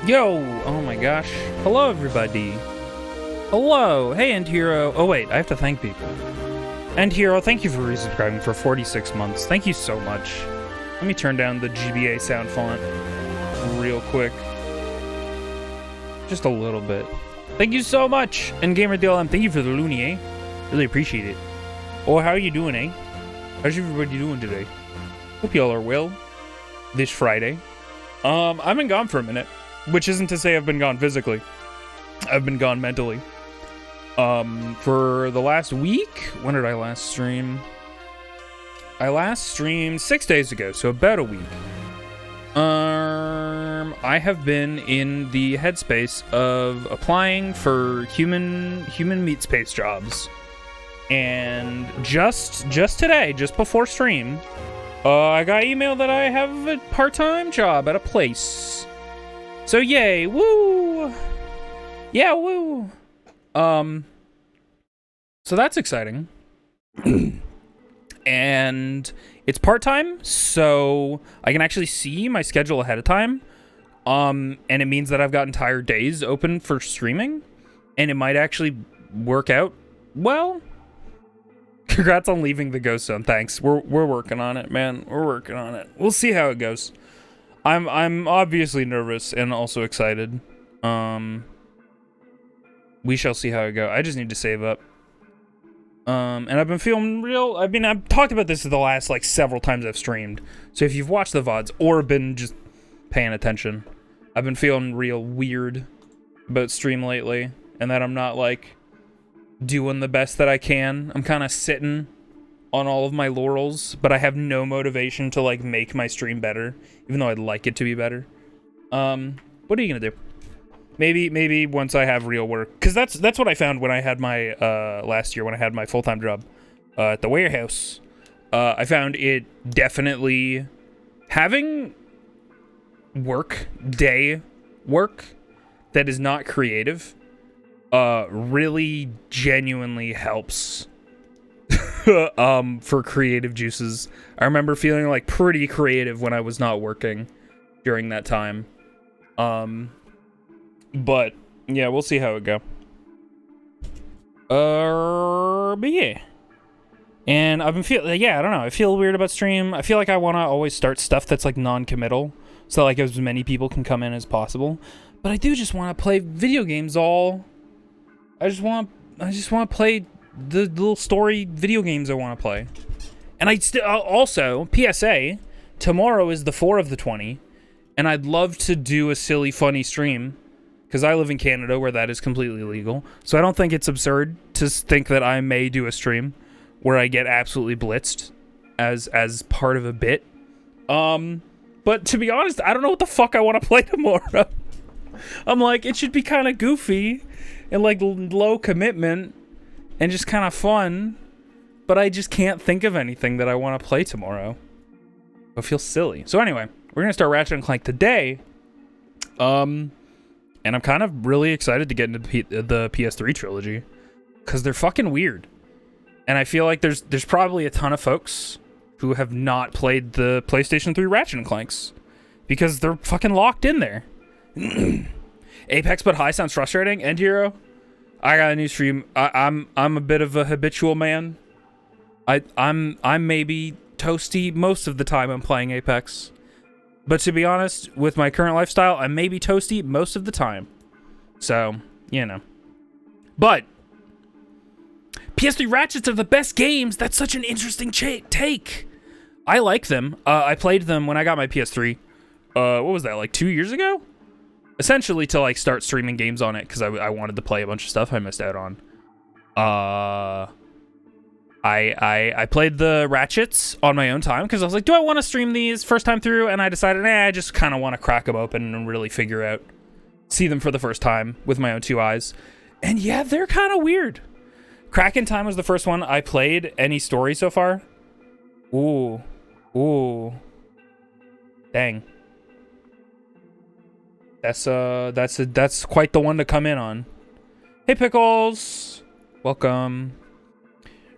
Yo! Oh my gosh. Hello, everybody. Hello! Hey, Endhero. Oh, wait, I have to thank people. Endhero, thank you for resubscribing for 46 months. Thank you so much. Let me turn down the GBA sound font real quick. Just a little bit. Thank you so much! And GamerDLM, thank you for the Looney, eh? Really appreciate it. Oh, how are you doing, eh? How's everybody doing today? Hope y'all are well. This Friday. I've been gone for a minute. Which isn't to say I've been gone physically. I've been gone mentally. For the last week, when did I last stream? I last streamed 6 days ago, so about a week. I have been in the headspace of applying for human meat space jobs. And just today, just before stream, I got email that I have a part-time job at a place. So yay, woo! Yeah, woo! So that's exciting. And it's part-time, so I can actually see my schedule ahead of time. And it means that I've got entire days open for streaming. And it might actually work out well. Congrats on leaving the ghost zone. Thanks. We're working on it, man. We're working on it. We'll see how it goes. I'm obviously nervous and also excited. We shall see how it goes. I just need to save up. And I've been feeling real. I've talked about this the last like several times I've streamed. So if you've watched the VODs or been just paying attention, I've been feeling real weird about stream lately, and that I'm not like doing the best that I can. I'm kind of sitting on all of my laurels, but I have no motivation to like make my stream better, even though I'd like it to be better. What are you gonna do? Maybe once I have real work, because that's what I found when I had my last year when I had my full-time job at the warehouse. I found it definitely having day work that is not creative really genuinely helps for creative juices. I remember feeling like pretty creative when I was not working during that time. But yeah, we'll see how it go. But yeah. And I've been feeling, I don't know. I feel weird about stream. I feel like I want to always start stuff that's like non-committal, so like as many people can come in as possible. But I do just want to play video games I just want to play the little story video games I want to play. And I still also PSA, tomorrow is the 4 of the 20, and I'd love to do a silly funny stream because I live in Canada where that is completely legal. So I don't think it's absurd to think that I may do a stream where I get absolutely blitzed as part of a bit. But to be honest, I don't know what the fuck I want to play tomorrow. I'm like, it should be kind of goofy and like low commitment and just kind of fun, but I just can't think of anything that I want to play tomorrow. I feel silly. So anyway, we're gonna start Ratchet Clank today. And I'm kind of really excited to get into the PS3 trilogy because they're fucking weird. And I feel like there's probably a ton of folks who have not played the PlayStation 3 Ratchet Clanks because they're fucking locked in there. Apex but high sounds frustrating. End Hero, I got a news for you. I'm a bit of a habitual man. I'm maybe toasty most of the time I'm playing Apex. But to be honest, with my current lifestyle, I may be toasty most of the time. So, you know. But PS3 Ratchets are the best games. That's such an interesting take. I like them. I played them when I got my PS3. What was that, like 2 years ago? Essentially to like start streaming games on it because I wanted to play a bunch of stuff I missed out on. I played the Ratchets on my own time because I was like, do I want to stream these first time through? And I decided, I just kind of want to crack them open and really see them for the first time with my own two eyes. And yeah, they're kind of weird. Crack in Time was the first one I played. Any story so far? Ooh. Dang. That's quite the one to come in on. Hey, Pickles. Welcome.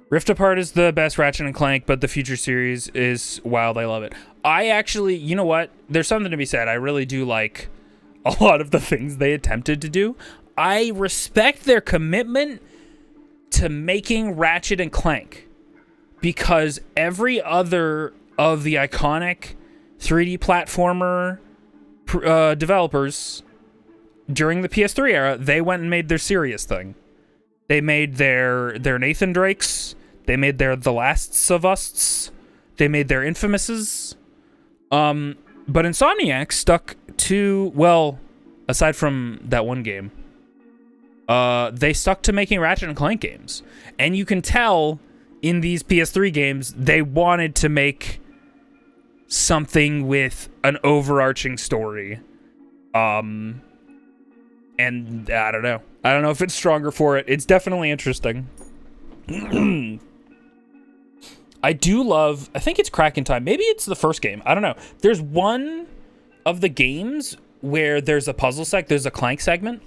Rift Apart is the best Ratchet & Clank, but the future series is wild. I love it. I actually, you know what? There's something to be said. I really do like a lot of the things they attempted to do. I respect their commitment to making Ratchet and Clank, because every other of the iconic 3D platformer developers during the PS3 era, they went and made their serious thing. They made their Nathan Drakes. They made their The Lasts of Us. They made their Infamouses. But Insomniac stuck to, well, aside from that one game, they stuck to making Ratchet and Clank games. And you can tell in these PS3 games, they wanted to make something with an overarching story. And I don't know. I don't know if it's stronger for it. It's definitely interesting. I do love, I think it's Kraken Time. Maybe it's the first game. I don't know. There's one of the games where there's a puzzle there's a Clank segment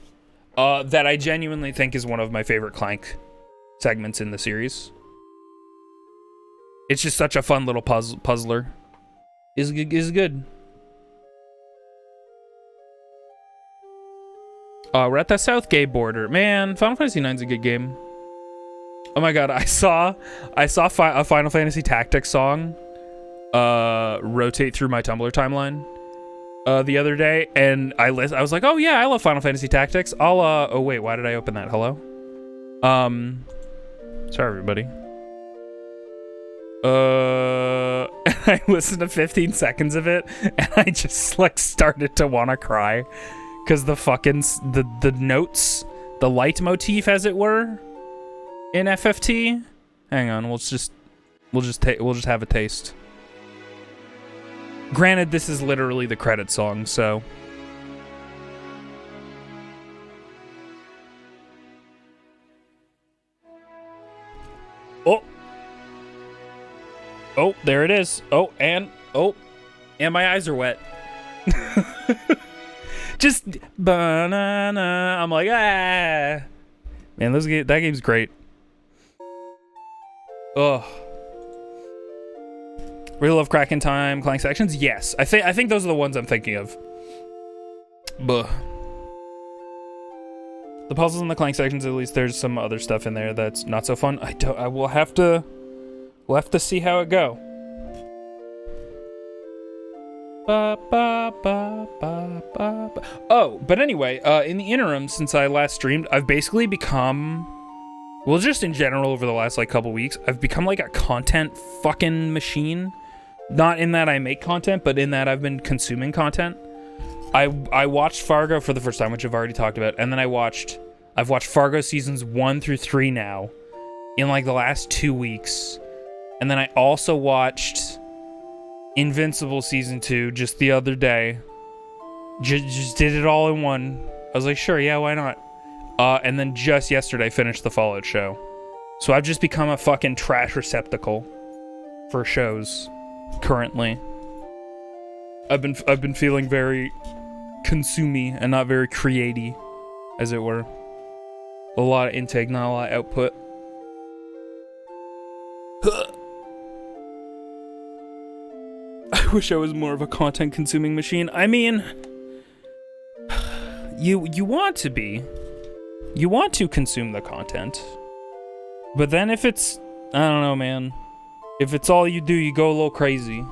that I genuinely think is one of my favorite Clank segments in the series. It's just such a fun little puzzler. Is good. We're at the Southgate border. Man, Final Fantasy IX is a good game. Oh my god, I saw a Final Fantasy Tactics song rotate through my Tumblr timeline the other day, and I was like, oh yeah, I love Final Fantasy Tactics. Oh wait, why did I open that? Hello? Sorry everybody. I listened to 15 seconds of it, and I just like started to want to cry, because the fucking the notes, the leitmotif as it were, in FFT. Hang on, we'll just have a taste. Granted, this is literally the credit song, so. Oh, there it is. And my eyes are wet. Just banana. I'm like, ah. Man, that game's great. Ugh. Really love Kraken Time, Clank sections. Yes, I think those are the ones I'm thinking of. Buh. The puzzles in the Clank sections, at least there's some other stuff in there that's not so fun. We'll have to see how it go. Oh, but anyway, in the interim, since I last streamed, I've basically become, well, just in general over the last like couple weeks, I've become like a content fucking machine. Not in that I make content, but in that I've been consuming content. I watched Fargo for the first time, which I've already talked about, and then I've watched Fargo seasons 1 through 3 now in like the last 2 weeks. And then I also watched Invincible season 2 just the other day. Just did it all in one. I was like, sure, yeah, why not? And then just yesterday finished the Fallout show. So I've just become a fucking trash receptacle for shows currently. I've been feeling very consumey and not very creaty, as it were. A lot of intake, not a lot of output. I wish I was more of a content consuming machine. I mean, you want to be. You want to consume the content. But then if it's, I don't know, man. If it's all you do, you go a little crazy.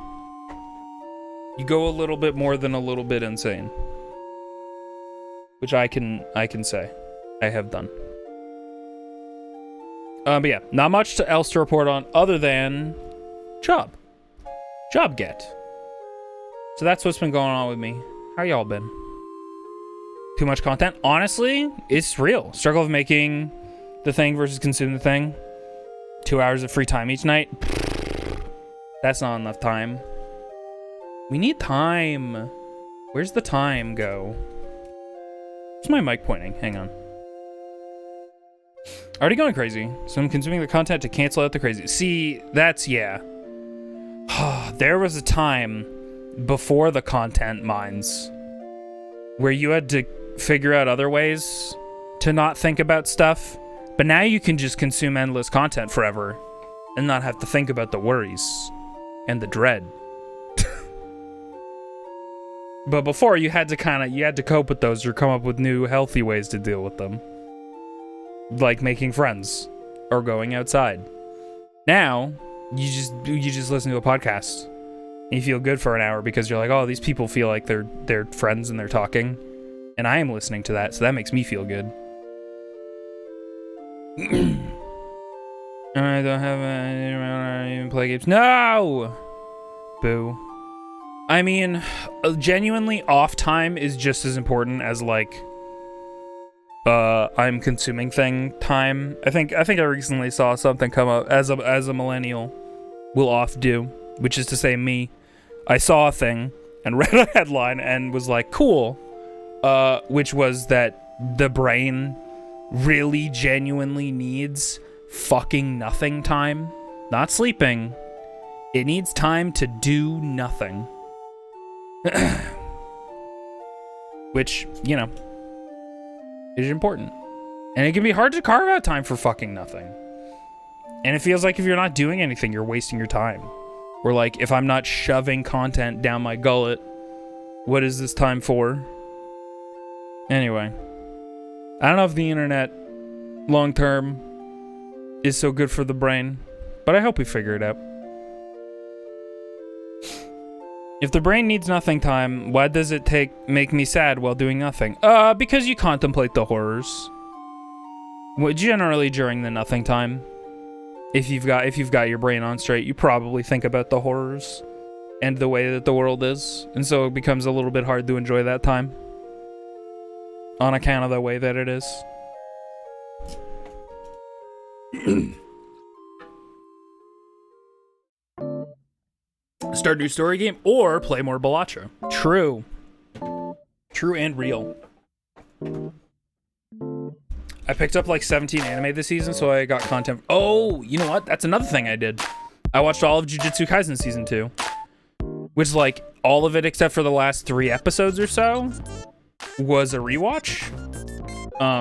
You go a little bit more than a little bit insane. Which I can say. I have done. But yeah, not much else to report on other than job get. So that's what's been going on with me. How y'all been? Too much content? Honestly, it's real. Struggle of making the thing versus consuming the thing. 2 hours of free time each night. That's not enough time. We need time. Where's the time go? Where's my mic pointing? Hang on. Already going crazy. So I'm consuming the content to cancel out the crazy. See, that's, yeah. There was a time before the content mines where you had to figure out other ways to not think about stuff. But now you can just consume endless content forever and not have to think about the worries and the dread. But before, you had to cope with those or come up with new healthy ways to deal with them. Like making friends or going outside. Now, you just listen to a podcast. And you feel good for an hour because you're like, oh, these people feel like they're friends and they're talking. And I am listening to that, so that makes me feel good. I don't have I even play games. No! Boo. I mean, genuinely, off time is just as important as, like, I'm consuming thing time. I think I recently saw something come up as a millennial will off do, which is to say me. I saw a thing and read a headline and was like, cool. Which was that the brain really genuinely needs fucking nothing time. Not sleeping. It needs time to do nothing. Which, you know, is important. And it can be hard to carve out time for fucking nothing. And it feels like if you're not doing anything, you're wasting your time. Or like, if I'm not shoving content down my gullet, what is this time for? Anyway. I don't know if the internet, long term, is so good for the brain. But I hope we figure it out. If the brain needs nothing time, why does it make me sad while doing nothing? Because you contemplate the horrors. Well, generally during the nothing time. If you've got your brain on straight, you probably think about the horrors and the way that the world is. And so it becomes a little bit hard to enjoy that time. On account of the way that it is. Start a new story game or play more Balatro. True. True and real. I picked up like 17 anime this season, so I got content. Oh, you know what? That's another thing I did. I watched all of Jujutsu Kaisen season 2. Which, like, all of it except for the last 3 episodes or so was a rewatch.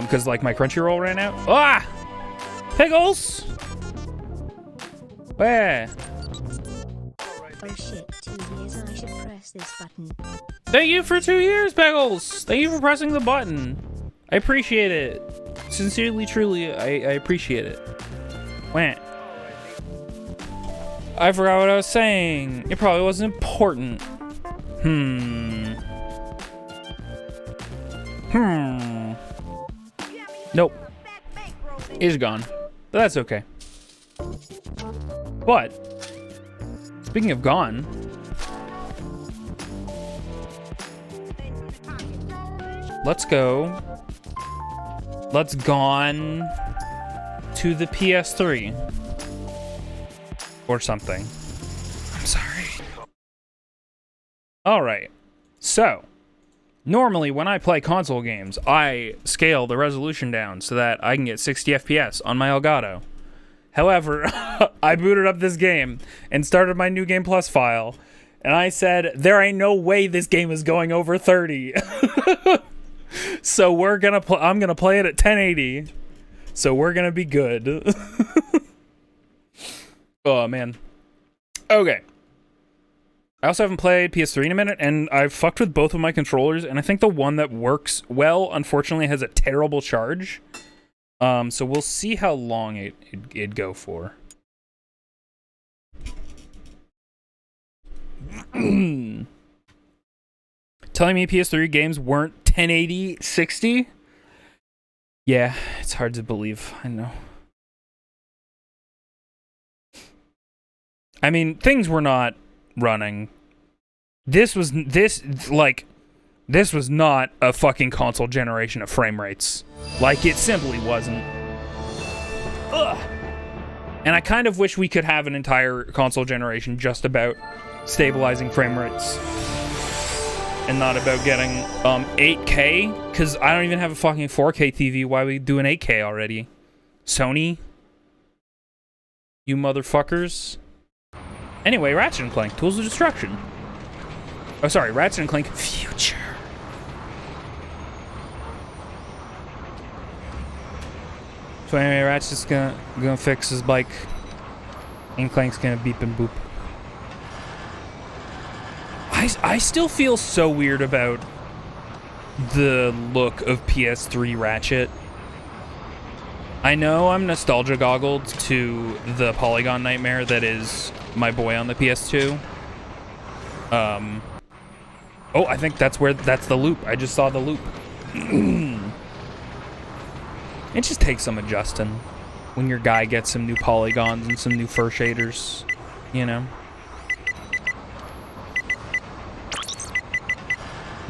Because, like, my Crunchyroll ran out. Ah! Pickles! Where? Oh shit, 2 years I should press this button. Thank you for 2 years, Pickles! Thank you for pressing the button. I appreciate it. Sincerely, truly, I appreciate it. Wah. I forgot what I was saying. It probably wasn't important. Nope. It's gone. But that's okay. But, speaking of gone, let's go. Let's gone to the PS3. Or something. I'm sorry. Alright. So, normally when I play console games, I scale the resolution down so that I can get 60 FPS on my Elgato. However, I booted up this game and started my New Game Plus file, and I said, there ain't no way this game is going over 30. So I'm gonna play it at 1080. So we're gonna be good. Oh, man. Okay. I also haven't played PS3 in a minute, and I've fucked with both of my controllers, and I think the one that works well, unfortunately, has a terrible charge. So we'll see how long it'd go for. Telling me PS3 games weren't 1080 60? Yeah, it's hard to believe. I know. I mean, things were not running. This was not a fucking console generation of frame rates. Like, it simply wasn't. Ugh. And I kind of wish we could have an entire console generation just about stabilizing frame rates. And not about getting 8K, because I don't even have a fucking 4K TV. Why are we doing 8K already? Sony? You motherfuckers. Anyway, Ratchet Clank, Tools of Destruction. Oh, sorry, Ratchet Clank Future. So anyway, Ratchet's gonna fix his bike, and Clank's gonna beep and boop. I still feel so weird about the look of PS3 Ratchet. I know I'm nostalgia goggled to the polygon nightmare that is my boy on the PS2. Oh, I think that's the loop. I just saw the loop. It just takes some adjusting when your guy gets some new polygons and some new fur shaders, you know?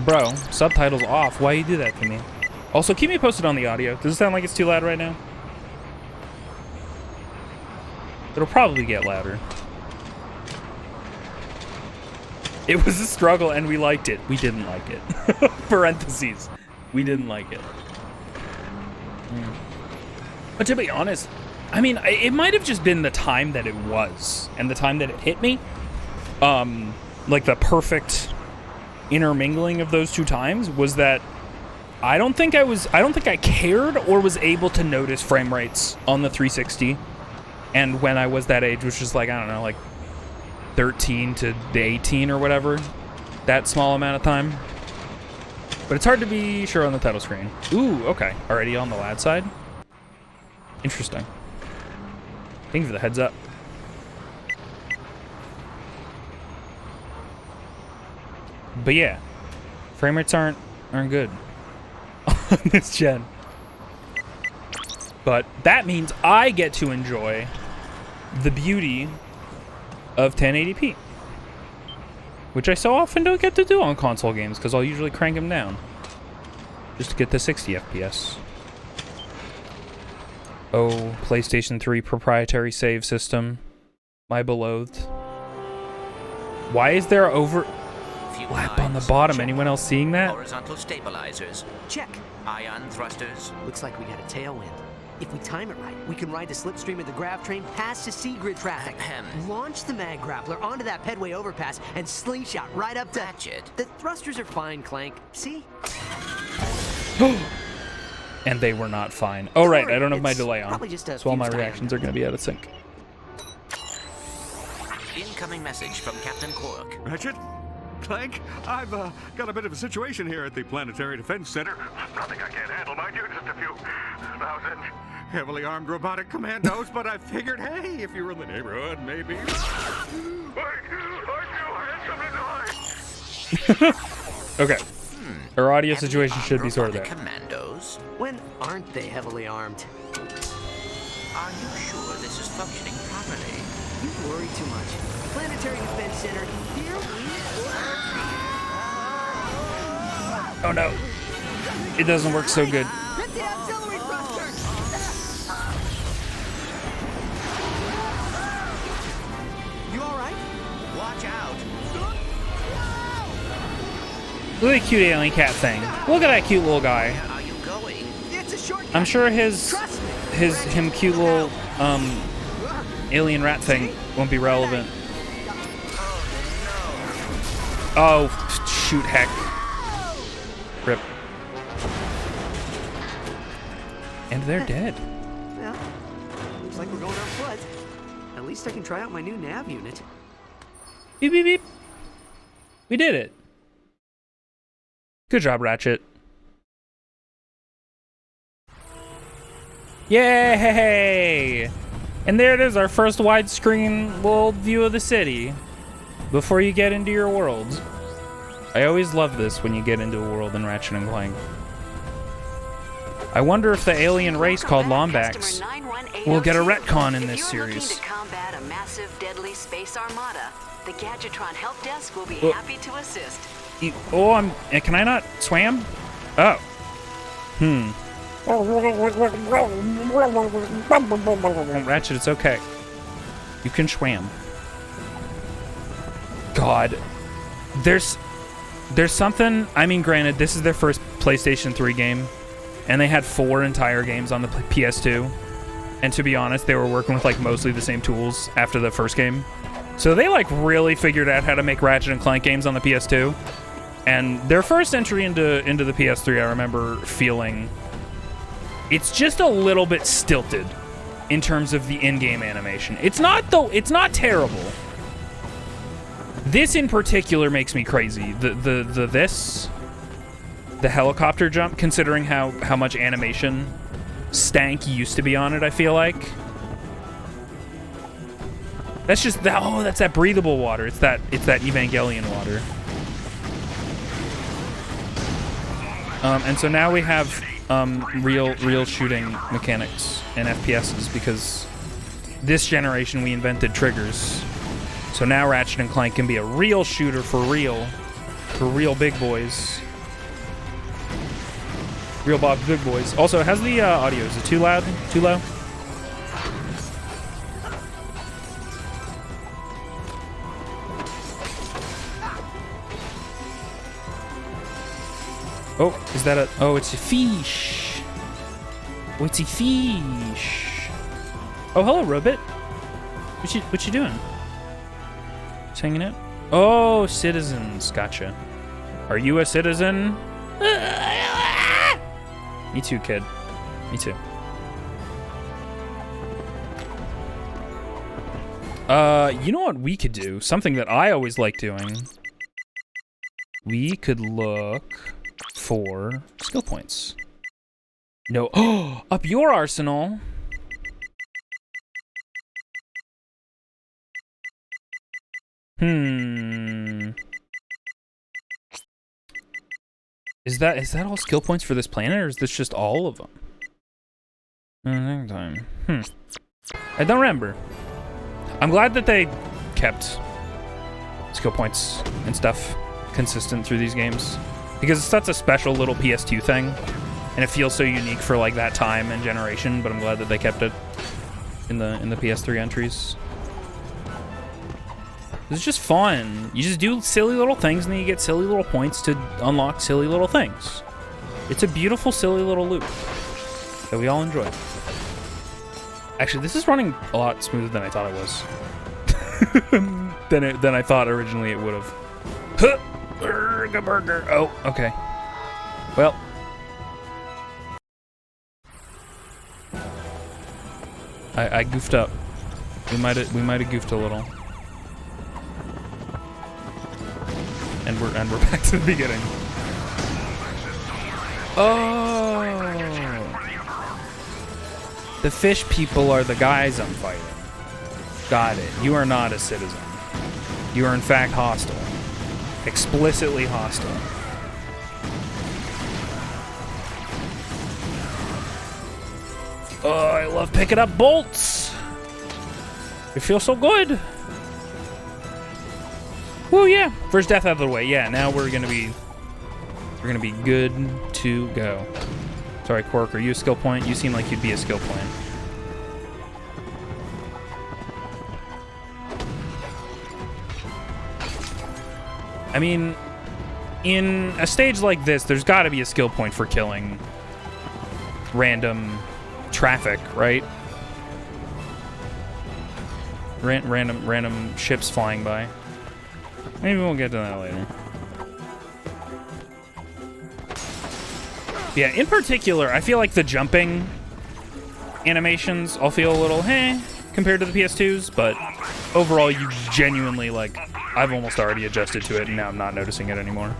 Bro, subtitles off. Why you do that to me? Also, keep me posted on the audio. Does it sound like it's too loud right now? It'll probably get louder. It was a struggle and we liked it. We didn't like it. Parentheses. We didn't like it. But to be honest, I mean, it might have just been the time that it was and the time that it hit me. Like the perfect intermingling of those two times was that I don't think I cared or was able to notice frame rates on the 360. And when I was that age, which was like, I don't know, like 13 to 18 or whatever, that small amount of time. But it's hard to be sure on the title screen. Ooh, okay. Already on the lad side? Interesting. Thank you for the heads up. But yeah, frame rates aren't good on this gen. But that means I get to enjoy the beauty of 1080p, which I so often don't get to do on console games because I'll usually crank them down just to get the 60 FPS. Oh, PlayStation 3 proprietary save system, my beloved. Why is there overlap on the bottom? Anyone else seeing that? Horizontal stabilizers. Check. Ion thrusters. Looks like we got a tailwind. If we time it right, we can ride the slipstream of the grav train past the Seagrid traffic. Launch the mag grappler onto that pedway overpass and slingshot right up to... Ratchet. The thrusters are fine, Clank. See? And they were not fine. Oh, right. I don't have my delay on. Probably just a So all my fused reactions are going to be out of sync. Incoming message from Captain Quark. Ratchet? Clank? I've got a bit of a situation here at the Planetary Defense Center. Nothing I can't handle, mind you. Just a few thousand heavily armed robotic commandos, but I figured, hey, if you were in the neighborhood, maybe... Wait, aren't you handsome tonight? Okay. Our audio situation should be sorted out. Commandos? When aren't they heavily armed? Are you sure this is functioning properly? You worry too much. Planetary Defense Center, here we... Oh no. It doesn't work so good. Hit the auxiliary thrusters! You alright? Watch out! Look at the cute alien cat thing. Look at that cute little guy. Where are you going? It's a shortcut. I'm sure him cute little alien rat thing won't be relevant. Oh shoot, heck. Rip. And they're dead. Well, looks like we're going on foot. At least I can try out my new nav unit. Beep beep beep. We did it. Good job, Ratchet. Yay! And there it is, our first widescreen world view of the city. Before you get into your world. I always love this when you get into a world in Ratchet and Clank. I wonder if the alien race called Lombax will get a retcon in this series. If you're looking to combat a massive, deadly space armada, the Gadgetron Help Desk will be happy to assist. Oh, can I not swam? Oh. Ratchet, it's okay. You can swam. God. There's something, I mean, granted, this is their first PlayStation 3 game, and they had 4 entire games on the PS2. And to be honest, they were working with like mostly the same tools after the first game. So they like really figured out how to make Ratchet and Clank games on the PS2. And their first entry into the PS3, I remember feeling it's just a little bit stilted in terms of the in-game animation. It's not terrible. This in particular makes me crazy. The helicopter jump, considering how much animation stank used to be on it, I feel like. That's just that. Oh, that's that breathable water. It's that Evangelion water. And so now we have real shooting mechanics and FPSs, because this generation we invented triggers. So now Ratchet and Clank can be a real shooter for real big boys. Real Bob's big boys. Also, how's the audio? Is it too loud? Too low? Oh, is that a... Oh, it's a fish. Oh, it's a fish. Oh, hello, Robit. What you doing? Just hanging out? Oh, citizens. Gotcha. Are you a citizen? Me too, kid. Me too. You know what we could do? Something that I always like doing. We could look for skill points. No. Oh, up your arsenal. Is that all skill points for this planet, or is this just all of them? I don't remember. I'm glad that they kept skill points and stuff consistent through these games, because it's such a special little PS2 thing, and it feels so unique for like that time and generation. But I'm glad that they kept it in the PS3 entries. It's just fun. You just do silly little things, and then you get silly little points to unlock silly little things. It's a beautiful, silly little loop that we all enjoy. Actually, this is running a lot smoother than I thought it was. than I thought originally it would have. Burger. Oh, okay. Well. I goofed up. We might have goofed a little. And we're back to the beginning. Oh, the fish people are the guys I'm fighting. Got it. You are not a citizen. You are in fact hostile. Explicitly hostile. Oh, I love picking up bolts. It feels so good. Woo, yeah. First death out of the way. Yeah, now we're gonna be good to go. Sorry, Quark, are you a skill point? You seem like you'd be a skill point. I mean, in a stage like this, there's gotta be a skill point for killing random traffic, right? Random ships flying by. Maybe we'll get to that later. Yeah, in particular, I feel like the jumping animations all feel a little compared to the PS2s, but overall, you genuinely, like, I've almost already adjusted to it, and now I'm not noticing it anymore.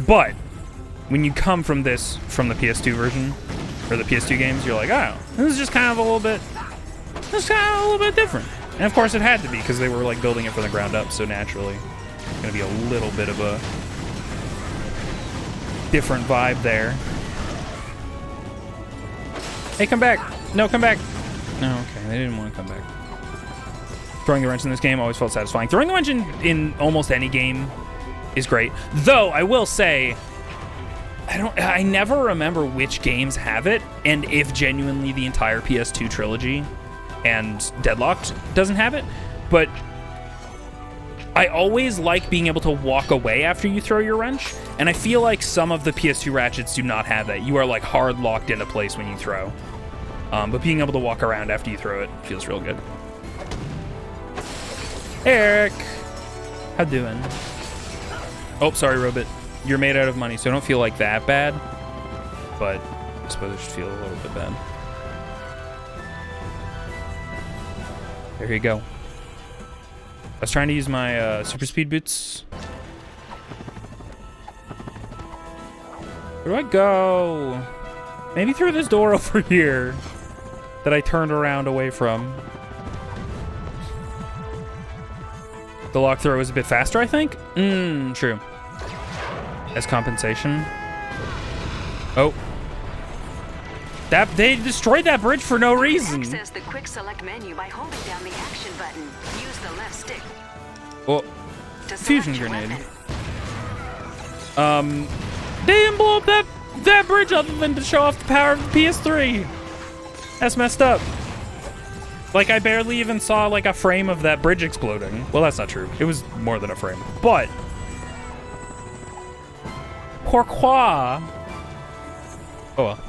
But when you come from the PS2 version, or the PS2 games, you're like, oh, this is just kind of a little bit different. And of course it had to be, because they were like building it from the ground up, so naturally it's gonna be a little bit of a different vibe there. Hey, come back! No, come back! No, okay, they didn't want to come back. Throwing the wrench in this game always felt satisfying. Throwing the wrench in almost any game is great. Though, I will say, I never remember which games have it, and if genuinely the entire PS2 trilogy and Deadlocked doesn't have it, but I always like being able to walk away after you throw your wrench, and I feel like some of the PS2 Ratchets do not have that. You are like hard locked into place when you throw, but being able to walk around after you throw it feels real good. Eric, how doing? Oh, sorry, Robit. You're made out of money, so don't feel like that bad, but I suppose it should feel a little bit bad. There you go. I was trying to use my super speed boots. Where do I go? Maybe through this door over here that I turned around away from. The lock throw is a bit faster, I think? True. As compensation. Oh. They destroyed that bridge for no reason. Access the quick select menu by holding down the action button. Use the left stick. Oh. To Fusion select your grenade. weapon. They didn't blow up that bridge other than to show off the power of the PS3. That's messed up. Like, I barely even saw, like, a frame of that bridge exploding. Well, that's not true. It was more than a frame. But... pourquoi? Oh, well.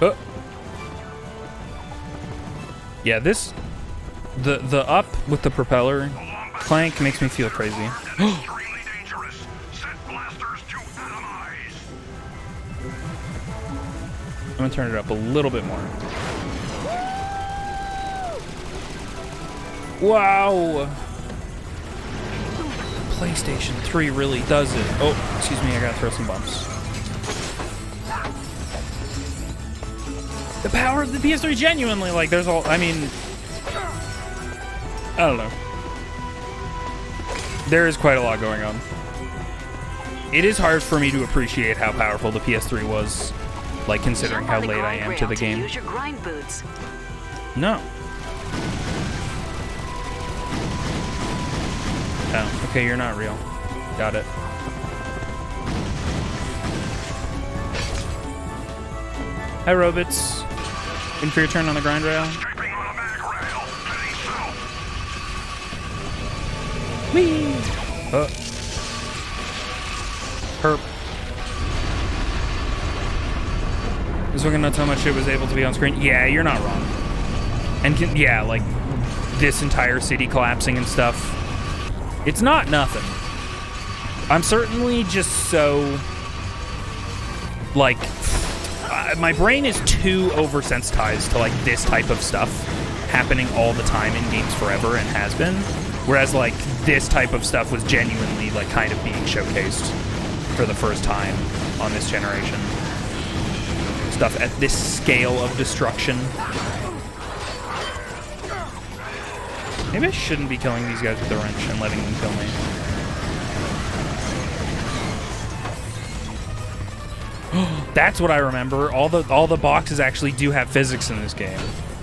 Oh. Yeah, this... The up with the propeller clank makes me feel crazy. I'm gonna turn it up a little bit more. Wow! PlayStation 3 really does it. Oh, excuse me, I gotta throw some bumps. The power of the PS3 genuinely, like, there's all, I mean... I don't know. There is quite a lot going on. It is hard for me to appreciate how powerful the PS3 was, like, considering how late I am to the game. Use your grind boots. No. Oh, okay, you're not real. Got it. Hi, robots. In for your turn on the grind rail. Whee! Herp. Just looking at how much it was able to be on screen. Yeah, you're not wrong. And yeah, like this entire city collapsing and stuff. It's not nothing. I'm certainly just so like my brain is too oversensitized to like this type of stuff happening all the time in games forever and has been. Whereas like this type of stuff was genuinely like kind of being showcased for the first time on this generation. Stuff at this scale of destruction. Maybe I shouldn't be killing these guys with the wrench and letting them kill me. That's what I remember. All the boxes actually do have physics in this game.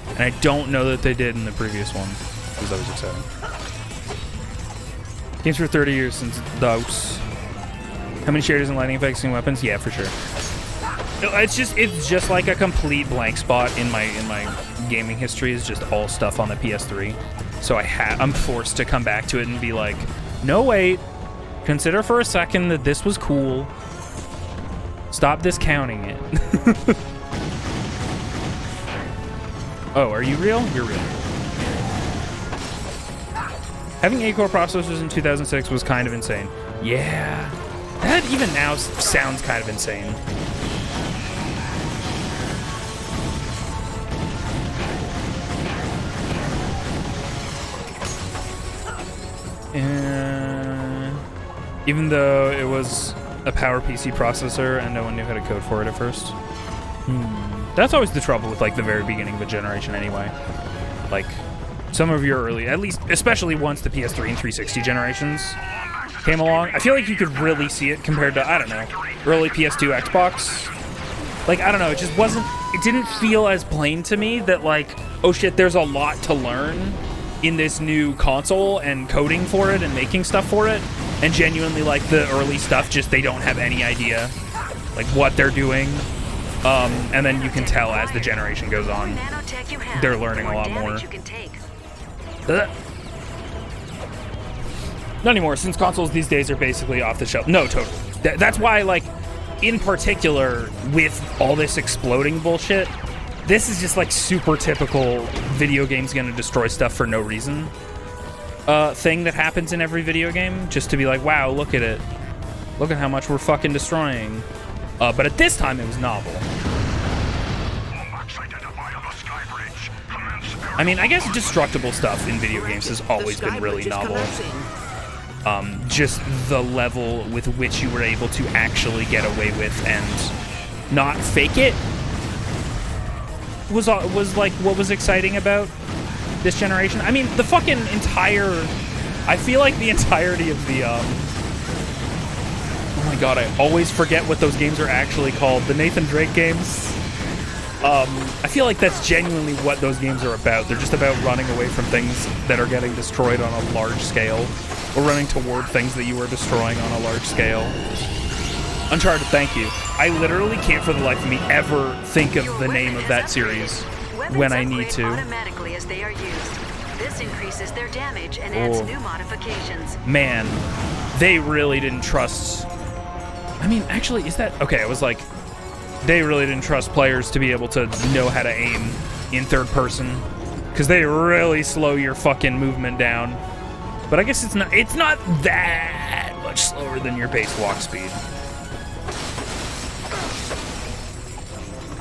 And I don't know that they did in the previous one. Because that was exciting. Games for 30 years since DOS. How many shaders and lighting effects and weapons? Yeah, for sure. It's just like a complete blank spot in my gaming history is just all stuff on the PS3. So I'm forced to come back to it and be like, no wait, consider for a second that this was cool. Stop discounting it. Oh, are you real? You're real. Having 8-core processors in 2006 was kind of insane. Yeah, that even now sounds kind of insane. Even though it was a PowerPC processor and no one knew how to code for it at first. That's always the trouble with like the very beginning of a generation anyway. Like some of your early, at least, especially once the PS3 and 360 generations came along, I feel like you could really see it compared to, I don't know, early PS2, Xbox. Like, I don't know, it just wasn't, it didn't feel as plain to me that like, oh shit, there's a lot to learn in this new console and coding for it and making stuff for it. And genuinely, like, the early stuff, just they don't have any idea, like, what they're doing. And then you can tell as the generation goes on, they're learning a lot more. Not anymore, since consoles these days are basically off the shelf. No, totally. That's why, like, in particular, with all this exploding bullshit, this is just, like, super typical video games gonna destroy stuff for no reason. Thing that happens in every video game, just to be like, wow, look at it. Look at how much we're fucking destroying. But at this time, it was novel. I mean, I guess destructible stuff in video games has always been really novel. Just the level with which you were able to actually get away with and not fake it was like what was exciting about this generation. I mean, the fucking entire... I feel like the entirety of the... oh my god, I always forget what those games are actually called. The Nathan Drake games. I feel like that's genuinely what those games are about. They're just about running away from things that are getting destroyed on a large scale, or running toward things that you are destroying on a large scale. Uncharted, thank you. I literally can't for the life of me ever think of the name of that series when I need to. Automatically as they are used. This increases their damage and adds new modifications. Man, they really didn't trust... I mean, actually, is that... Okay, I was like... They really didn't trust players to be able to know how to aim in third person, because they really slow your fucking movement down. But I guess it's not that much slower than your base walk speed.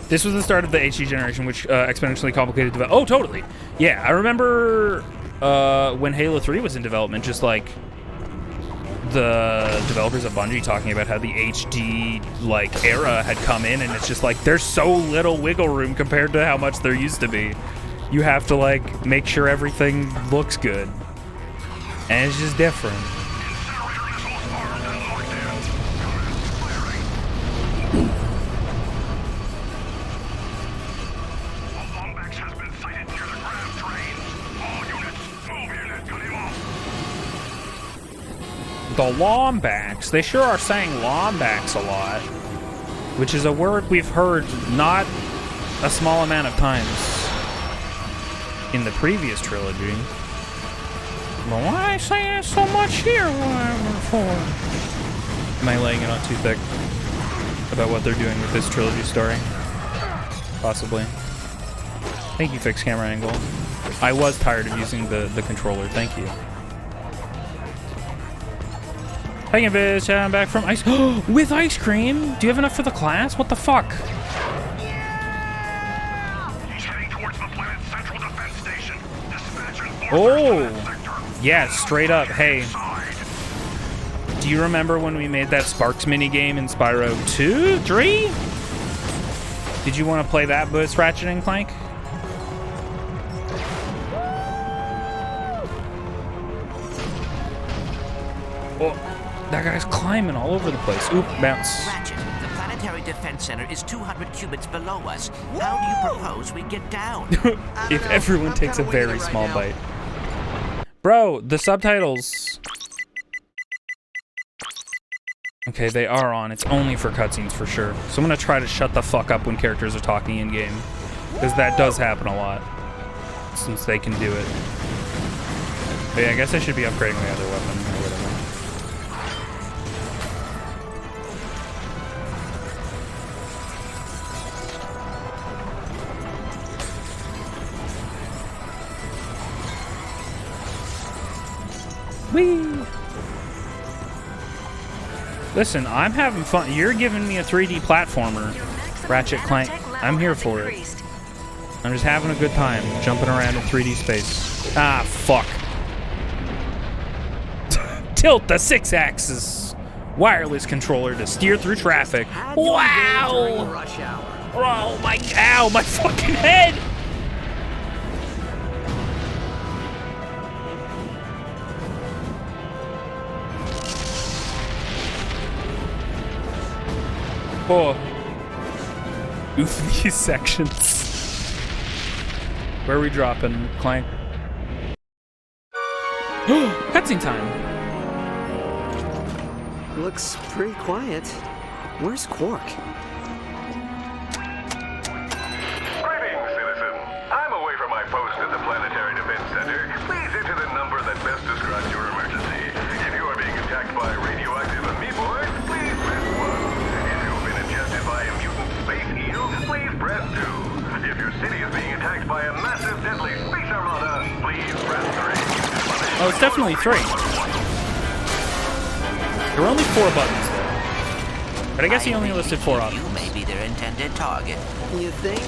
This was the start of the HD generation, which exponentially complicated development. Oh, totally. Yeah, I remember when Halo 3 was in development, just like the developers of Bungie talking about how the HD like era had come in, and it's just like there's so little wiggle room compared to how much there used to be. You have to like make sure everything looks good, and it's just different. The Lombax. They sure are saying Lombax a lot, which is a word we've heard not a small amount of times in the previous trilogy. But why say it so much here? Am I laying it on too thick about what they're doing with this trilogy story? Possibly. Thank you, fixed camera angle. I was tired of using the controller. Thank you. Hey, bitch, I'm back from ice. With ice cream? Do you have enough for the class? What the fuck? He's heading towards the planet's central defense station. Oh, yeah, straight up. Hey, do you remember when we made that Sparks mini game in Spyro 2, 3? Did you want to play that with Ratchet and Clank? Oh. That guy's climbing all over the place. Oop, bounce. Ratchet, the planetary defense center is 200 cubits below us. How do you propose we get down? If everyone takes a very small bite. Bro, the subtitles. Okay, they are on. It's only for cutscenes for sure. So I'm gonna try to shut the fuck up when characters are talking in game, because that does happen a lot, since they can do it. But yeah, I guess I should be upgrading my other weapon or whatever. Whee! Listen, I'm having fun. You're giving me a 3D platformer, Ratchet Clank. I'm here for it. I'm just having a good time, jumping around in 3D space. Ah, fuck. Tilt the 6-axis wireless controller to steer through traffic. Wow! Oh my, ow, my fucking head! Oh. Oof, these sections. Where are we dropping, Clank? Cutscene time. Looks pretty quiet. Where's Quark? Greetings, citizen. I'm away from my post at the Planetary Defense Center. Please enter the number that best describes your emergency. If you are being attacked by radioactive amoeboids, please press 1. If you've been ingested by a mutant space eel, please press 2. If your city is being attacked by a massive deadly space armada, please press 3. Oh, it's definitely 3. There were only 4 buttons, though. But I guess he only listed 4 options. You may be their intended target. You think?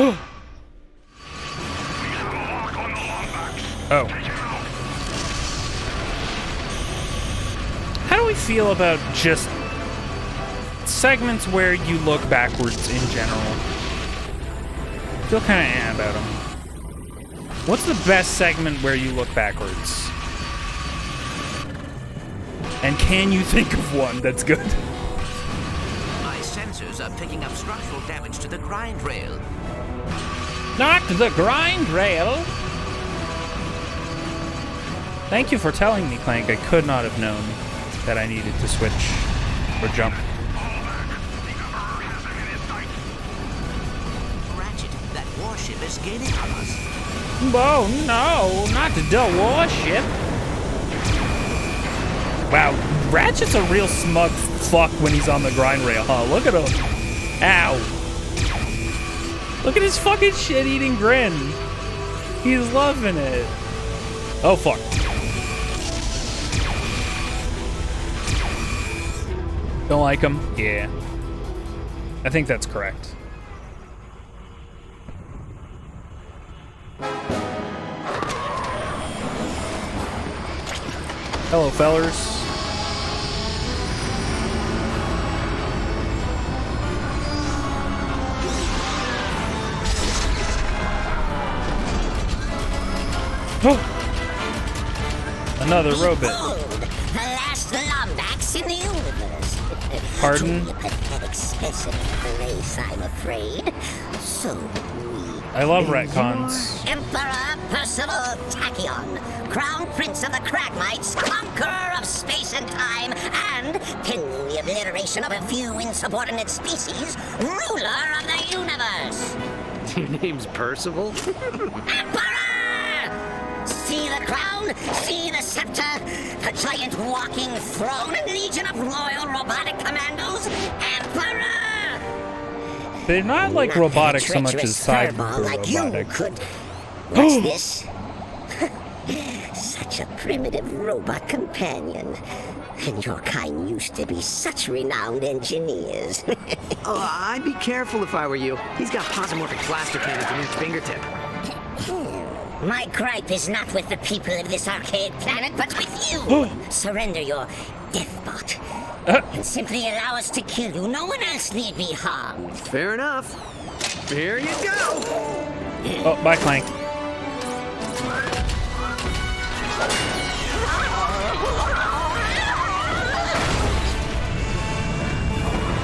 Oh. How do we feel about just segments where you look backwards in general? I feel kind of about them. What's the best segment where you look backwards? And can you think of one that's good? My sensors are picking up structural damage to the grind rail. Not the grind rail! Thank you for telling me, Clank. I could not have known that I needed to switch or jump. Ratchet, that warship is gaining on us. Oh no, not the warship. Wow, Ratchet's a real smug fuck when he's on the grind rail, huh? Look at him. Ow. Look at his fucking shit-eating grin. He's loving it. Oh, fuck. Don't like him? Yeah. I think that's correct. Hello, fellers. Oh. Another robot. The last Lombax in the universe. Pardon? Truly a pathetic specimen of the race, I'm afraid. So weak. I love retcons. Emperor Percival Tachyon, Crown Prince of the Cragmites, Conqueror of space and time, and, pending the obliteration of a few insubordinate species, ruler of the universe. Your name's Percival? Emperor! See the crown, see the scepter, the giant walking throne and legion of loyal robotic commandos, Emperor! They're not like robotic so much as cyber cyber like robotic. you could. What's this? Such a primitive robot companion. And your kind used to be such renowned engineers. Oh, I'd be careful if I were you. He's got posomorphic blaster cannons in each fingertip. My gripe is not with the people of this arcade planet, but with you. Surrender your deathbot. And simply allow us to kill you. No one else need be harmed. Fair enough. Here you go. Oh, bye, Clank.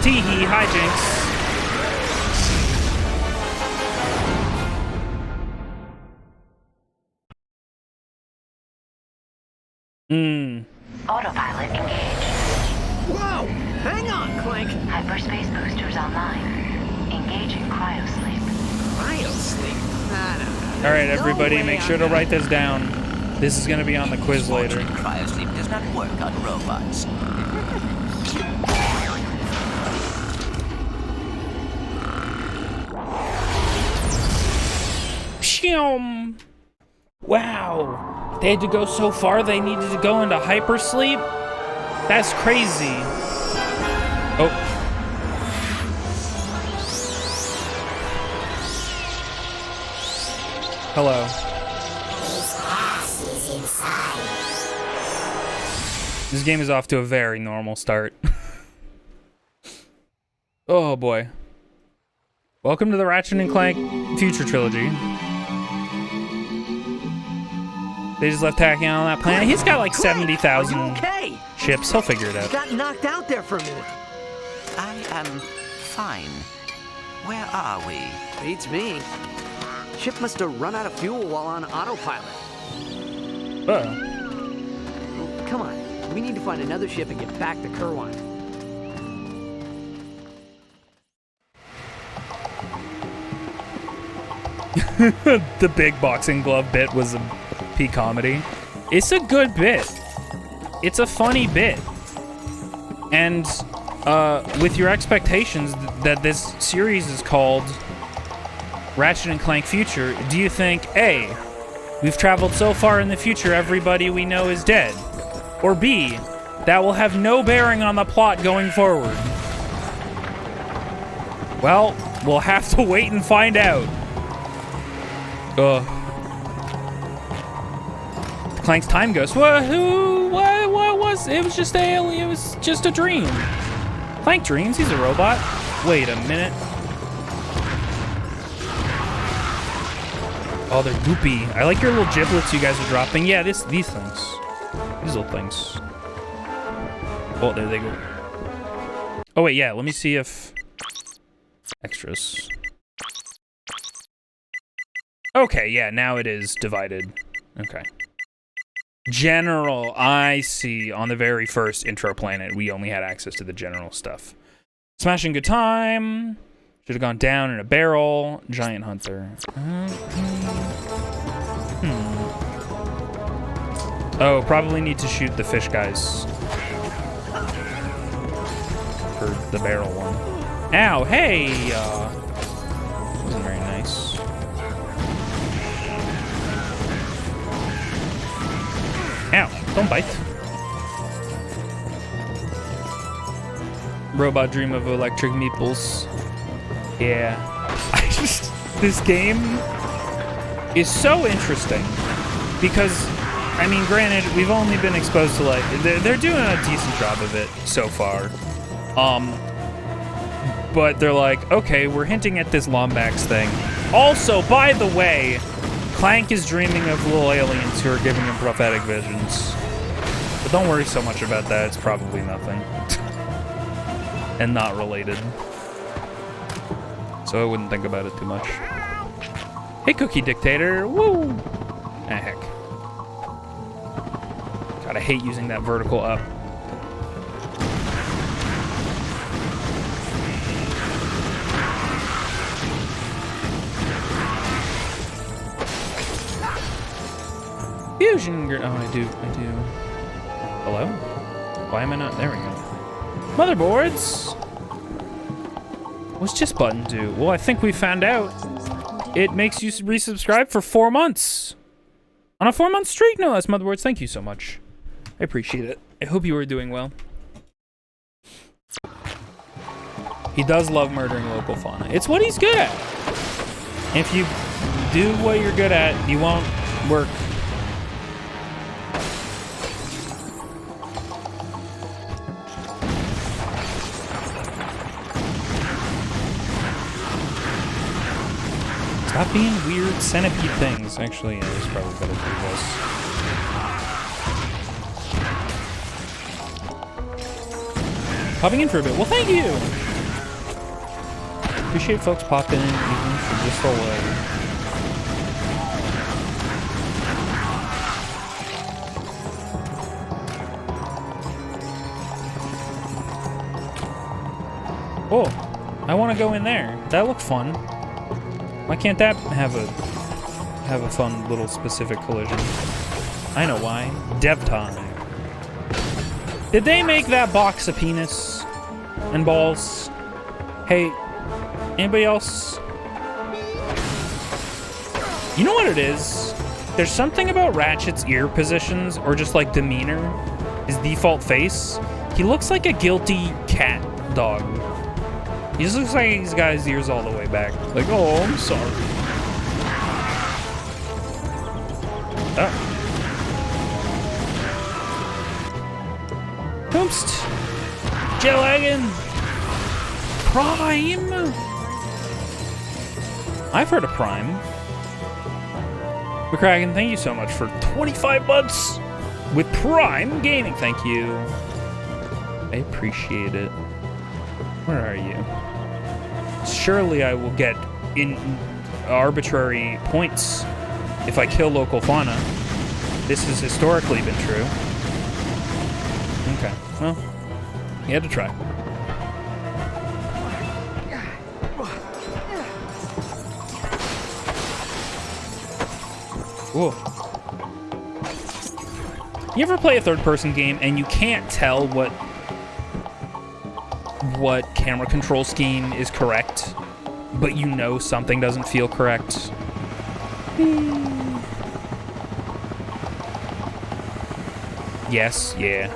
Tee-hee, hijinks. Autopilot engaged. Whoa! Hang on, Clank. Hyperspace boosters online. Engaging cryosleep. Cryosleep? All right, everybody, make sure to write this down. This is going to be on the quiz later. Cryosleep does not work on robots. Pshoom. Wow. They had to go so far they needed to go into hypersleep? That's crazy. Oh. Hello. This game is off to a very normal start. Oh boy. Welcome to the Ratchet and Clank Future Trilogy. They just left Tachyon on that planet. He's got like 70,000 okay? ships. He'll figure it out. Got knocked out there for a minute. I am fine. Where are we? Beats me. Ship must have run out of fuel while on autopilot. Come on. We need to find another ship and get back to Kerwine. The big boxing glove bit was a P comedy. It's a good bit. It's a funny bit. And with your expectations that this series is called Ratchet and Clank Future, do you think A, we've traveled so far in the future everybody we know is dead? Or B, that will have no bearing on the plot going forward? Well, we'll have to wait and find out. Clank's time ghost. What was it? Was just it was just a dream. Clank dreams. He's a robot. Wait a minute. Oh, they're goopy. I like your little giblets you guys are dropping. Yeah, these things. These little things. Oh, there they go. Oh wait, yeah. Let me see if extras. Okay, yeah. Now it is divided. Okay. General, I see. On the very first intro planet, we only had access to the general stuff. Smashing good time. Should have gone down in a barrel. Giant hunter. Oh, probably need to shoot the fish guys. For the barrel one. Ow, hey! Wasn't very nice. Ow, don't bite. Robot dream of electric meatballs. Yeah. This game is so interesting because, I mean, granted, we've only been exposed to, like, they're doing a decent job of it so far. But they're like, okay, we're hinting at this Lombax thing. Also, by the way, Clank is dreaming of little aliens who are giving him prophetic visions. But don't worry so much about that. It's probably nothing. And not related. So I wouldn't think about it too much. Hey, Cookie Dictator. Woo! Ah, heck. God, I hate using that vertical up. Fusion. Oh, I do. Hello? Why am I not? There we go. Motherboards. What's this button do? Well, I think we found out. It makes you resubscribe for 4 months. On a 4-month streak, no less. Motherboards, thank you so much. I appreciate it. I hope you are doing well. He does love murdering local fauna. It's what he's good at. If you do what you're good at, you won't work. Stop being weird centipede things. Actually, yeah, it's probably better for this. Popping in for a bit. Well, thank you! Appreciate folks popping in even for just a while. Oh, I want to go in there. That looked fun. Why can't that have a fun little specific collision? I know why. Dev time. Did they make that box a penis and balls? Hey, anybody else? You know what it is? There's something about Ratchet's ear positions or just like demeanor, his default face. He looks like a guilty cat dog. He just looks like he's got his ears all the way back. Like, oh, I'm sorry. Oh. Oops. Jelwagon. Prime. I've heard of Prime. McCracken, thank you so much for 25 months with Prime Gaming. Thank you. I appreciate it. Where are you? Surely I will get in arbitrary points if I kill local fauna. This has historically been true. Okay, well, you had to try. Whoa. You ever play a third-person game and you can't tell what camera control scheme is correct, but you know something doesn't feel correct? Yes, yeah.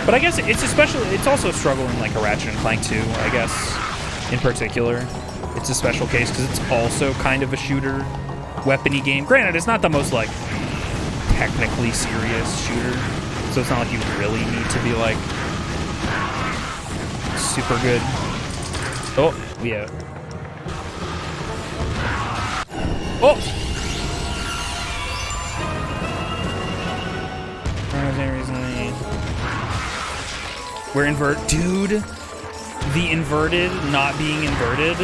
But I guess it's also a struggle in like a Ratchet and Clank 2, I guess, in particular. It's a special case because it's also kind of a shooter, weapony game. Granted, it's not the most like technically serious shooter, so it's not like you really need to be like super good. Oh, yeah. Oh! We're dude, the inverted not being inverted.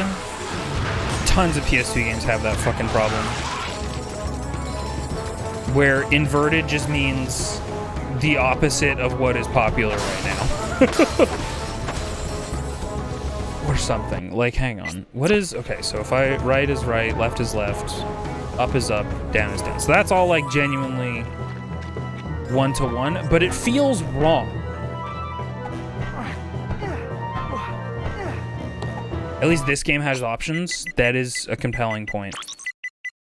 Tons of PS2 games have that fucking problem. Where inverted just means the opposite of what is popular right now. Or something. Like, hang on. What is... Okay, so if I... Right is right, left is left, up is up, down is down. So that's all, like, genuinely one-to-one, but it feels wrong. At least this game has options. That is a compelling point.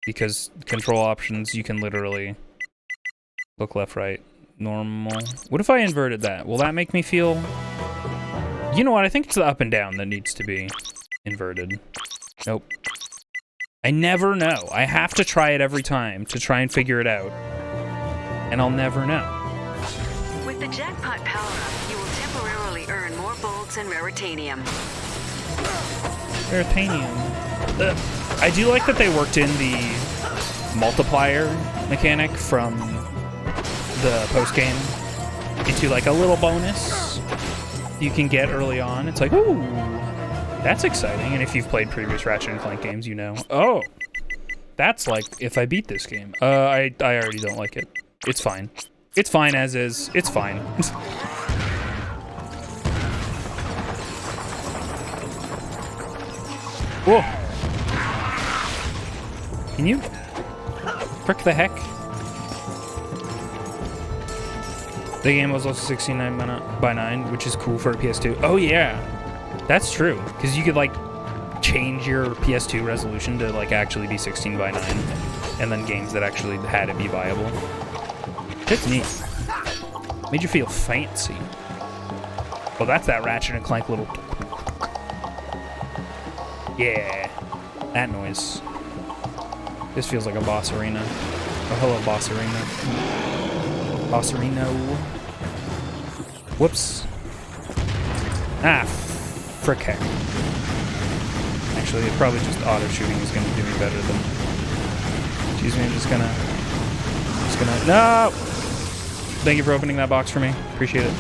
Because control options, you can literally look left, right, normal. What if I inverted that? Will that make me feel... You know what? I think it's the up and down that needs to be inverted. Nope. I never know. I have to try it every time to try and figure it out. And I'll never know. With the jackpot power-up, you will temporarily earn more bolts and raritanium. I do like that they worked in the multiplier mechanic from the post-game into like a little bonus you can get early on. It's like, ooh, that's exciting. And if you've played previous Ratchet and Clank games, you know, oh, that's like if I beat this game. I already don't like it. It's fine. It's fine as is. It's fine. Whoa. Can you? Frick the heck? The game was also 16:9, which is cool for a PS2. Oh yeah, that's true. Because you could like change your PS2 resolution to like actually be 16:9, and then games that actually had it be viable. That's neat. Made you feel fancy. Oh, that's that Ratchet and Clank little... Yeah, that noise. This feels like a boss arena. Oh, hello, boss arena. Boss arena. Whoops. Ah, frick heck. Actually, it probably just auto shooting is going to do me better than... Excuse me, I'm just gonna... No! Thank you for opening that box for me. Appreciate it.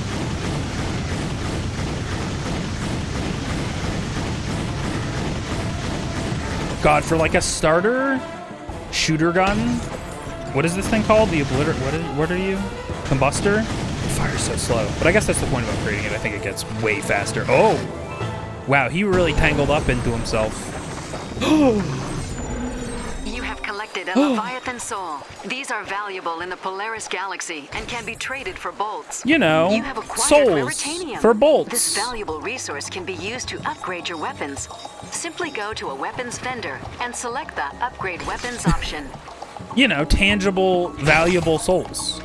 God, for like a starter shooter gun, what is this thing called? The what are you? Combustor? It fires so slow. But I guess that's the point of upgrading it. I think it gets way faster. Oh! Wow, he really tangled up into himself. You have collected a Leviathan soul. These are valuable in the Polaris galaxy and can be traded for bolts. You know, you have acquired souls raritanium. for bolts. This valuable resource can be used to upgrade your weapons. Simply go to a weapons vendor and select the upgrade weapons option. You know, tangible, valuable souls.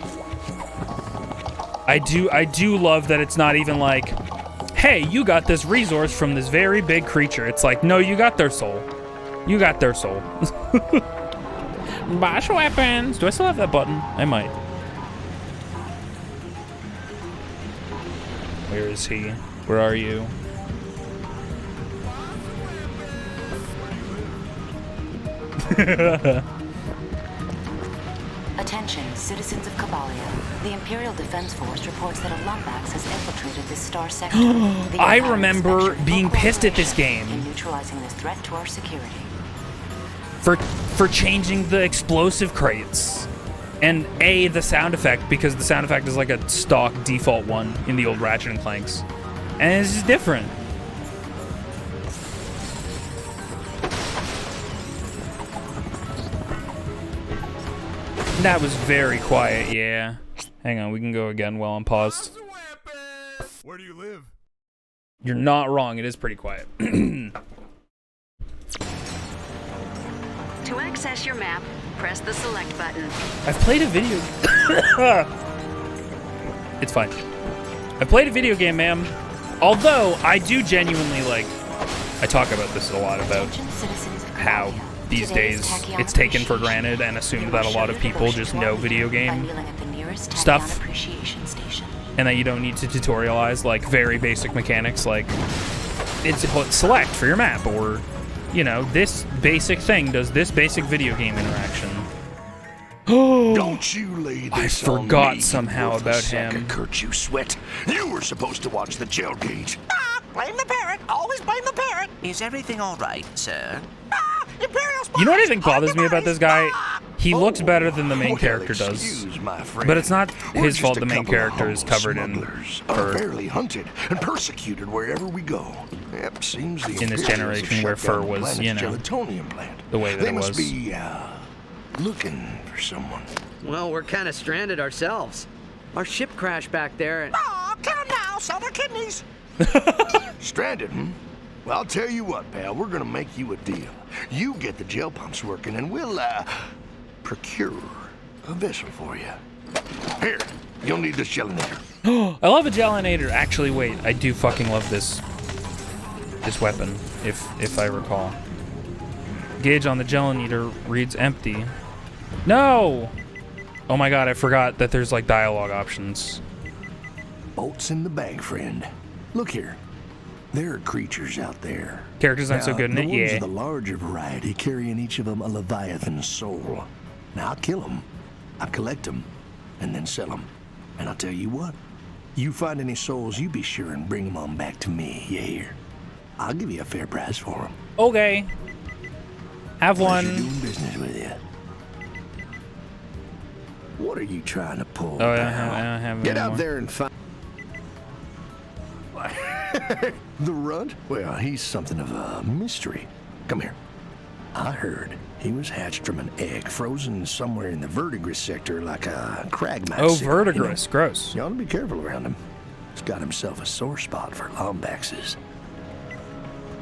I do love that it's not even like, hey, you got this resource from this very big creature. It's like, no, you got their soul. You got their soul. Bash weapons. Do I still have that button? I might. Where is he? Where are you? Attention, citizens of Kabalia. The Imperial Defense Force reports that a Lumbax has infiltrated this star sector. I remember being pissed at this game. In neutralizing this threat to our security. For changing the explosive crates. And the sound effect, because the sound effect is like a stock default one in the old Ratchet and Clanks. And it's just different. That was very quiet, yeah. Hang on, we can go again while I'm paused. Where do you live? You're not wrong, it is pretty quiet. To access your map, press the select button. I've played a video. It's fine. I played a video game, ma'am. Although I do genuinely like. I talk about this a lot about how these days it's taken for granted and assumed that a lot of people just know video game stuff, and that you don't need to tutorialize like very basic mechanics, like it's select for your map, or you know, this basic thing does this basic video game interaction. Oh, don't you lay this I forgot on me, somehow about sack him. of Kurt, you sweat. You were supposed to watch the jailgate. Blame the parrot. Always blame the parrot. Is everything all right, sir? You know what I think bothers me about this guy? He looks better than the main character does. Excuse my friend. But it's not We're his just fault a the main couple of character is humble covered in smugglers, fur. barely hunted and persecuted wherever we go. Yep, seems the In this Imperials generation have where shut down fur was, the you know, planet's gelatonium plant. the way that they it must was. be looking for someone. Well, we're kind of stranded ourselves. Our ship crashed back there and... Oh, come now, sell their kidneys. Stranded, hmm? Well, I'll tell you what, pal. We're gonna make you a deal. You get the gel pumps working, and we'll, procure a vessel for you. Here, you'll need this gelinator. I love a gelinator. Actually, wait, I do fucking love this weapon, if I recall. Gauge on the gelinator reads empty. No! Oh my god, I forgot that there's like dialogue options. Boats in the bag, friend. Look here. There are creatures out there. Characters aren't so good in the it, ones yeah. of the larger variety carry in each of them a Leviathan soul. Now, I'll kill them, I'll collect them, and then sell them. And I'll tell you what, you find any souls, you be sure and bring them on back to me, you hear? I'll give you a fair price for them. Okay. Have Pleasure one. doing business with you. What are you trying to pull, Oh, I pal? don't have Get out anymore. there and find... The runt? Well, he's something of a mystery. Come here. I heard he was hatched from an egg frozen somewhere in the verdigris sector like a cragmite. Oh, verdigris. Gross. You ought to be careful around him. He's got himself a sore spot for lombaxes.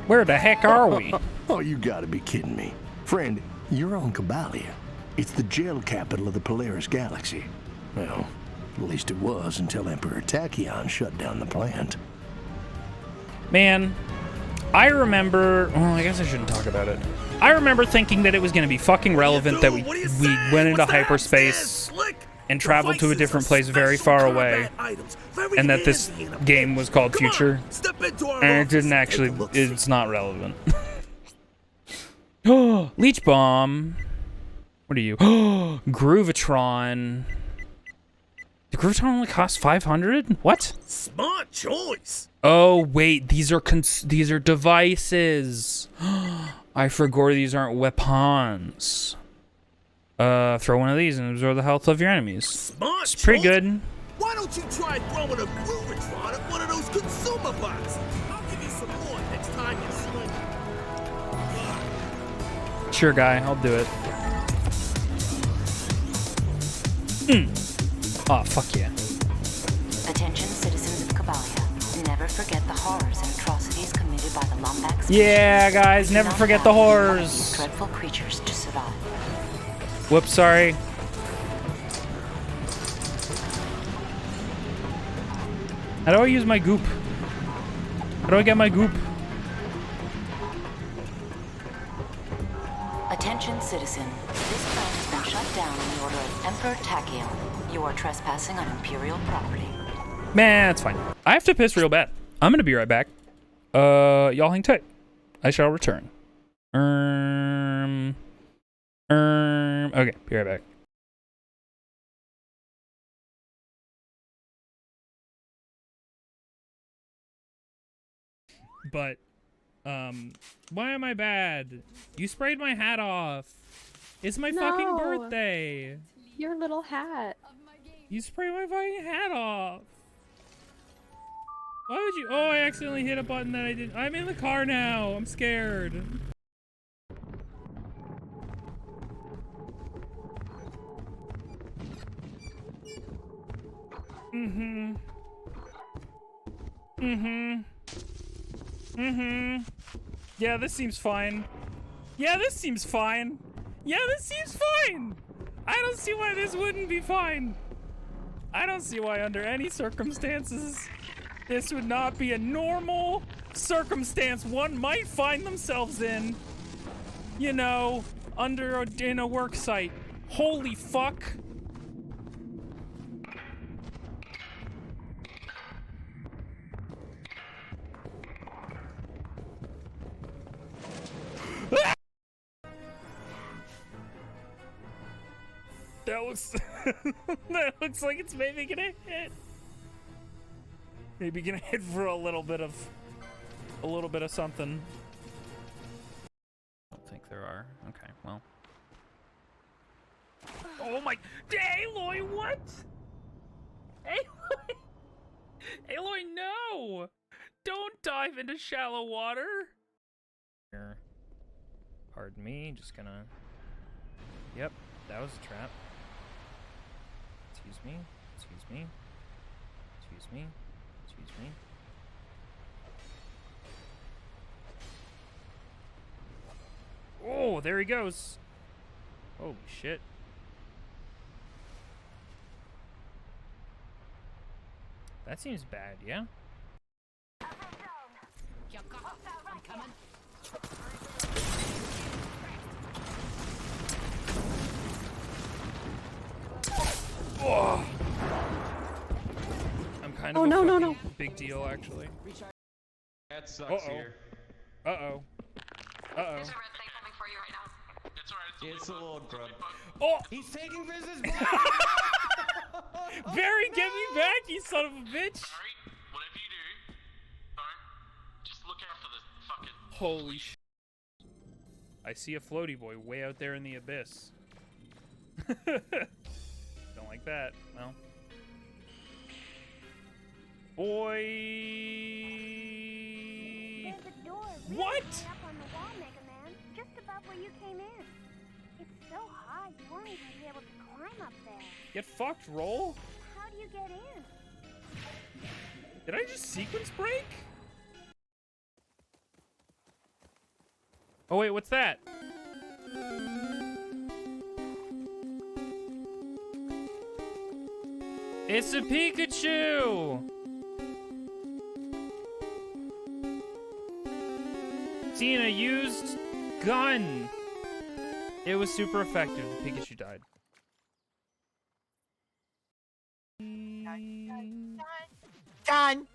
Where the heck are we? Oh, you gotta be kidding me. Friend, you're on Cabalia. It's the gel capital of the Polaris Galaxy. Well, at least it was until Emperor Tachyon shut down the plant. Man, I remember... Well, I guess I shouldn't talk about it. I remember thinking that it was going to be fucking relevant that we went into hyperspace and traveled to a different place very far away, and that this game was called Future, and it didn't actually... It's not relevant. Leech Bomb. What are you? Groovatron. The Groovatron only costs 500? What? Smart choice. Oh wait, these are devices. I forgot these aren't weapons. Throw one of these and absorb the health of your enemies. Smart It's pretty choice. good. Why don't you try throwing a Groovatron at one of those consumer bots? I'll give you some more next time you swing. Sure, guy, I'll do it. Oh, fuck yeah. Attention, citizens of Cabalia. Never forget the horrors and atrocities committed by the Lombax. Yeah, guys, never forget the horrors. These dreadful creatures to survive. Whoops, sorry. How do I use my goop? How do I get my goop? Attention, citizen. This plant has been shut down on the order of Emperor Tachyon. You are trespassing on Imperial property. Man, that's fine. I have to piss real bad. I'm gonna be right back. Y'all hang tight. I shall return. Okay, be right back. But, why am I bad? You sprayed my hat off. It's my fucking birthday. Your little hat. You sprayed my fucking hat off. Why would you? Oh, I accidentally hit a button that I didn't. I'm in the car now. I'm scared. Yeah, this seems fine. Yeah, this seems fine. Yeah, this seems fine. I don't see why this wouldn't be fine. I don't see why under any circumstances this would not be a normal circumstance one might find themselves in. You know, in a work site. Holy fuck. That looks that looks like it's maybe gonna hit. Maybe gonna hit for a little bit of something. I don't think there are. Okay, well. Oh my, Aloy, what? Aloy, Aloy, no! Don't dive into shallow water. Here, pardon me. Just gonna. Yep, that was a trap. Excuse me. Excuse me. Excuse me. Excuse me. Oh, there he goes. Holy shit. That seems bad, yeah? I'm coming. Oh. I'm kind of a big deal, actually. That sucks here. Uh-oh. Uh-oh. There's a red thing coming for you right now. It's alright, it's a little grub. Oh! He's taking business. Barry, get me back, you son of a bitch! Barry, whatever you do, don't just look out for the fucking. Holy shit. I see a floaty boy way out there in the abyss. Don't like that. Well. Boy. There's a door really What? high up on the wall, Mega Man, just above where you came in. It's so high, you won't even be able to climb up there. Get fucked, roll. How do you get in? Did I just sequence break? Oh wait, what's that? It's a Pikachu! Seeing a used gun. It was super effective. Pikachu died. Done.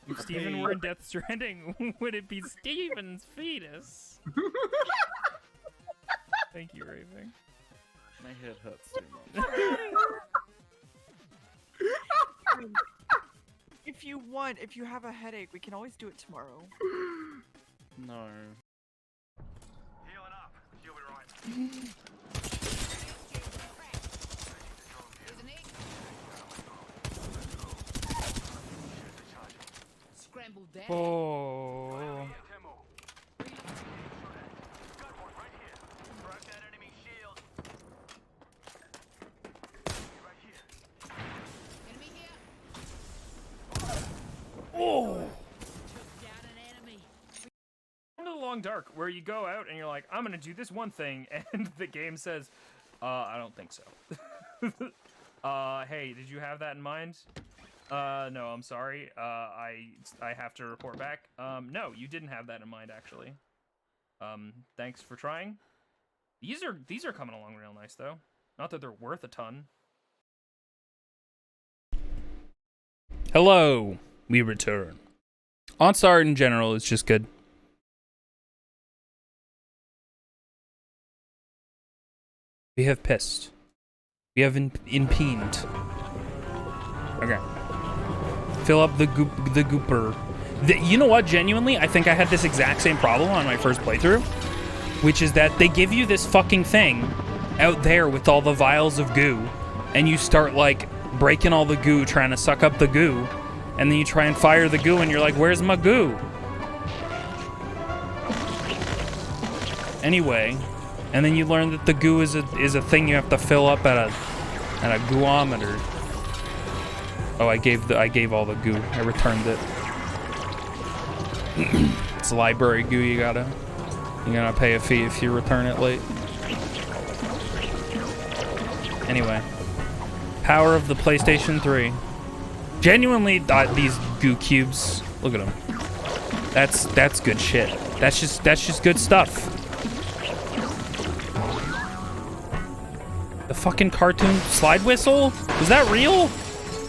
If Steven were in Death Stranding, would it be Steven's fetus? Thank you, Raving. My head hurts too much. If you want, if you have a headache, we can always do it tomorrow. No. Healing up. You'll be right. Scrambled down. Oh. Oh! Into the long dark, where you go out and you're like, I'm gonna do this one thing, and the game says, I don't think so. Hey, did you have that in mind? No, I'm sorry. I have to report back. No, you didn't have that in mind, actually. Thanks for trying. These are coming along real nice, though. Not that they're worth a ton. Hello, we return. OnStar in general is just good. We have pissed. We have impeened. Okay. Fill up the gooper. You know what? Genuinely, I think I had this exact same problem on my first playthrough, which is that they give you this fucking thing out there with all the vials of goo, and you start like breaking all the goo, trying to suck up the goo, and then you try and fire the goo, and you're like, "Where's my goo?" Anyway, and then you learn that the goo is a thing you have to fill up at a gooometer. Oh, I gave all the goo. I returned it. It's library goo. You gotta pay a fee if you return it late. Anyway. Power of the PlayStation 3. Genuinely, these goo cubes. Look at them. That's good shit. That's just good stuff. The fucking cartoon slide whistle? Was that real?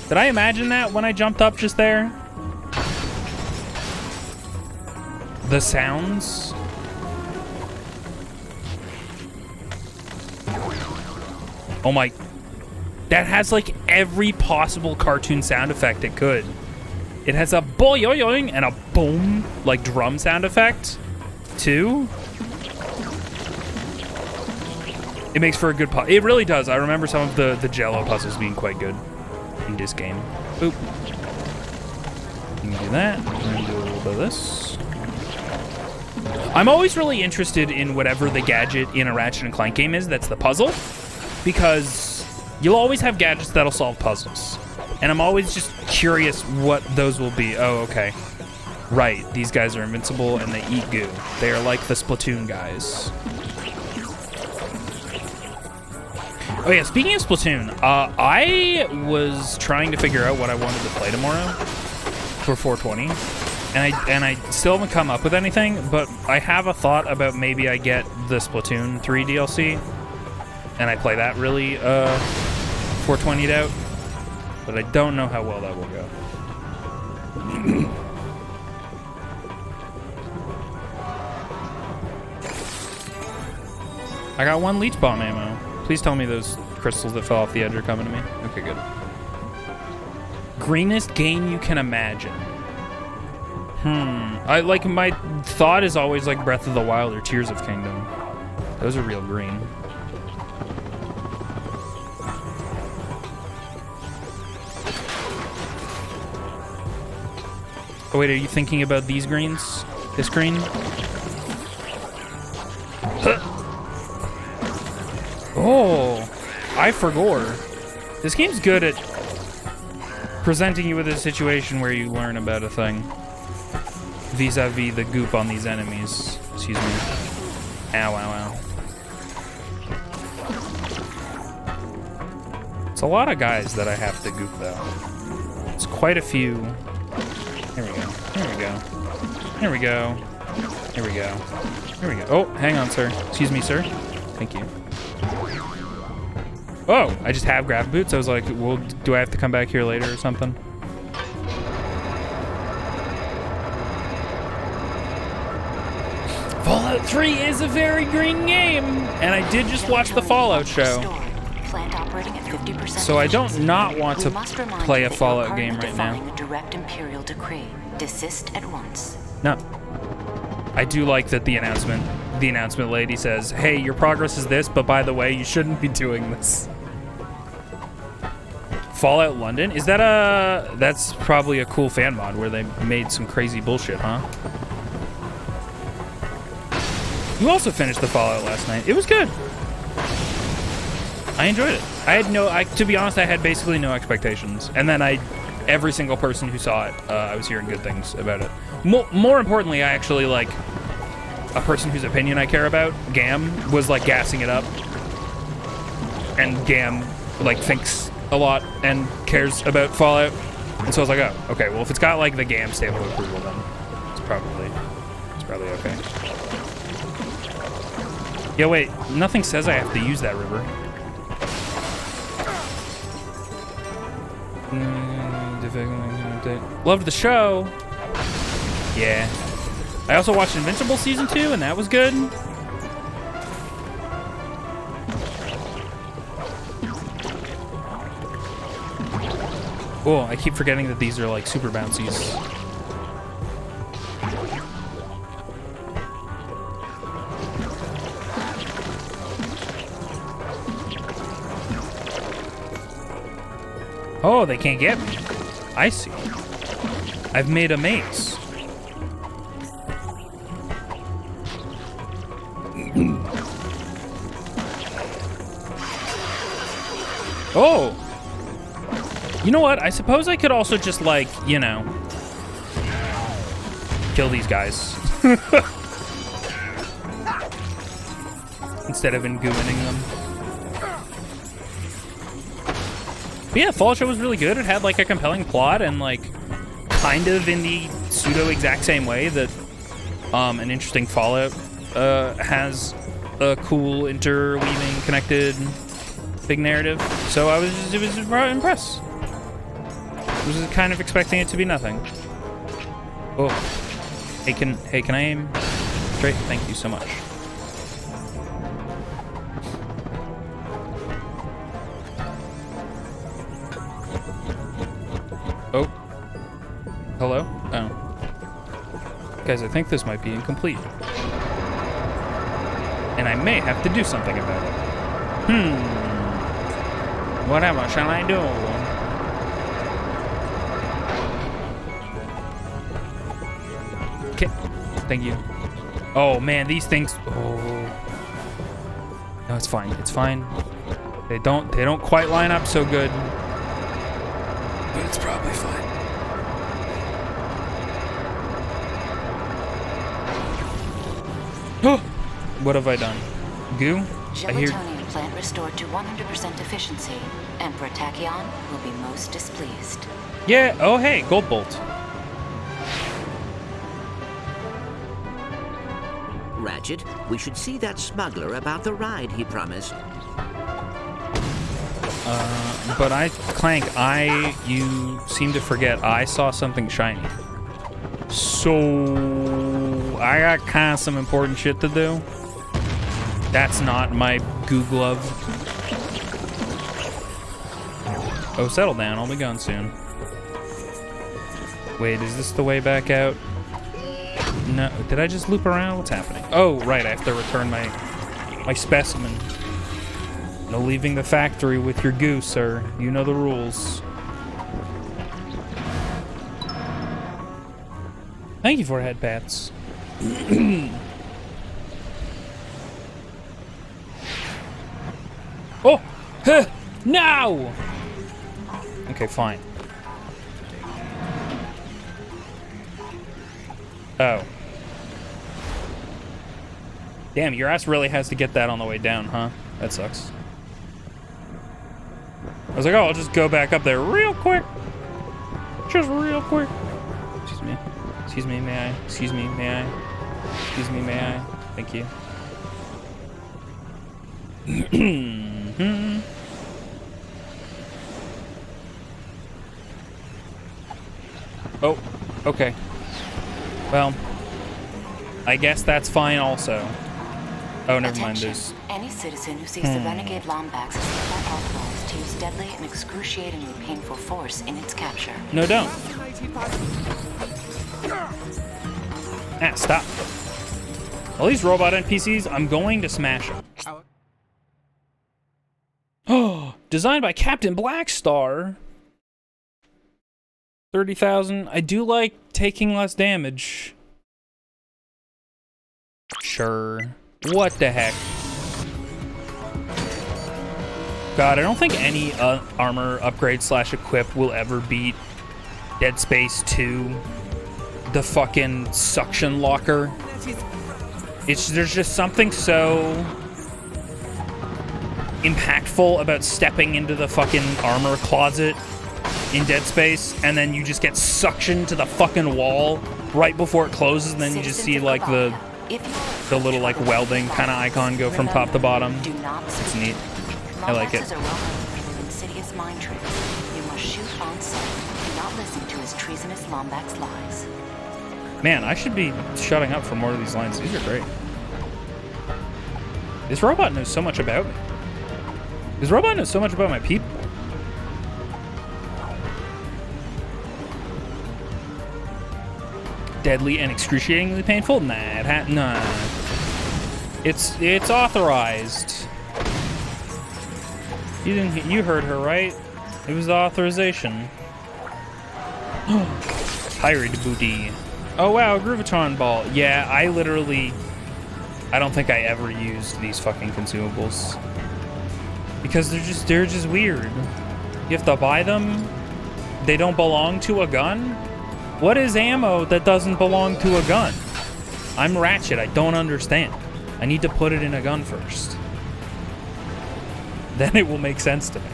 Did I imagine that when I jumped up just there? The sounds. Oh my. That has like every possible cartoon sound effect it could. It has a boing and a boom, like drum sound effect, too. It makes for a good puzzle. It really does. I remember some of the Jello puzzles being quite good in this game. Oop. You can do that. We're gonna do a little bit of this. I'm always really interested in whatever the gadget in a Ratchet & Clank game is that's the puzzle, because you'll always have gadgets that'll solve puzzles. And I'm always just curious what those will be. Oh, okay. Right, these guys are invincible and they eat goo. They are like the Splatoon guys. Oh yeah, speaking of Splatoon, I was trying to figure out what I wanted to play tomorrow for 420. And I still haven't come up with anything, but I have a thought about maybe I get the Splatoon 3 DLC and I play that really 420'd out, but I don't know how well that will go. I got 1 leech bomb ammo. Please tell me those crystals that fell off the edge are coming to me. Okay, good. Greenest game you can imagine. I like, my thought is always like Breath of the Wild or Tears of Kingdom. Those are real green. Oh wait, are you thinking about these greens? This green? Oh, I forgot. This game's good at presenting you with a situation where you learn about a thing. Vis-a-vis the goop on these enemies. Excuse me. Ow, ow, ow. It's a lot of guys that I have to goop, though. It's quite a few. Here we go. Here we go. Here we go. Here we go. Here we go. Oh, hang on, sir. Excuse me, sir. Thank you. Oh, I just have grab boots. I was like, well, do I have to come back here later or something? Fallout 3 is a very green game, and I did just watch the Fallout show. So I don't not want to play a Fallout game right now. The direct Imperial decree. Desist at once. No. I do like that the announcement lady says, hey, your progress is this, but by the way, you shouldn't be doing this. Fallout London? Is that that's probably a cool fan mod where they made some crazy bullshit, huh? You also finished the Fallout last night. It was good. I enjoyed it. To be honest, I had basically no expectations. And then every single person who saw it, I was hearing good things about it. More importantly, I actually, like, a person whose opinion I care about, Gam, was, like, gassing it up. And Gam, like, thinks a lot and cares about Fallout. And so I was like, oh, okay, well, if it's got, like, the Gam stamp of approval, then it's probably okay. Yeah, wait, nothing says I have to use that river. Loved the show. Yeah. I also watched Invincible Season 2, and that was good. Oh, I keep forgetting that these are like super bouncies. Oh, they can't get me. I see. I've made a maze. Oh! You know what? I suppose I could also just, like, you know, kill these guys. Instead of engooing them. But yeah, Fallout Shelter was really good. It had like a compelling plot and like kind of in the pseudo exact same way that an interesting Fallout has a cool interweaving connected big narrative. So it was impressed. I was kind of expecting it to be nothing. Oh, hey, can I aim straight? Thank you so much. Oh, hello. Oh, guys, I think this might be incomplete, and I may have to do something about it. Whatever shall I do? Okay, thank you. Oh man, these things. Oh, no, it's fine. It's fine. They don't quite line up so good, but it's probably fine. Oh, what have I done? Goo? I hear. Gelatonium plant restored to 100% efficiency. Emperor Tachyon will be most displeased. Yeah. Oh hey, gold bolt. Ratchet, we should see that smuggler about the ride he promised. But Clank, you seem to forget I saw something shiny. So I got kind of some important shit to do. That's not my goo glove. Oh, settle down. I'll be gone soon. Wait, is this the way back out? No, did I just loop around? What's happening? Oh, right, I have to return my specimen. No leaving the factory with your goo, sir. You know the rules. Thank you for head pats. Oh! Huh, no! Okay, fine. Oh. Damn, your ass really has to get that on the way down, huh? That sucks. I was like, oh, I'll just go back up there real quick. Just real quick. Excuse me. Excuse me, may I? Excuse me, may I? Excuse me, may I? Thank you. Oh, okay. Well, I guess that's fine also. Oh, never mind. There's... Any citizen who sees the renegade Lombax is not authorized to use deadly and excruciatingly painful force in its capture. No, don't. Ah, stop. All these robot NPCs, I'm going to smash them. Oh, designed by Captain Blackstar. 30,000. I do like taking less damage. Sure. What the heck? God, I don't think any armor upgrade / equip will ever beat Dead Space 2. The fucking suction locker. There's just something so impactful about stepping into the fucking armor closet in Dead Space, and then you just get suctioned to the fucking wall right before it closes, and then you just see like the little like welding kind of icon go from top to bottom. It's neat. I like it. Insidious mind tricks. You must shoot on sight. Do not listen to his treasonous Lombax lies. Man, I should be shutting up for more of these lines. These are great. This robot knows so much about me. This robot knows so much about my people. Deadly and excruciatingly painful? Nah, nah. It's authorized. You heard her, right? It was the authorization. Pirate booty. Oh wow, Groovatron ball. Yeah, I don't think I ever used these fucking consumables. Because they're just weird. You have to buy them. They don't belong to a gun? What is ammo that doesn't belong to a gun? I'm Ratchet, I don't understand. I need to put it in a gun first. Then it will make sense to me.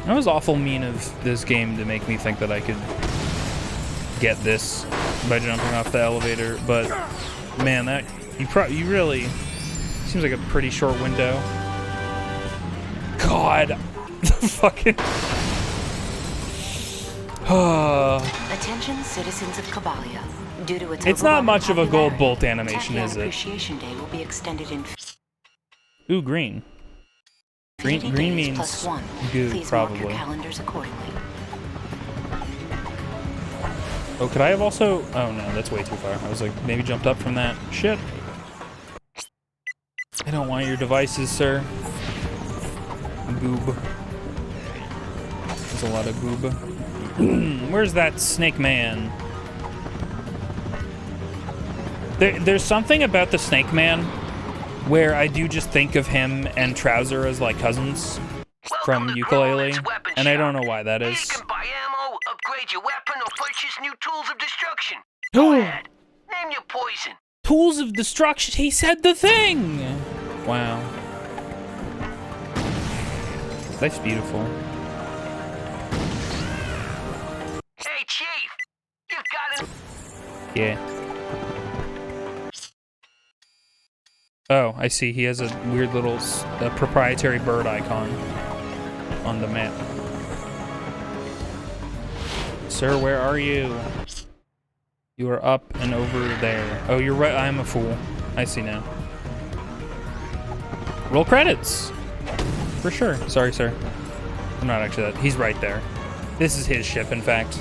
That was awful mean of this game to make me think that I could get this by jumping off the elevator, but man, that you really seems like a pretty short window. God, the fucking. Attention, citizens of Kabalia. Due to its It's not much of a gold popularity, bolt animation, Tachyon is it? Appreciation Day will be extended in Ooh, green. Green days means plus 1. goo, Please mark your probably. calendars accordingly. Oh, could I have also? Oh no, that's way too far. I was like, maybe jumped up from that. Shit. I don't want your devices, sir. Goob. There's a lot of goob. Where's that snake man? There's something about the snake man where I do just think of him and Trouser as like cousins from Ukulele, and I don't know why that is. You can buy ammo, upgrade your weapon, or purchase new tools of destruction. Go ahead. Name your poison. Tools of destruction. He said the thing. Wow. Life's beautiful. Hey, Chief. You've got it. Yeah. Oh, I see. He has a weird little proprietary bird icon on the map. Sir, where are you? You are up and over there. Oh, you're right. I'm a fool. I see now. Roll credits. For sure. Sorry, sir. I'm not actually that. He's right there. This is his ship, in fact.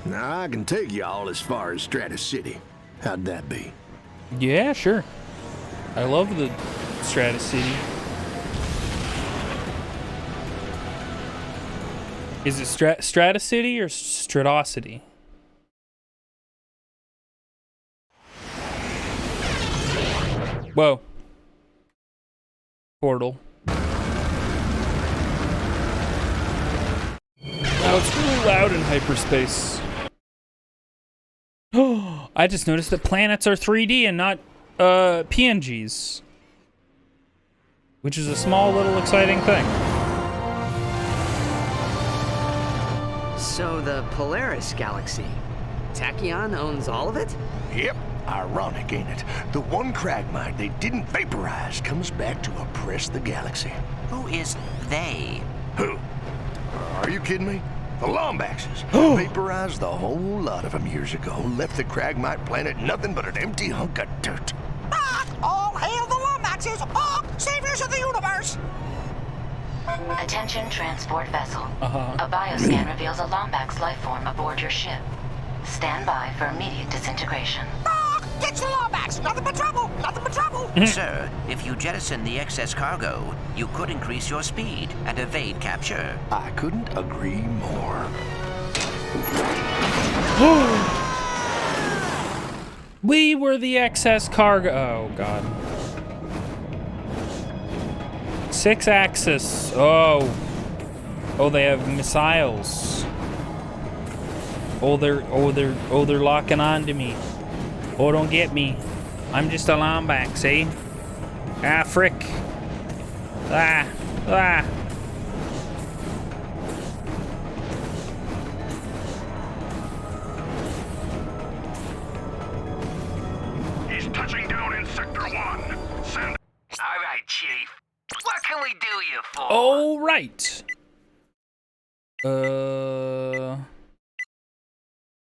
Now, I can take y'all as far as Stratus City. How'd that be? Yeah, sure. I love the Stratus City. Is it Stratus City or Stratosity? Whoa. Portal. Wow, it's really loud in hyperspace. Oh, I just noticed that planets are 3D and not PNGs. Which is a small little exciting thing. So the Polaris Galaxy. Tachyon owns all of it? Yep. Ironic, ain't it? The one Cragmite they didn't vaporize comes back to oppress the galaxy. Who is they? Who? Are you kidding me? The Lombaxes. Vaporized the whole lot of them years ago. Left the Cragmite planet nothing but an empty hunk of dirt. All hail the Lombaxes! Saviors of the universe! Attention, transport vessel. A bioscan reveals a Lombax life form aboard your ship. Stand by for immediate disintegration. Get the Lombax! Nothing but trouble! Nothing but trouble! Sir, if you jettison the excess cargo, you could increase your speed and evade capture. I couldn't agree more. We were the excess cargo. Oh, God. 6-axis. Oh, they have missiles. They're locking onto me. Oh, don't get me. I'm just a Lombax, eh? Ah, frick. Ah. He's touching down in Sector 1. Send. All right, Chief. What can we do you for? All right.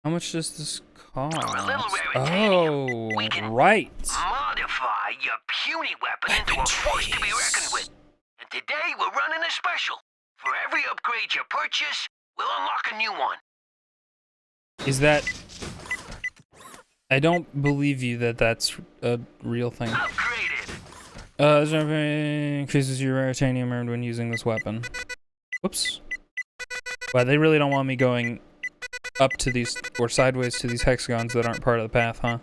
How much does this cost? Oh, right. Modify your puny weapon into a force to be reckoned with. And today we're running a special. For every upgrade you purchase, we'll unlock a new one. Is that... I don't believe you that that's a real thing. This increases your titanium earned when using this weapon. Whoops. Wow, they really don't want me going up to these, or sideways to these hexagons that aren't part of the path, huh?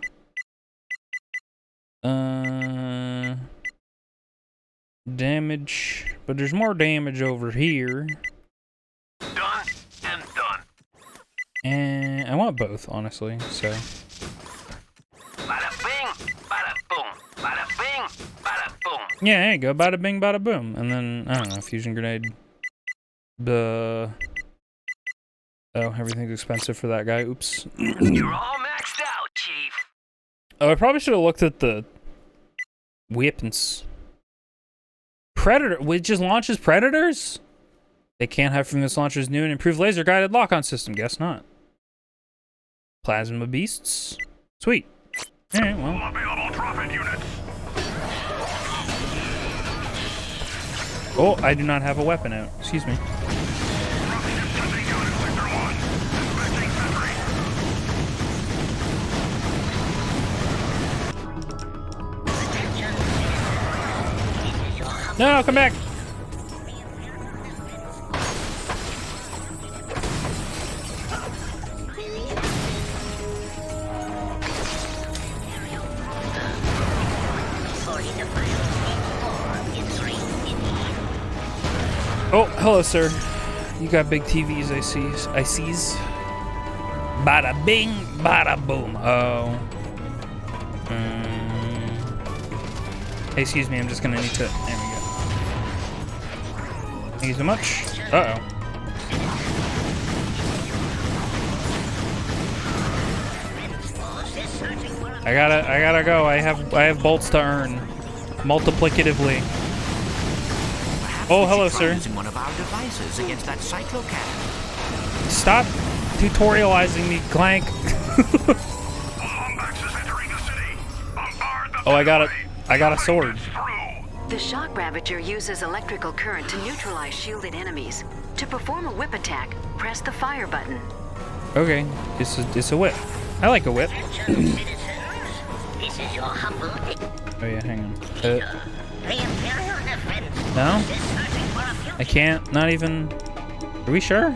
Damage. But there's more damage over here. Done and done. And I want both, honestly, so... Bada bing, bada boom. Bada bing, bada boom. Yeah, there you go. Bada bing, bada boom. And then, I don't know, fusion grenade. Oh, everything's expensive for that guy. Oops. You're all maxed out, Chief. Oh, I probably should have looked at the weapons. Predator, it just launches predators? They can't have from this launcher's new and improved laser guided lock-on system. Guess not. Plasma beasts. Sweet. Alright, well. Available drop-in units. Oh, I do not have a weapon out. Excuse me. No, come back. Oh, hello, sir. You got big TVs, I sees. Bada bing, bada boom. Oh. Hey, excuse me, I'm just gonna need to... There we go. Thank you so much. Uh-oh. I gotta go. I have bolts to earn. Multiplicatively. Oh, hello, sir. Using one of our devices against that cyclocat. Stop tutorializing me, Clank. Oh, I got a sword. The shock ravager uses electrical current to neutralize shielded enemies. To perform a whip attack, press the fire button. Okay, it's a whip. I like a whip. Oh yeah, hang on. No? I can't, not even... Are we sure?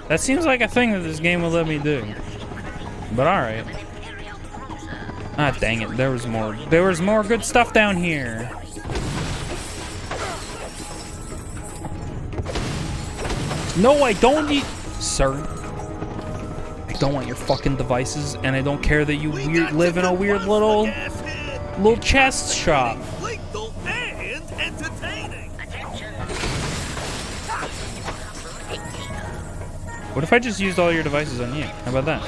That seems like a thing that this game will let me do. But alright. Ah, dang it, there was more. There was more good stuff down here. No, I don't need... Sir. I don't want your fucking devices, and I don't care that you live in a weird little chest shop. Lethal and entertaining. What if I just used all your devices on you? How about that?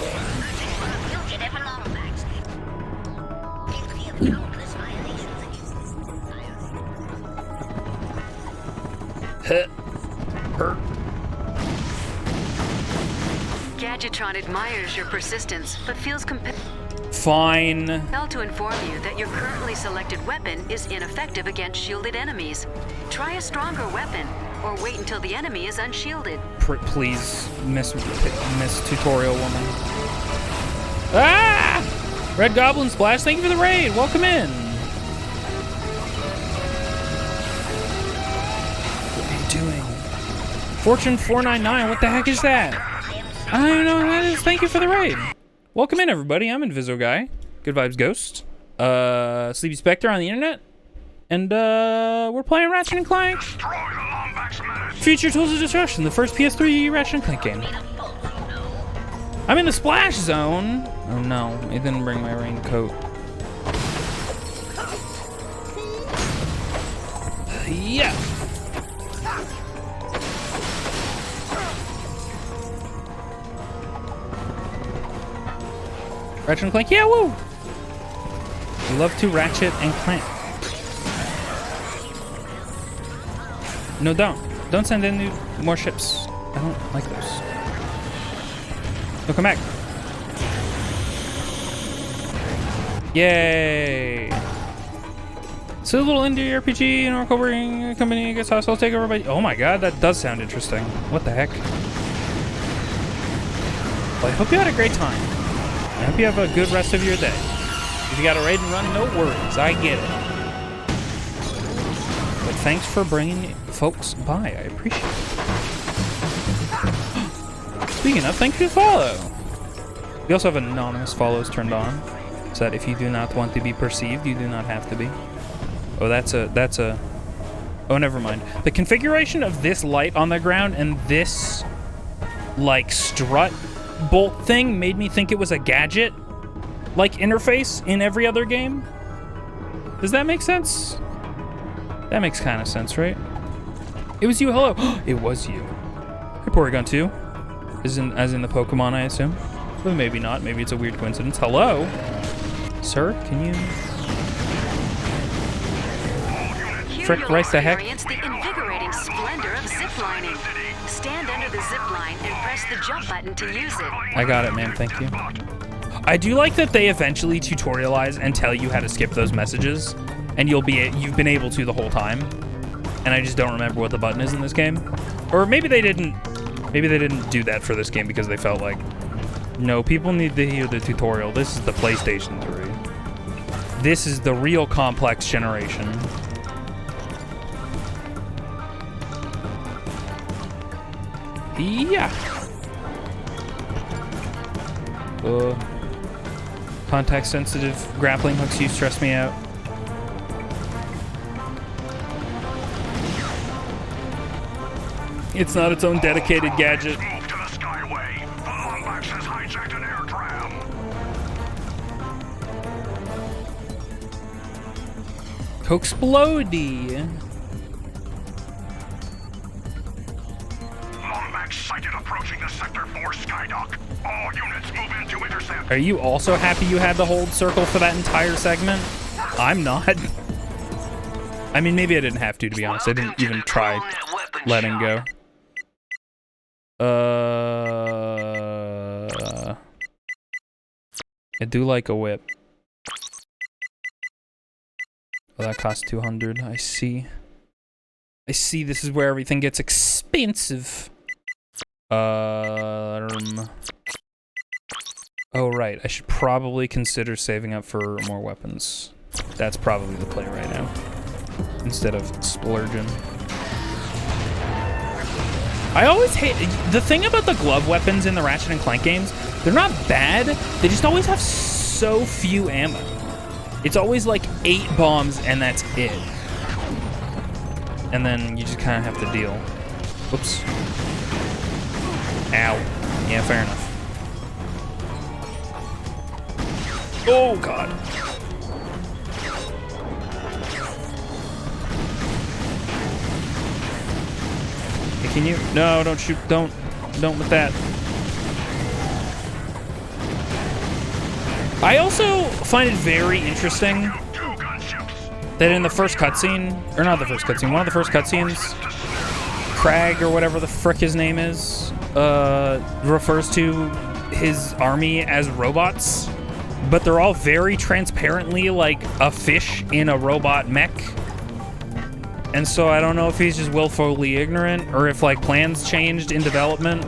Gadgetron admires your persistence, but feels compelled Fine. to inform you that your currently selected weapon is ineffective against shielded enemies. Try a stronger weapon, or wait until the enemy is unshielded. Please, Miss Tutorial Woman. Ah! Red Goblin Splash, thank you for the raid. Welcome in. What are you doing? Fortune 499, what the heck is that? I don't know what that is. Thank you for the raid. Welcome in, everybody. I'm Invisoguy. Good Vibes Ghost. Sleepy Spectre on the internet. And, we're playing Ratchet Clank. Future Tools of Destruction, the first PS3 Ratchet Clank game. I'm in the splash zone. Oh no, it didn't bring my raincoat. Yeah. Ratchet and Clank, yeah, woo! We love to Ratchet and Clank. No, don't. Don't send in more ships. I don't like those. No, come back. Yay! So a little indie RPG and Oracle Bring Company gets hostile takeover by... Oh my god, that does sound interesting. What the heck? Well, I hope you had a great time. I hope you have a good rest of your day. If you got a raid and run, no worries. I get it. But thanks for bringing folks by. I appreciate it. Speaking of, thank you for the follow. We also have anonymous follows turned on, so that if you do not want to be perceived, you do not have to be. Oh, that's a... Oh, never mind. The configuration of this light on the ground and this, like, strut bolt thing made me think it was a gadget like interface in every other game. Does that make sense? That makes kind of sense, right? It was you, hello. It was you. Hey, Porygon 2. As in the Pokemon, I assume. But maybe not. Maybe it's a weird coincidence. Hello? Sir, can you... Frick, right the heck? Experience the invigorating splendor of ziplining. Stand under the zip line and press the jump button to use it. I got it, man. Thank you. I do like that they eventually tutorialize and tell you how to skip those messages, and you've been able to the whole time. And I just don't remember what the button is in this game. Or maybe they didn't do that for this game because they felt like, no, people need to hear the tutorial. This is the PlayStation 3. This is the real complex generation. Yeah. Context-sensitive grappling hooks, you stress me out. It's not its own dedicated gadget. Move to the Skyway. The Lombax has hijacked an air tram. Coexplodey. Lombax sighted approaching the Sector 4 Skydock. All units move in to intercept. Are you also happy you had the hold circle for that entire segment? I'm not. I mean, maybe I didn't have to be honest. I didn't even try letting go. I do like a whip. Oh, that costs 200. I see. This is where everything gets expensive. Oh, right. I should probably consider saving up for more weapons. That's probably the play right now. Instead of splurging. I always hate... The thing about the glove weapons in the Ratchet and Clank games, they're not bad. They just always have so few ammo. It's always like 8 bombs and that's it. And then you just kind of have to deal. Whoops. Ow. Yeah, fair enough. Oh, God. Hey, can you? No, don't shoot. Don't with that. I also find it very interesting that in the first cutscene, or not the first cutscene, one of the first cutscenes, Crag or whatever the frick his name is, refers to his army as robots, but they're all very transparently like a fish in a robot mech. And so I don't know if he's just willfully ignorant or if like plans changed in development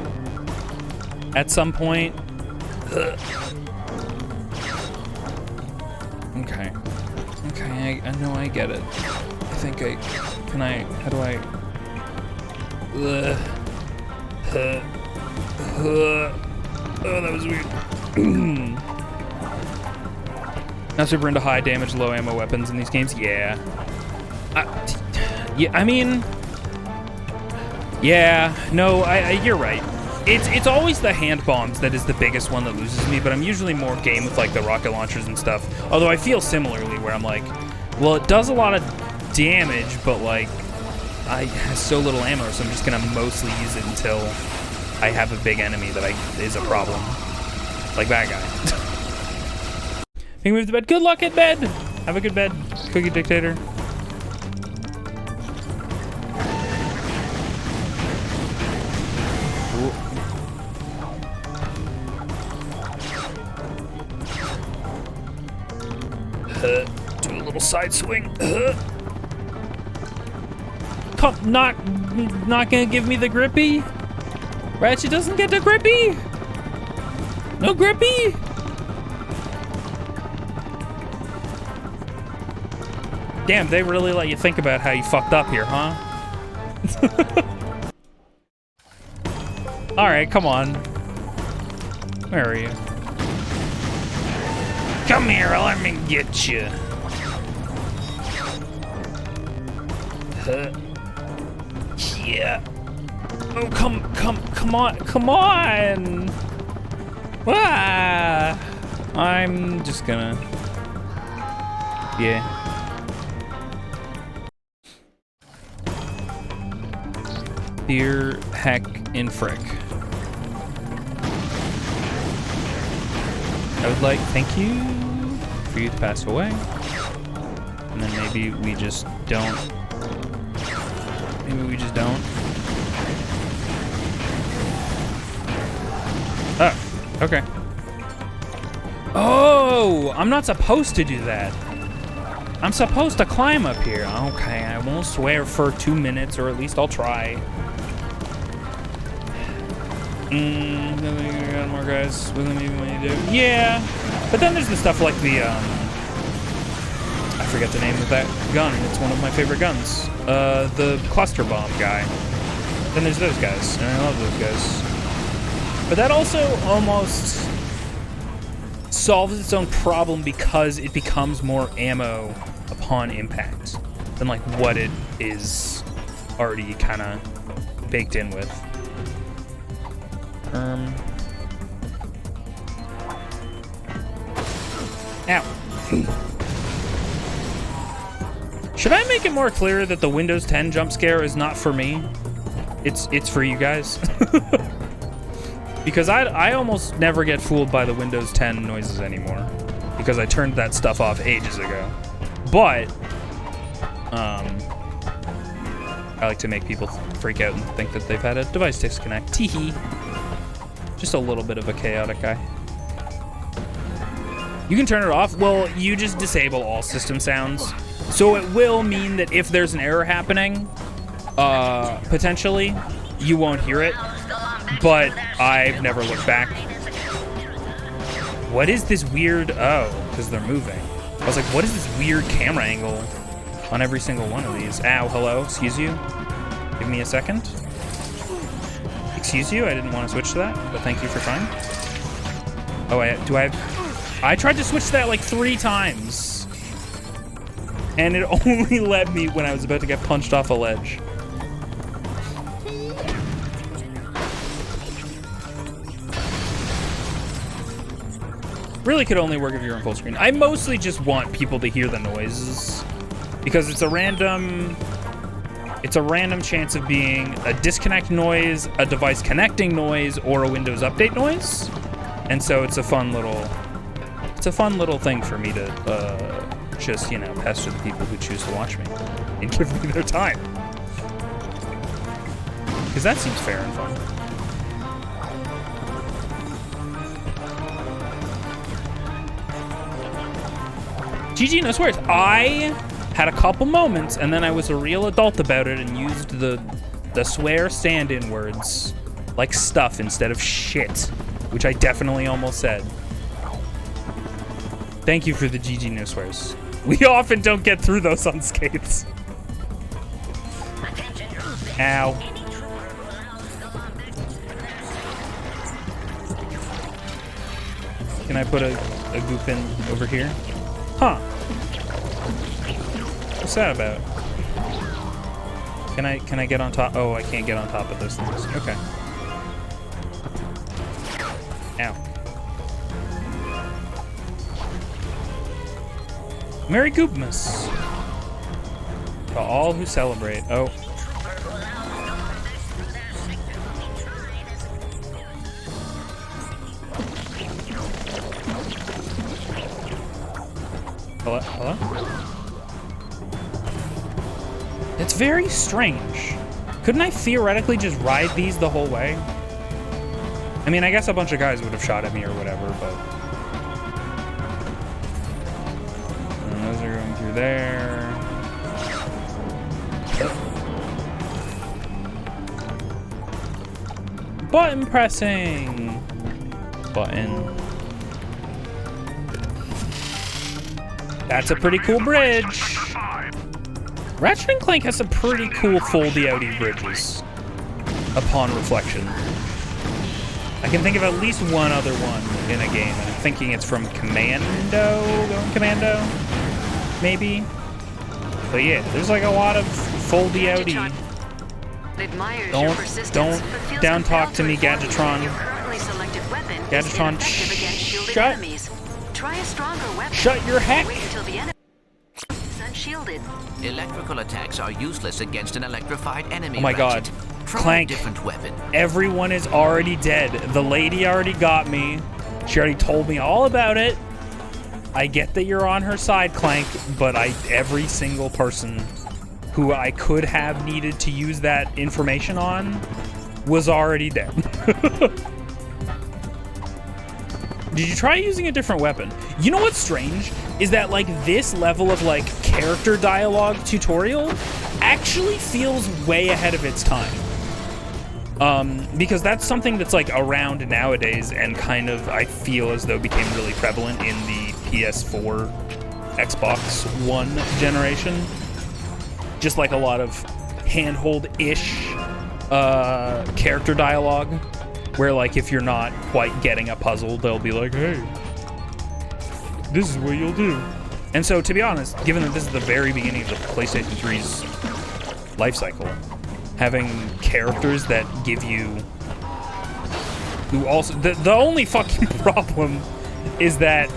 at some point. Okay. Okay, I know I get it. I think how do I... Oh, that was weird. Not super into high damage, low ammo weapons in these games? Yeah. Yeah, I mean... Yeah, no, you're right. It's always the hand bombs that is the biggest one that loses me, but I'm usually more game with like the rocket launchers and stuff. Although I feel similarly where I'm like, well, it does a lot of damage, but like I have so little ammo, so I'm just gonna mostly use it until I have a big enemy that is a problem. Like that guy. You can move to bed. Good luck at bed. Have a good bed, Cookie Dictator. Do a little side swing. Come, not gonna give me the grippy. Ratchet doesn't get the grippy. No grippy. Damn, they really let you think about how you fucked up here, huh? All right, come on. Where are you? Come here, let me get you. Yeah. Oh, come on. Ah, I'm just gonna. Yeah. Dear heck in frick. I would like, thank you for you to pass away. And then maybe we just don't. Maybe we just don't. Oh, okay. Oh, I'm not supposed to do that. I'm supposed to climb up here. Okay, I won't swear for 2 minutes, or at least I'll try. Got more guys with me when you do. Yeah, but then there's the stuff like the, I forget the name of that gun. It's one of my favorite guns. The cluster bomb guy. Then there's those guys, and I love those guys. But that also almost solves its own problem because it becomes more ammo upon impact than like what it is already kind of baked in with. Ow. Should I make it more clear that the Windows 10 jump scare is not for me? It's for you guys. Because I almost never get fooled by the Windows 10 noises anymore. Because I turned that stuff off ages ago. But, I like to make people freak out and think that they've had a device disconnect. Teehee. Just a little bit of a chaotic guy. You can turn it off. Well, you just disable all system sounds. So it will mean that if there's an error happening, potentially, you won't hear it. But I've never looked back. What is this weird... Oh, because they're moving. I was like, what is this weird camera angle on every single one of these? Ow, hello, excuse you. Give me a second. Excuse you, I didn't want to switch to that, but thank you for trying. Oh, I tried to switch to that like 3 times. And it only let me when I was about to get punched off a ledge. Really could only work if you're in full screen. I mostly just want people to hear the noises because it's a random chance of being a disconnect noise, a device connecting noise, or a Windows update noise. And so it's a fun little thing for me to just, you know, pester the people who choose to watch me and give me their time. Because that seems fair and fun. GG, no swears. I had a couple moments, and then I was a real adult about it and used the swear stand-in words like stuff instead of shit, which I definitely almost said. Thank you for the GG, no swears. We often don't get through those on skates. Ow. Can I put a goop in over here? Huh. What's that about? Can I get on top? Oh, I can't get on top of those things. Okay. Ow. Merry Goopmas. To all who celebrate. Oh. Hello? Hello? It's very strange. Couldn't I theoretically just ride these the whole way? I mean, I guess a bunch of guys would have shot at me or whatever, but... And those are going through there. Button pressing! Button. That's a pretty cool bridge. Ratchet Clank has some pretty cool foldy-outy bridges, upon reflection. I can think of at least one other one in a game, and I'm thinking it's from Commando, Going Commando, maybe? But yeah, there's like a lot of foldy-outy. Don't down talk to me, Gadgetron. Gadgetron, shut your heck! Unshielded. Electrical attacks are useless against an electrified enemy. Oh my god. Try Clank, a different weapon. everyone is already dead. The lady already got me. She already told me all about it. I get that you're on her side, Clank, but every single person who I could have needed to use that information on was already dead. Did you try using a different weapon? You know what's strange? Is that, like, this level of, like, character dialogue tutorial actually feels way ahead of its time. Because that's something that's, like, around nowadays and kind of, I feel as though became really prevalent in the PS4, Xbox One generation. Just, like, a lot of handhold-ish character dialogue. Where, like, if you're not quite getting a puzzle, they'll be like, hey, this is what you'll do. And so, to be honest, given that this is the very beginning of the PlayStation 3's life cycle, having characters that give you... who also... The only fucking problem is that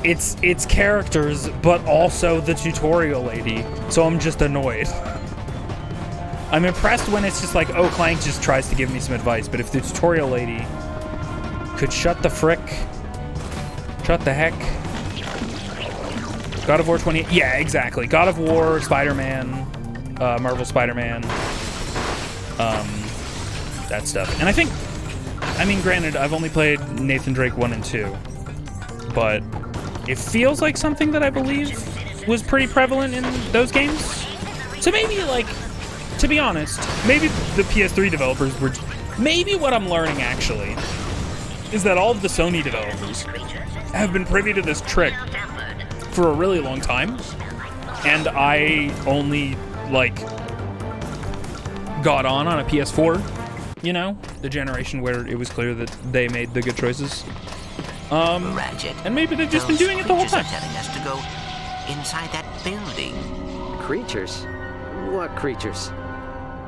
it's characters, but also the tutorial lady. So I'm just annoyed. I'm impressed when it's just like, oh, Clank just tries to give me some advice, but if the tutorial lady could shut the frick, shut the heck. God of War 20, yeah, exactly. God of War, Spider-Man, Marvel Spider-Man, that stuff. And I think, I mean, granted, I've only played Nathan Drake 1 and 2, but it feels like something that I believe was pretty prevalent in those games. So maybe, like, to be honest, maybe the PS3 developers were... Maybe what I'm learning, actually, is that all of the Sony developers have been privy to this trick for a really long time, and I only, like, got on a PS4, you know? The generation where it was clear that they made the good choices. Ratchet, and maybe they've just been doing it the whole time. Telling us to go inside that building. Creatures? What creatures?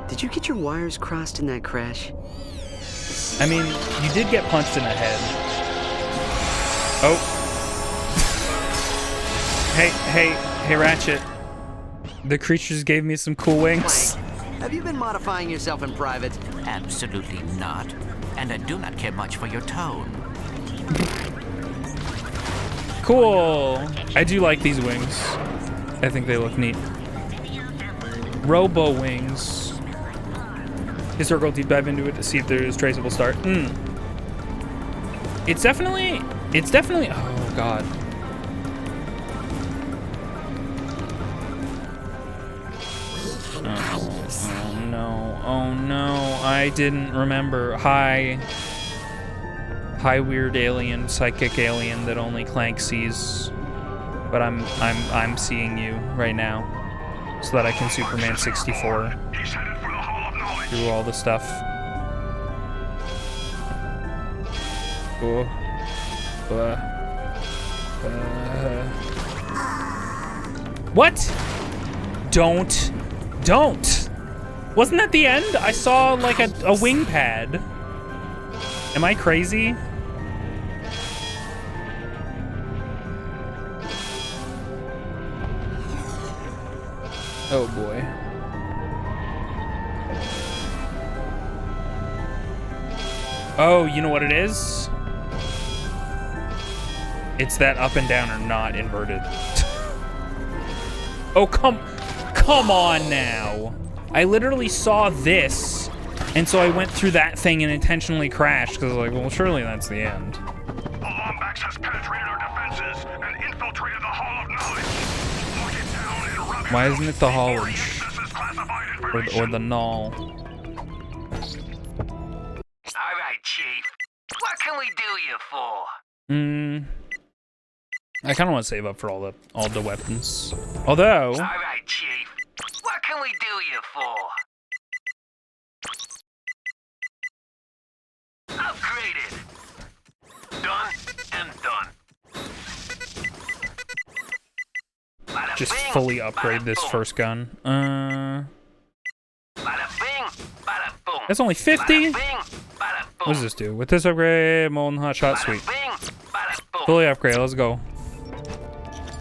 Did you get your wires crossed in that crash? I mean, you did get punched in the head. Oh. Hey, Ratchet. The creatures gave me some cool wings. Have you been modifying yourself in private? Absolutely not. And I do not care much for your tone. Cool. I do like these wings. I think they look neat. Robo wings. Historical deep dive into it to see if there is traceable start. It's definitely, oh god. Oh no, I didn't remember. Hi weird alien, psychic alien that only Clank sees. But I'm seeing you right now. So that I can Superman 64 through all the stuff. What? Don't. Wasn't that the end? I saw like a wing pad. Am I crazy? Oh boy. Oh, you know what it is? It's that up and down are not inverted. Oh, come on now. I literally saw this, and so I went through that thing and intentionally crashed, because I was like, well, surely that's the end. The Lombax has penetrated our defenses and infiltrated the Hall of Knowledge. Lock it down and rub it. Why isn't it the haulage? Or the null? Alright, Chief. What can we do you for? I kind of want to save up for all the weapons. Although... Alright, Chief. What can we do you for? Upgraded. Done and done. Just fully upgrade this first gun. That's only 50? What does this do? With this upgrade, Molten Hot Shot, sweet. Fully upgrade, let's go.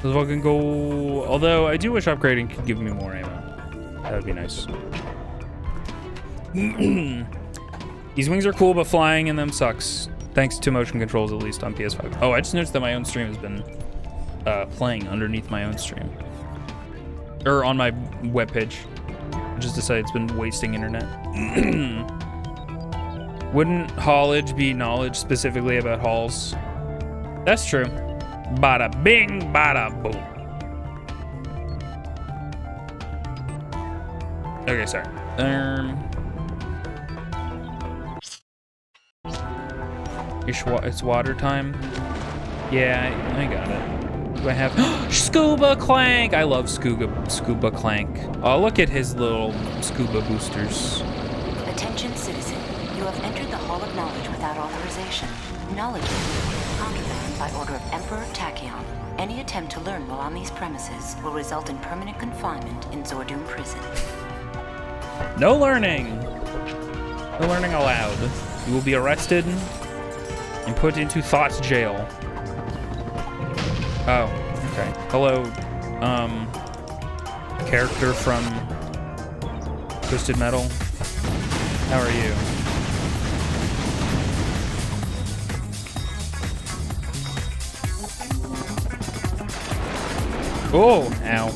Let's fucking go. Although, I do wish upgrading could give me more ammo. That would be nice. These wings are cool, but flying in them sucks. Thanks to motion controls, at least on PS5. Oh, I just noticed that my own stream has been playing underneath my own stream. Or on my webpage. Just to say it's been wasting internet. Wouldn't haulage be knowledge specifically about hauls? That's true. Bada bing, bada boom. Okay, sorry. It's water time. Yeah, I got it. Do I have Scuba Clank? I love Scuba Clank. Oh, look at his little scuba boosters. Attention, citizen. You have entered the Hall of Knowledge without authorization. Knowledge is occupied by order of Emperor Tachyon. Any attempt to learn while on these premises will result in permanent confinement in Zordoom Prison. No learning. No learning allowed. You will be arrested and put into Thought's jail. Oh, okay. Hello, character from Twisted Metal. How are you? Oh, ow.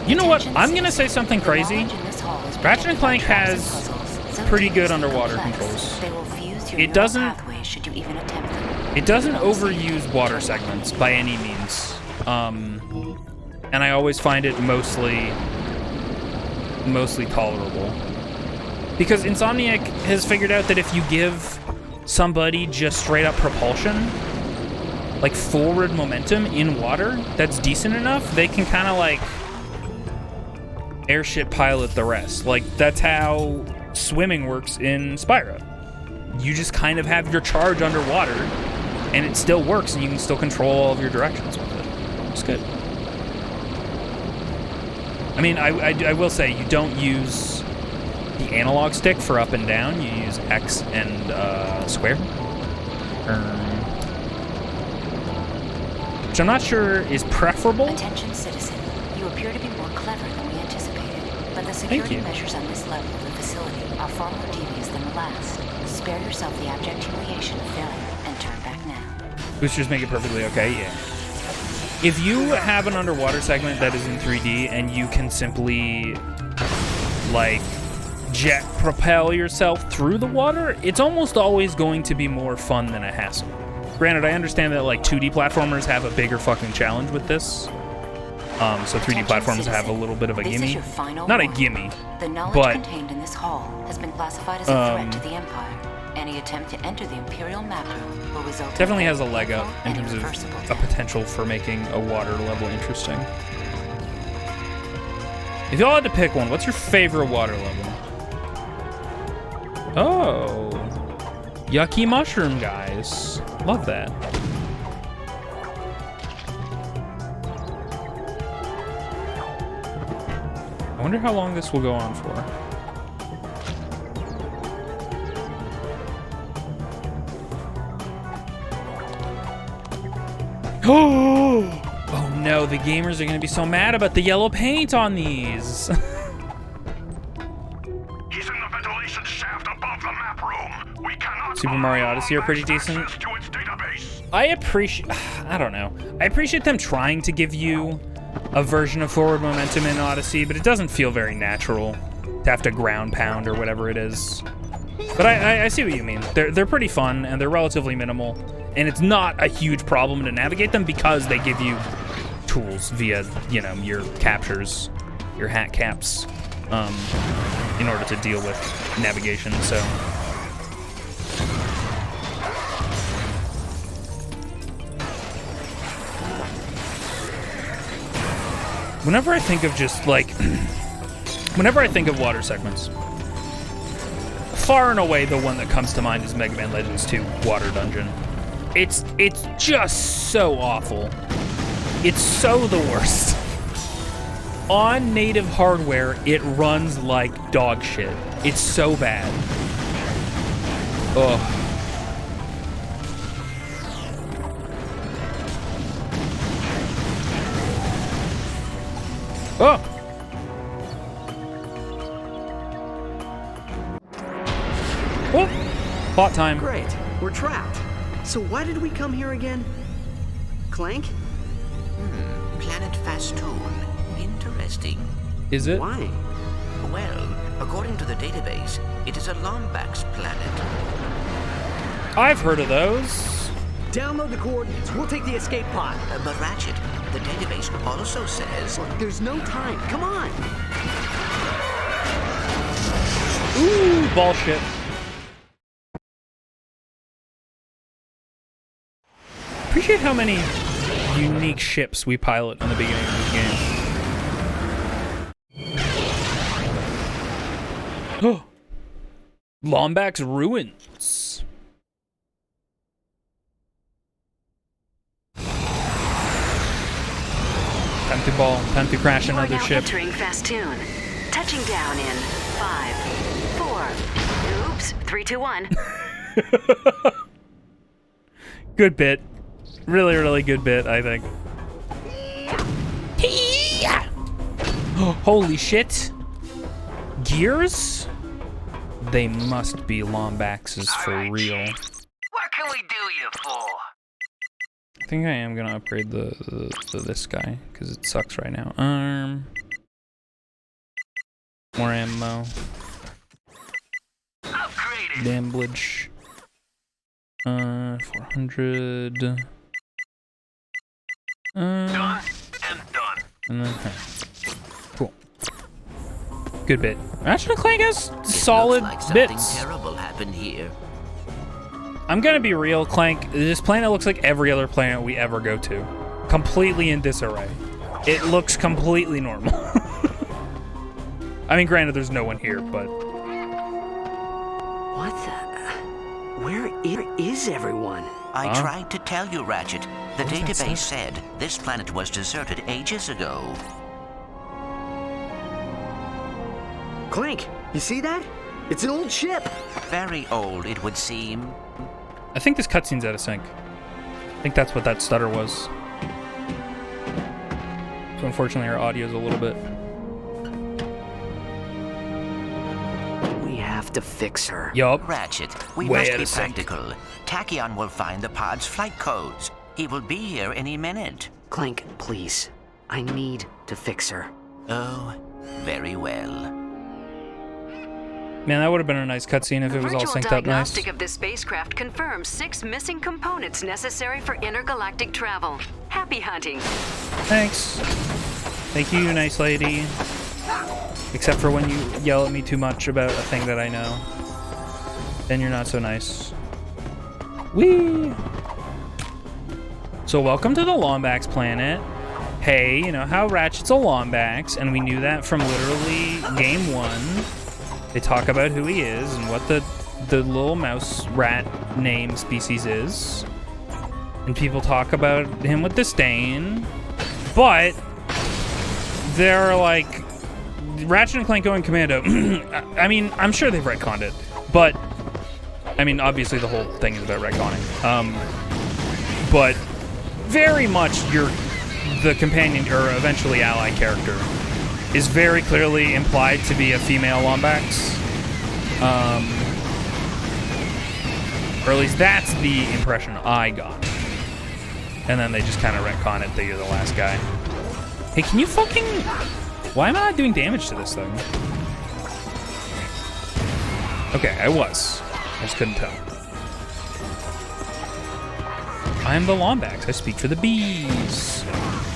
You know what? I'm gonna say something crazy. Ratchet Clank has pretty good underwater controls. It doesn't overuse water segments by any means. And I always find it mostly tolerable. Because Insomniac has figured out that if you give somebody just straight up propulsion, like forward momentum in water, that's decent enough, they can kind of like airship pilot the rest. Like that's how swimming works in Spyro. You just kind of have your charge underwater and it still works and you can still control all of your directions with it. It's good. I mean, I will say you don't use the analog stick for up and down. You use X and square. Which I'm not sure is preferable. Attention, citizen. You appear to be more clever than we anticipated, but the security measures on this level of the facility are far more devious than the last. Spare yourself the abject humiliation of failure and turn back now. Boosters make it perfectly okay, yeah. If you have an underwater segment that is in 3D and you can simply, like, jet propel yourself through the water, it's almost always going to be more fun than a hassle. Granted, I understand that, like, 2D platformers have a bigger fucking challenge with this. So 3D platforms have a little bit of a gimme. Not a gimme, the knowledge but contained in this hall has been classified as a threat to the Empire. Any attempt to enter the Imperial map room will result definitely in has a leg up in terms of a potential for making a water level interesting. If y'all had to pick one, what's your favorite water level? Oh, yucky mushroom guys. Love that. I wonder how long this will go on for. Oh no, the gamers are gonna be so mad about the yellow paint on these. He's in the ventilation shaft above the map room. We cannot. Super Mario Odyssey are pretty decent. To its database. I don't know. I appreciate them trying to give you a version of forward momentum in Odyssey, but it doesn't feel very natural to have to ground pound or whatever it is. But I see what you mean. They're pretty fun and they're relatively minimal, and it's not a huge problem to navigate them because they give you tools via, you know, your captures, your hat caps, in order to deal with navigation. So. Whenever I think of just like, whenever I think of water segments, far and away the one that comes to mind is Mega Man Legends 2 Water Dungeon. It's just so awful. It's so the worst. On native hardware, it runs like dog shit. It's so bad. Ugh. Oh! Oh, plot time. Great. We're trapped. So why did we come here again? Clank? Planet Fastoon. Interesting. Is it? Why? Well, according to the database, it is a Lombax planet. I've heard of those. Download the coordinates. We'll take the escape pod. But Ratchet, the database also says... There's no time. Come on. Ooh, bullshit. Appreciate how many unique ships we pilot in the beginning of this game. Oh, Lombax ruins. Time to ball. Time to crash You are another now ship. entering Fastoon. Touching down in 5, 4. Oops. 3, 2, 1. Good bit. Really, really good bit, I think. Holy shit. Gears? They must be Lombaxes for real. What can we do you for? I think I am gonna upgrade this guy, because it sucks right now. More ammo. Damblage. 400. Done and done. And then, cool. Good bit. Ratchet Clank has solid Looks like something bits. terrible happened here. I'm gonna be real, Clank. This planet looks like every other planet we ever go to. Completely in disarray. It looks completely normal. I mean, granted, there's no one here, but... What the... Where is everyone? I tried to tell you, Ratchet. The database said this planet was deserted ages ago. Clank, you see that? It's an old ship. Very old, it would seem. I think this cutscene's out of sync. I think that's what that stutter was. So unfortunately, our audio's a little bit... We have to fix her. Yup. Ratchet, we Way must out be of sync. practical. Tachyon will find the pod's flight codes. He will be here any minute. Clank, please. I need to fix her. Oh, very well. Man, that would have been a nice cutscene if it was all Virtual synced up nice. diagnostic of this spacecraft confirms 6 missing components necessary for intergalactic travel. Happy hunting. Thanks. Thank you, nice lady. Except for when you yell at me too much about a thing that I know. Then you're not so nice. Whee! So welcome to the Lombax planet. Hey, you know how Ratchet's a Lombax, and we knew that from literally game 1. They talk about who he is and what the little mouse rat name species is. And people talk about him with disdain. But they're like, Ratchet and Clank going Commando. I mean, I'm sure they've retconned it. But, I mean, obviously the whole thing is about retconning. But very much the companion, or eventually ally character, is very clearly implied to be a female Lombax. Or at least that's the impression I got. And then they just kind of retcon it that you're the last guy. Hey, can you fucking... Why am I not doing damage to this thing? Okay, I was. I just couldn't tell. I am the Lombax. I speak for the bees.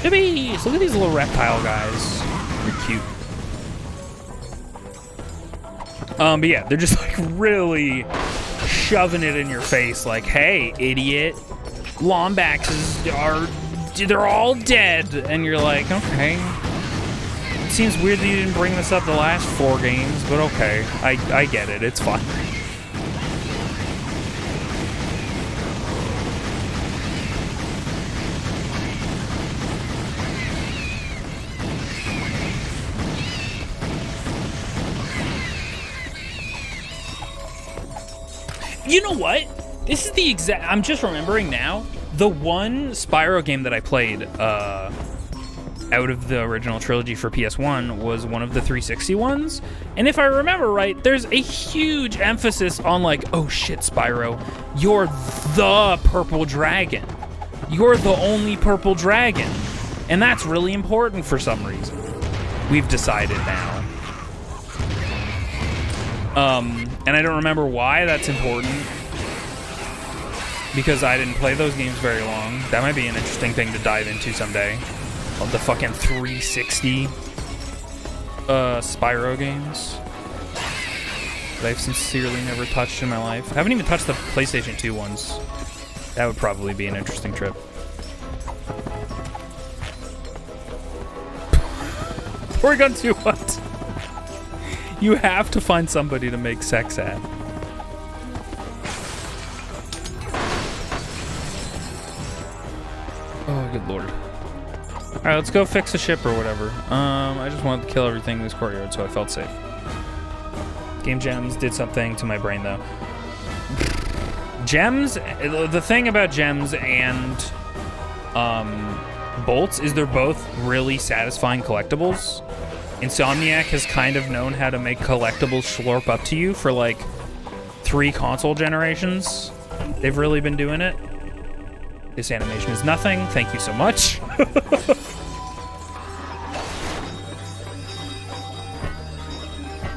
The bees! Look at these little reptile guys. They're cute. But yeah, they're just like really shoving it in your face. Like, hey, idiot. Lombaxes they're all dead. And you're like, okay. It seems weird that you didn't bring this up the last 4 games, but okay. I get it. It's fine. You know what? This is the exact... I'm just remembering now. The one Spyro game that I played out of the original trilogy for PS1 was one of the 360 ones. And if I remember right, there's a huge emphasis on like, oh shit, Spyro, you're the purple dragon. You're the only purple dragon. And that's really important for some reason. We've decided now. And I don't remember why that's important. Because I didn't play those games very long. That might be an interesting thing to dive into someday. Of the fucking 360 Spyro games that I've sincerely never touched in my life. I haven't even touched the PlayStation 2 ones. That would probably be an interesting trip. Porygon 2 what? You have to find somebody to make sex at. Oh, good lord. Alright, let's go fix a ship or whatever. I just wanted to kill everything in this courtyard, so I felt safe. Game gems did something to my brain, though. Gems, the thing about gems and bolts is they're both really satisfying collectibles. Insomniac has kind of known how to make collectibles slurp up to you for like 3 console generations. They've really been doing it. This animation is nothing. Thank you so much.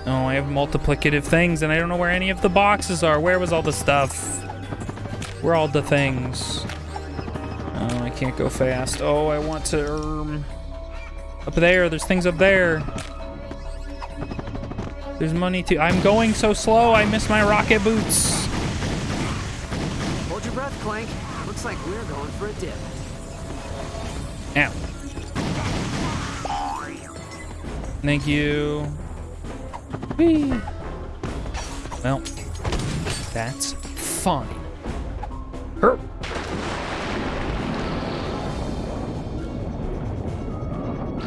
Oh, I have multiplicative things and I don't know where any of the boxes are. Where was all the stuff? Where are all the things? Oh, I can't go fast. Oh, I want to... Up there, there's things up there. There's money too. I'm going so slow, I miss my rocket boots. Hold your breath, Clank. Looks like we're going for a dip. Ow. Thank you. Whee. Well, that's fine. Herp.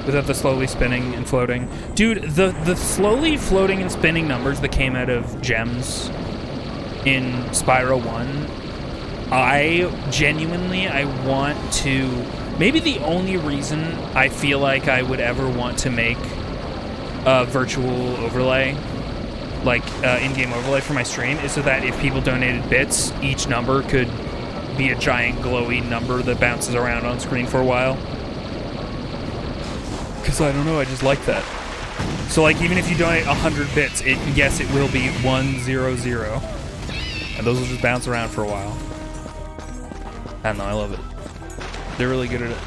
Without the slowly spinning and floating. Dude, the slowly floating and spinning numbers that came out of gems in Spyro 1, I want to... Maybe the only reason I feel like I would ever want to make a virtual overlay, like in-game overlay for my stream, is so that if people donated bits, each number could be a giant glowy number that bounces around on screen for a while. Because I don't know, I just like that. So like even if you donate 100 bits, yes, it will be 100. And those will just bounce around for a while. I don't know, I love it. They're really good at it.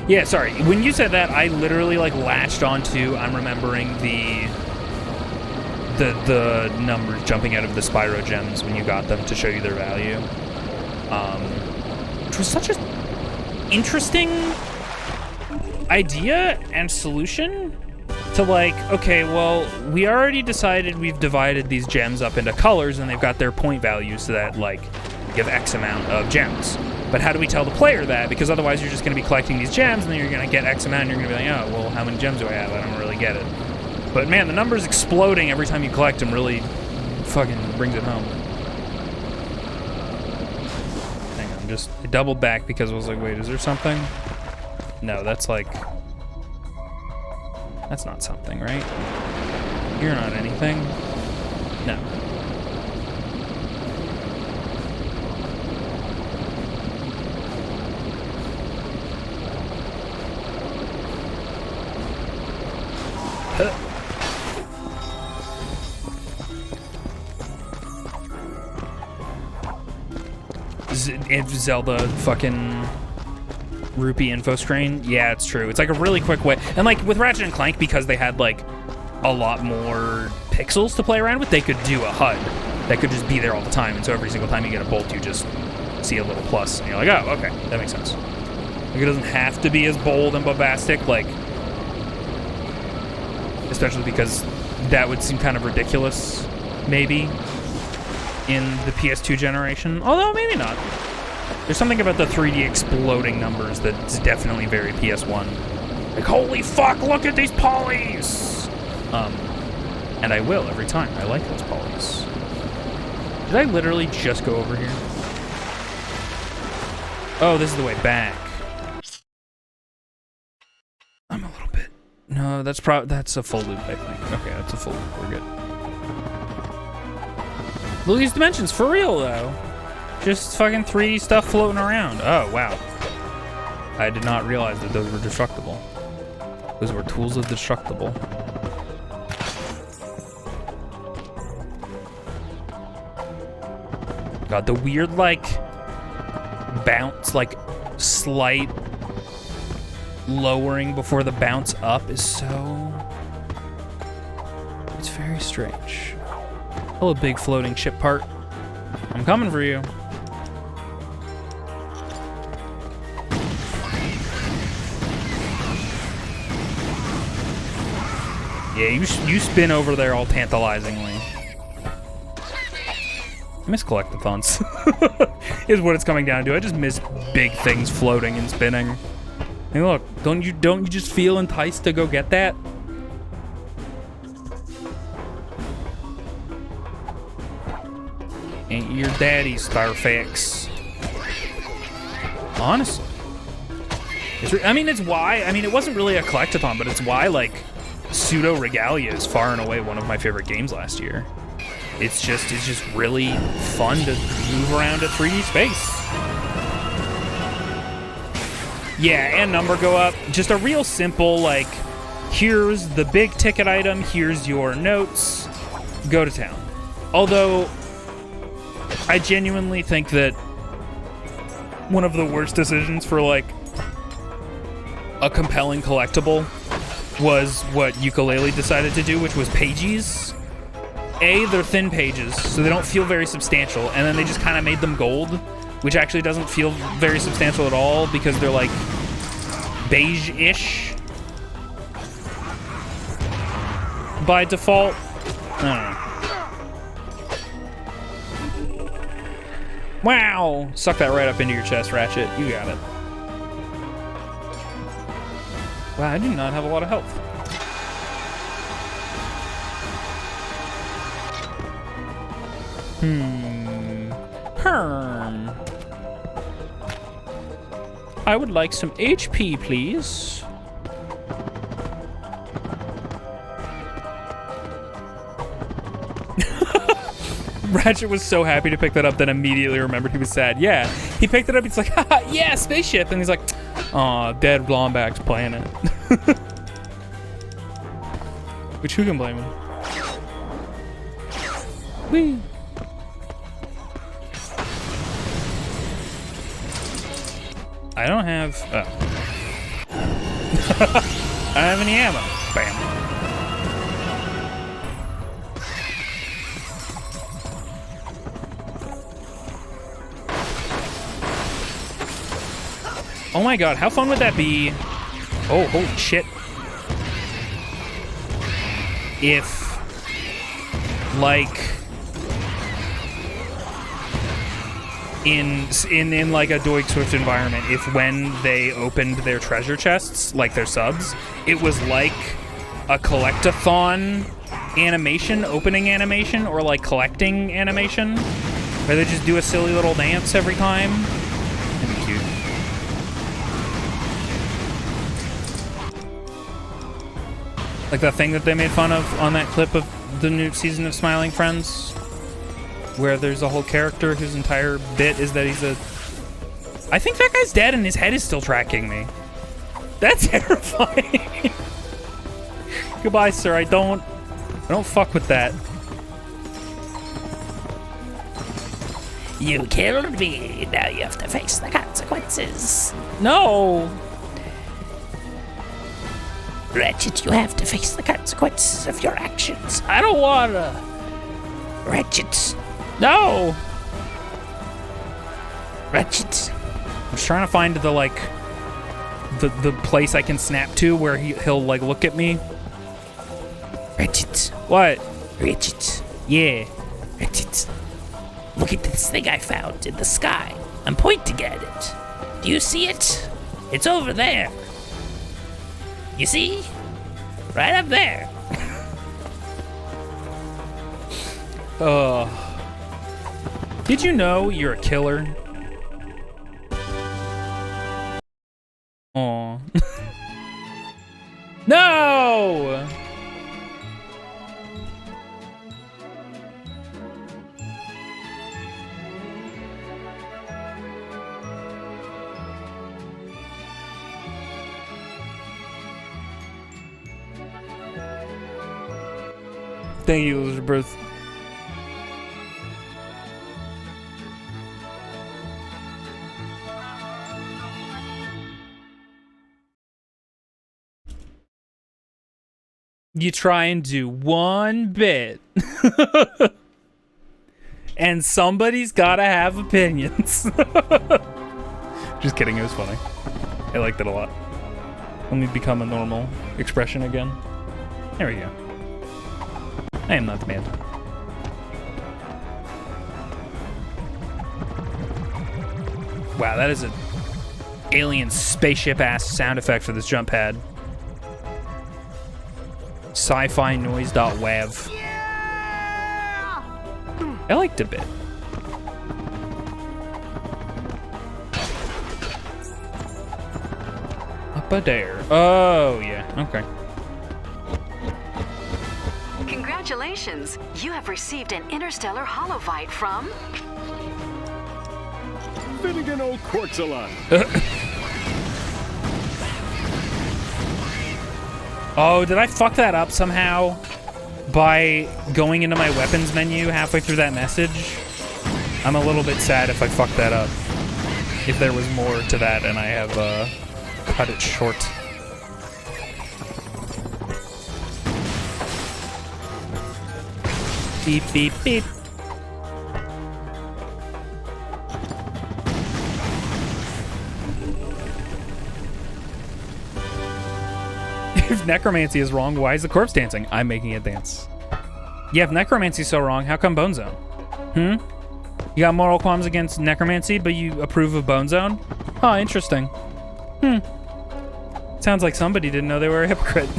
Yeah, sorry. When you said that, I literally like latched onto, I'm remembering the numbers jumping out of the Spyro gems when you got them to show you their value. Which was such an interesting idea and solution to like, okay, well, we already decided we've divided these gems up into colors and they've got their point values so that like you have X amount of gems. But how do we tell the player that? Because otherwise you're just going to be collecting these gems and then you're going to get X amount and you're going to be like, oh, well, how many gems do I have? I don't really get it. But man, the numbers exploding every time you collect them really fucking brings it home. Hang on, I doubled back because I was like, wait, is there something? No, that's like... That's not something, right? You're not anything. No. If Zelda fucking rupee info screen, yeah, it's true. It's like a really quick way. And like with Ratchet and Clank, because they had like a lot more pixels to play around with, they could do a HUD that could just be there all the time. And so every single time you get a bolt, you just see a little plus. And you're like, oh, okay, that makes sense. Like it doesn't have to be as bold and bombastic, like, especially because that would seem kind of ridiculous, maybe, in the PS2 generation. Although, maybe not. There's something about the 3D exploding numbers that's definitely very PS1. Like, holy fuck, look at these polys! And I will every time. I like those polys. Did I literally just go over here? Oh, this is the way back. I'm a little bit... No, that's a full loop, I think. Okay, that's a full loop. We're good. Look at these dimensions, for real, though. Just fucking 3D stuff floating around. Oh, wow. I did not realize that those were destructible. Those were tools of destructible. God, the weird, like, bounce, like, slight lowering before the bounce up is so... It's very strange. Hello, big floating ship part. I'm coming for you. Yeah, you spin over there all tantalizingly. I miss collectathons. Is what it's coming down to. I just miss big things floating and spinning. Hey, look, don't you just feel enticed to go get that? Ain't your daddy, Starfax. Honestly. I mean, it's why, I mean, it wasn't really a collectathon, but it's why, like, Pseudo Regalia is far and away one of my favorite games last year. It's just really fun to move around a 3D space. Yeah, and number go up. Just a real simple, like, here's the big ticket item, here's your notes, go to town. Although, I genuinely think that one of the worst decisions for, like, a compelling collectible was what Yooka-Laylee decided to do, which was pages. They're thin pages, so they don't feel very substantial, and then they just kind of made them gold, which actually doesn't feel very substantial at all because they're like beige-ish by default. I don't know. Wow! Suck that right up into your chest, Ratchet. You got it. Wow, I do not have a lot of health. I would like some HP, please. Ratchet was so happy to pick that up, then immediately remembered he was sad. Yeah, he picked it up, he's like, haha, yeah, spaceship. And he's like, aw, dead Blomback's planet. Which, who can blame him? Whee! I don't have... Oh. I don't have any ammo. Bam. Oh my god, how fun would that be? Oh, holy shit. If, like... in like a Doig Swift environment, if when they opened their treasure chests, like their subs, it was like a collectathon animation, opening animation, or like collecting animation, where they just do a silly little dance every time. That'd be cute. Like that thing that they made fun of on that clip of the new season of Smiling Friends, where there's a whole character whose entire bit is that he's a... I think that guy's dead and his head is still tracking me. That's terrifying. Goodbye, sir. I don't fuck with that. You killed me. Now you have to face the consequences. No. Ratchet, you have to face the consequences of your actions. I don't wanna. Ratchet. No! Ratchet. I'm just trying to find the, like, the place I can snap to where he'll, like, look at me. Ratchet. What? Ratchet. Yeah. Ratchet. Look at this thing I found in the sky. I'm pointing at it. Do you see it? It's over there. You see? Right up there. Did you know you're a killer? Aw. No! Thank you, Elizabeth. You try and do one bit. And somebody's gotta have opinions. Just kidding, it was funny. I liked it a lot. Let me become a normal expression again. There we go. I am not the man. Wow, that is an alien spaceship ass sound effect for this jump pad. Sci-fi noise.wav. Yeah! I liked it a bit. Up a dare. Oh, yeah. Okay. Congratulations! You have received an interstellar holovite from... Finnegan old quartz a lot. Oh, did I fuck that up somehow by going into my weapons menu halfway through that message? I'm a little bit sad if I fucked that up. If there was more to that and I have cut it short. Beep, beep, beep. If necromancy is wrong, why is the corpse dancing? I'm making it dance. Yeah, if necromancy's so wrong, how come Bone Zone? You got moral qualms against necromancy, but you approve of Bone Zone? Huh, interesting. Sounds like somebody didn't know they were a hypocrite.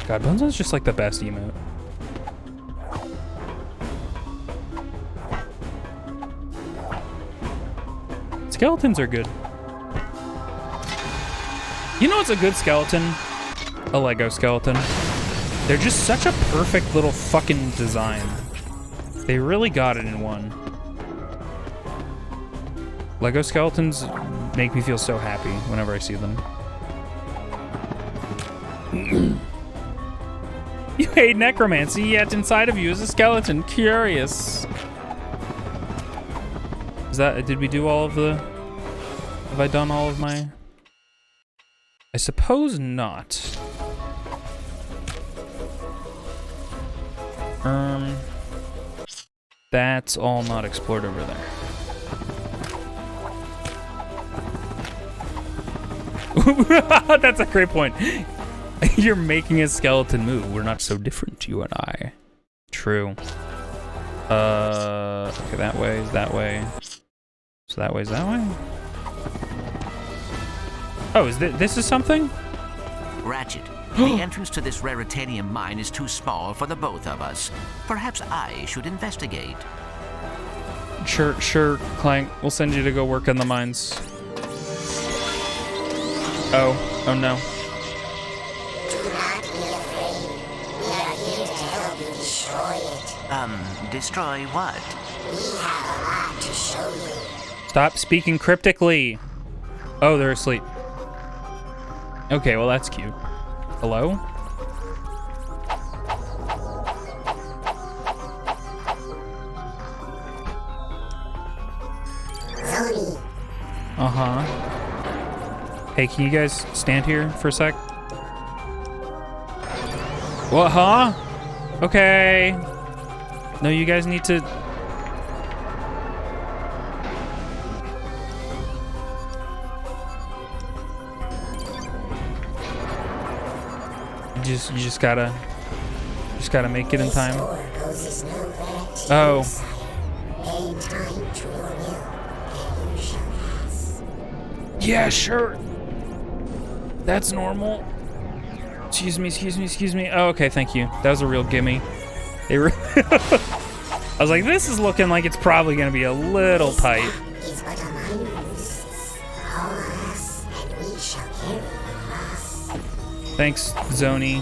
God, Bone Zone's just like the best emote. Skeletons are good. You know what's a good skeleton? A Lego skeleton. They're just such a perfect little fucking design. They really got it in one. Lego skeletons make me feel so happy whenever I see them. You hate necromancy, yet inside of you is a skeleton. Curious. Is that... Did we do all of the... Have I done all of my... I suppose not. That's all not explored over there. That's a great point. You're making a skeleton move. We're not so different, you and I. True. Okay, that way is that way. So that way is that way? Oh, is this is something? Ratchet, the entrance to this raritanium mine is too small for the both of us. Perhaps I should investigate. Sure, Clank. We'll send you to go work in the mines. Oh no. Do not be afraid. We are here to help you destroy it. Destroy what? We have a lot to show you. Stop speaking cryptically. Oh, they're asleep. Okay, well that's cute. Hello? Uh-huh. Hey, can you guys stand here for a sec? What, huh? Okay. No, you guys need to... You just gotta make it in time. Oh. Yeah, sure. That's normal. Excuse me. Oh, okay, thank you. That was a real gimme. They were I was like, this is looking like it's probably gonna be a little tight. Thanks, Zoni.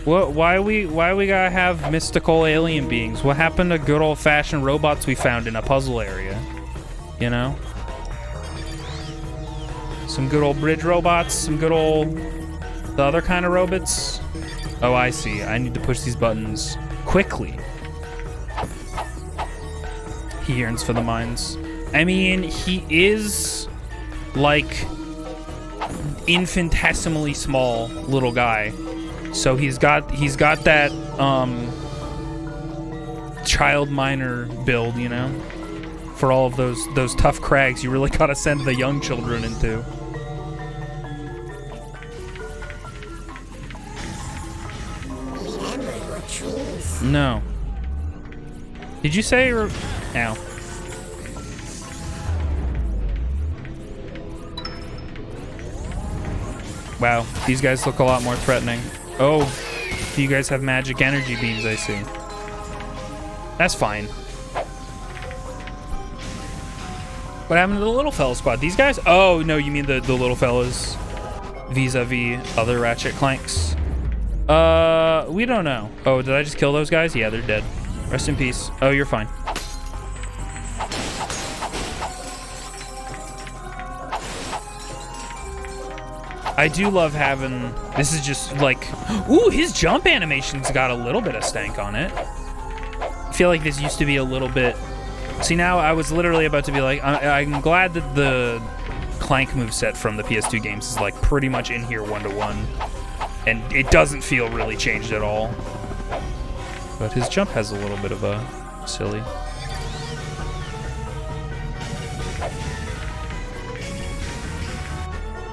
What? Why we gotta have mystical alien beings? What happened to good old-fashioned robots we found in a puzzle area? You know? Some good old bridge robots, some good old... the other kind of robots? Oh, I see. I need to push these buttons quickly. He yearns for the mines. I mean, he is like infinitesimally small little guy. So he's got that child miner build, you know? For all of those tough crags you really gotta send the young children into. No. Did you say or ow. Wow, these guys look a lot more threatening. Oh, you guys have magic energy beams, I see. That's fine. What happened to the little fella squad? These guys? Oh, no, you mean the little fellas vis-a-vis other Ratchet Clanks? We don't know. Oh, did I just kill those guys? Yeah, they're dead. Rest in peace. Oh, you're fine. I do love having... This is just like... Ooh, his jump animation's got a little bit of stank on it. I feel like this used to be a little bit... See, now I was literally about to be like... I'm glad that the Clank moveset from the PS2 games is like pretty much in here one-to-one. And it doesn't feel really changed at all. But his jump has a little bit of a silly.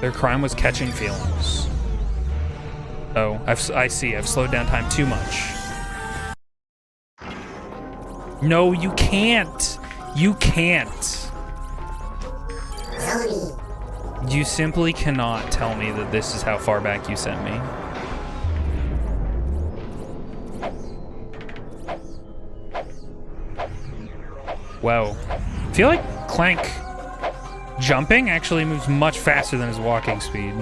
Their crime was catching feelings. Oh, I see. I've slowed down time too much. No, you can't. You can't. You simply cannot tell me that this is how far back you sent me. Wow. I feel like Clank jumping actually moves much faster than his walking speed.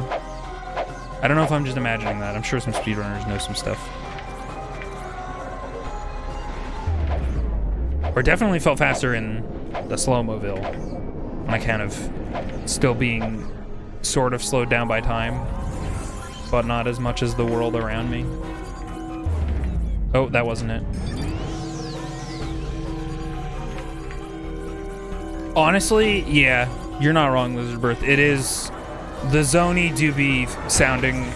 I don't know if I'm just imagining that. I'm sure some speedrunners know some stuff. Or definitely felt faster in the slow-mo-ville. When I kind of still being sort of slowed down by time, but not as much as the world around me. Oh, that wasn't it. Honestly, yeah, you're not wrong, Lizardbirth. It is... The Zoni do be sounding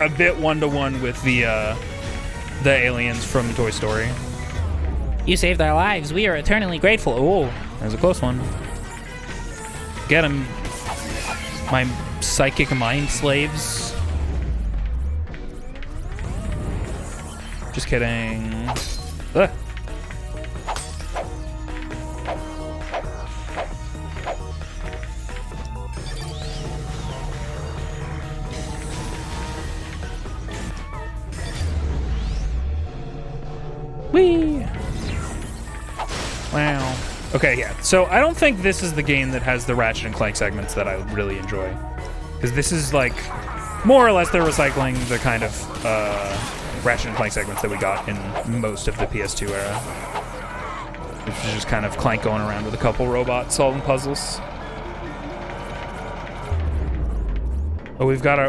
a bit one-to-one with the aliens from Toy Story. You saved our lives. We are eternally grateful. Oh, that was a close one. Get him, my psychic mind slaves. Just kidding. Ugh. Whee! Wow. Okay, yeah. So I don't think this is the game that has the Ratchet and Clank segments that I really enjoy. Because this is like, more or less they're recycling the kind of Ratchet and Clank segments that we got in most of the PS2 era. Which is just kind of Clank going around with a couple robots solving puzzles. Oh, we've got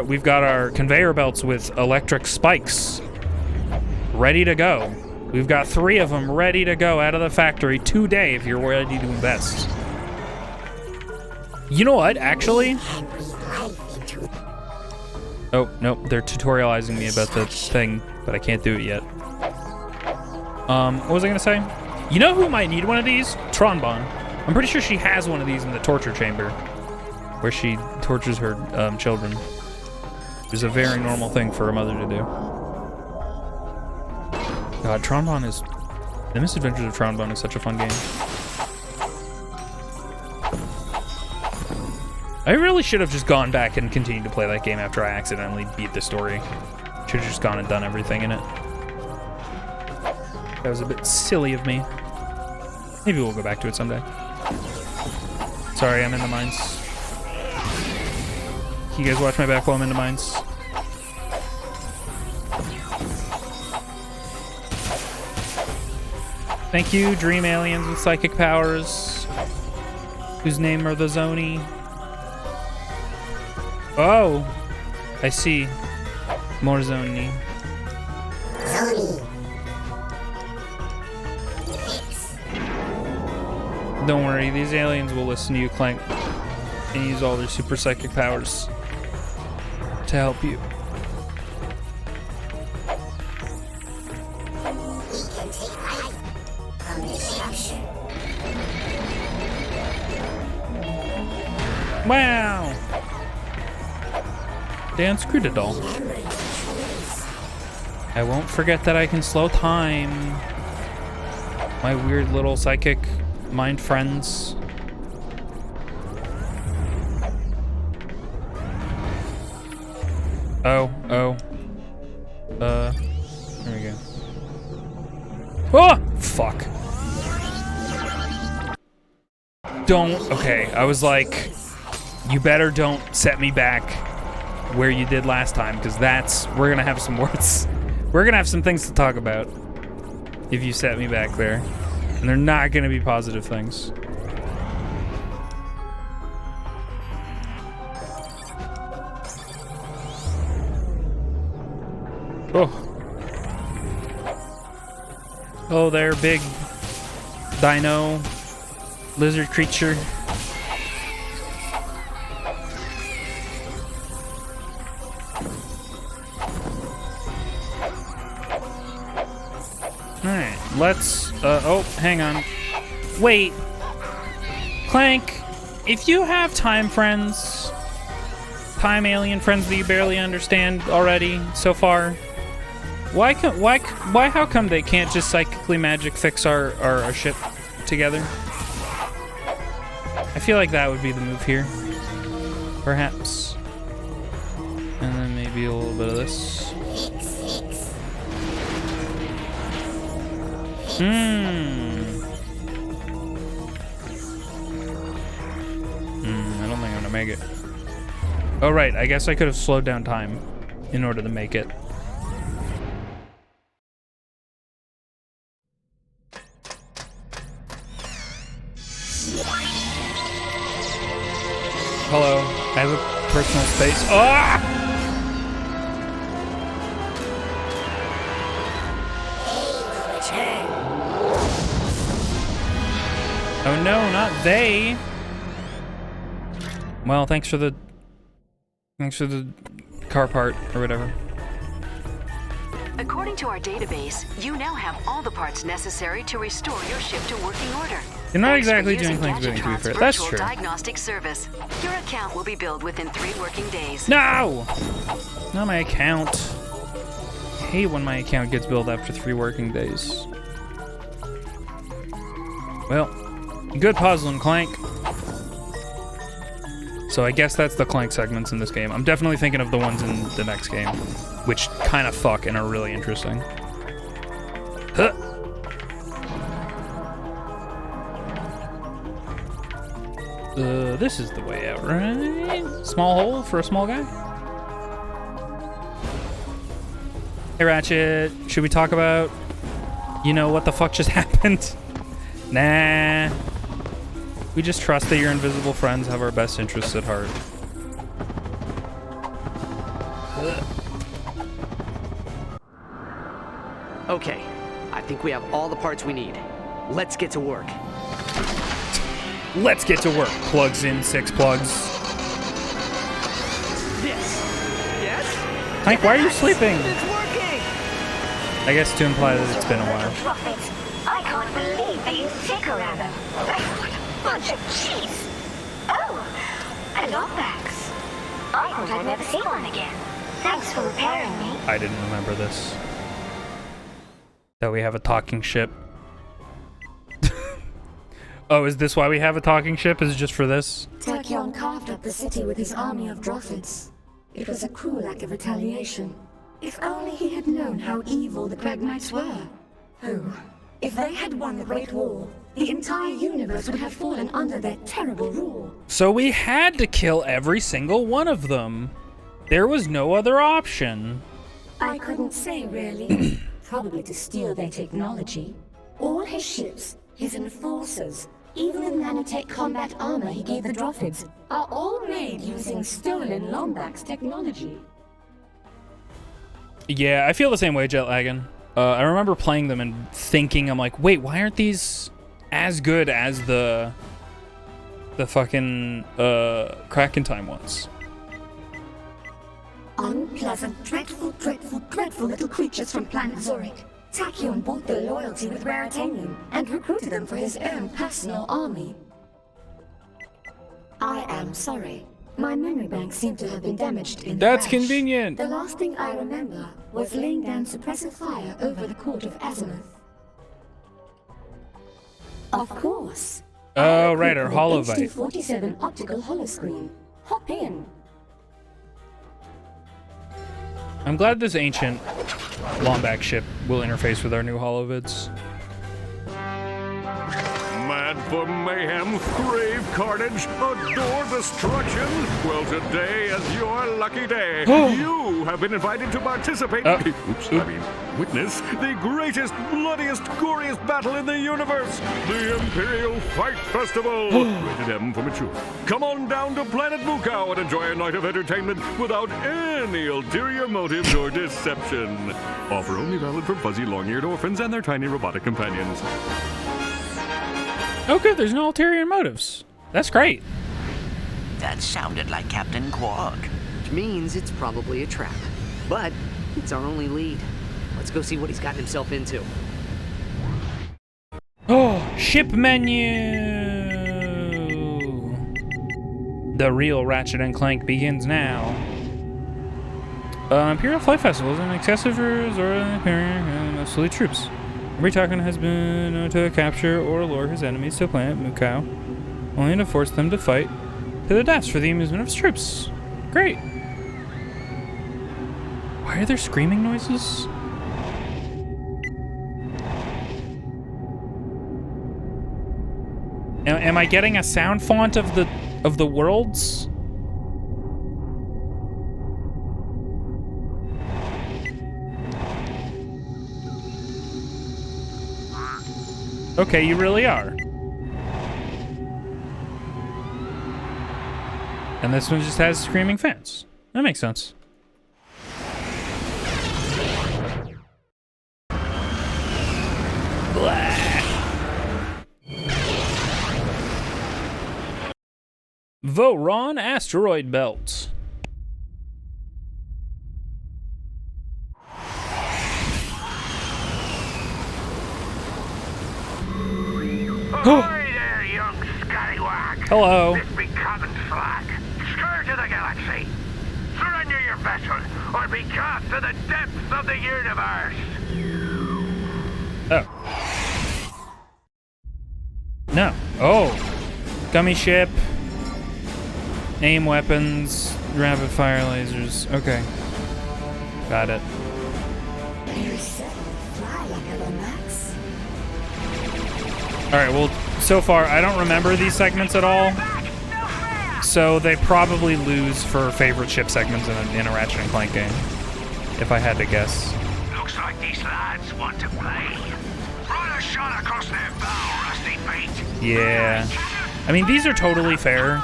our conveyor belts with electric spikes ready to go. We've got 3 of them ready to go out of the factory today if you're ready to invest. You know what, actually? Oh, nope, they're tutorializing me about the thing, but I can't do it yet. What was I gonna say? You know who might need one of these? Tronbon. I'm pretty sure she has one of these in the torture chamber, where she tortures her children. It's a very normal thing for a mother to do. God, Tronbon is... The Misadventures of Tronbon is such a fun game. I really should have just gone back and continued to play that game after I accidentally beat the story. Should have just gone and done everything in it. That was a bit silly of me. Maybe we'll go back to it someday. Sorry, I'm in the mines. Can you guys watch my back while I'm in the mines? Thank you, dream aliens with psychic powers. Whose name are the Zoni. Oh, I see. More Zoni. Don't worry, these aliens will listen to you, Clank, and use all their super psychic powers to help you. Wow! Dan screwed it all. I won't forget that I can slow time. My weird little psychic mind friends. Oh. There we go. Oh! Fuck. Don't. Okay, I was like, you better don't set me back where you did last time, because we're gonna have some words. We're gonna have some things to talk about if you set me back there. And they're not gonna be positive things. Oh. Oh, there, big dino lizard creature. Alright, let's, oh, hang on. Wait. Clank, if you have time friends, time alien friends that you barely understand already so far, how come they can't just psychically magic fix our ship together? I feel like that would be the move here. Perhaps. And then maybe a little bit of this. I don't think I'm gonna make it. Oh right, I guess I could have slowed down time in order to make it. Hello, I have a personal space. Ah! Oh no, not they. Well, thanks for the car part or whatever. According to our database, you now have all the parts necessary to restore your ship to working order. You're not exactly doing things being to be fair. That's true. Diagnostic service. Your account will be billed within 3 working days. No! Not my account. I hate when my account gets billed after 3 working days. Well, good puzzling, Clank. So I guess that's the Clank segments in this game. I'm definitely thinking of the ones in the next game, which kind of fuck and are really interesting. Huh. This is the way out, right? Small hole for a small guy? Hey, Ratchet, should we talk about, you know, what the fuck just happened? Nah. We just trust that your invisible friends have our best interests at heart. Okay, I think we have all the parts we need. Let's get to work. Let's get to work. Plugs in 6 plugs. This. Yes? Hank, why are you sleeping? It's working! I guess to imply that it's been a while. Profit. I can't believe they used thicker ammo. What a bunch of cheese. Oh, a Lombax. I thought I'd never see one again. Thanks for repairing me. I didn't remember this. That we have a talking ship. Oh, is this why we have a talking ship? Is it just for this? Tachyon carved up the city with his army of Drophids. It was a cruel act of retaliation. If only he had known how evil the Kragmites were. Oh, if they had won the Great War, the entire universe would have fallen under their terrible rule. So we had to kill every single one of them. There was no other option. I couldn't say, really. Probably to steal their technology. All his ships, his enforcers, even the nanotech combat armor he gave the Drophids, are all made using stolen Lombax technology. Yeah, I feel the same way, Jetlaggin. I remember playing them and thinking, I'm like, wait, why aren't these as good as the fucking Kraken Time ones? Unpleasant, dreadful, dreadful, dreadful little creatures from planet Zurich. Tachyon bought their loyalty with Raritanium and recruited them for his own personal army. I am sorry. My memory banks seem to have been damaged in the That's crash. convenient. The last thing I remember was laying down suppressive fire over the court of Azimuth. Of course. Oh, right, our Hollow Holovite. HD47 optical holoscreen. Hop in. I'm glad this ancient Lombax ship will interface with our new Holovids. Mad for mayhem, crave carnage, adore destruction. Well, today is your lucky day. You have been invited to participate. Witness the greatest, bloodiest, goriest battle in the universe, the Imperial Fight Festival. Rated M for mature. Come on down to Planet Mukau and enjoy a night of entertainment without any ulterior motives or deception. Offer only valid for fuzzy, long-eared orphans and their tiny robotic companions. Oh, good. There's no ulterior motives. That's great. That sounded like Captain Quark. Which means it's probably a trap. But it's our only lead. Let's go see what he's gotten himself into. Oh, ship menu. The real Ratchet and Clank begins now. Imperial Flight Festival is an excessive Zora Imperial mostly troops. Every Takan has been known to capture or lure his enemies to planet Mukau, only to force them to fight to the death for the amusement of his troops. Great. Why are there screaming noises? Am I getting a sound font of the worlds? Okay, you really are. And this one just has screaming fans. That makes sense. Blah. Voron Asteroid Belt. Ahoy there, young scallywag! Hello. This be Cabin's flag. Scourge of the galaxy. Surrender your vessel, or be cast to the depths of the universe. Oh. No. Oh. Gummy ship. Aim weapons. Rapid fire lasers. Okay. Got it. Alright, well, so far, I don't remember these segments at all. So they probably lose for favorite ship segments in a Ratchet and Clank game, if I had to guess. Looks like these lads want to play. Run a shot across their bow, rusty bait. Yeah. I mean, these are totally fair.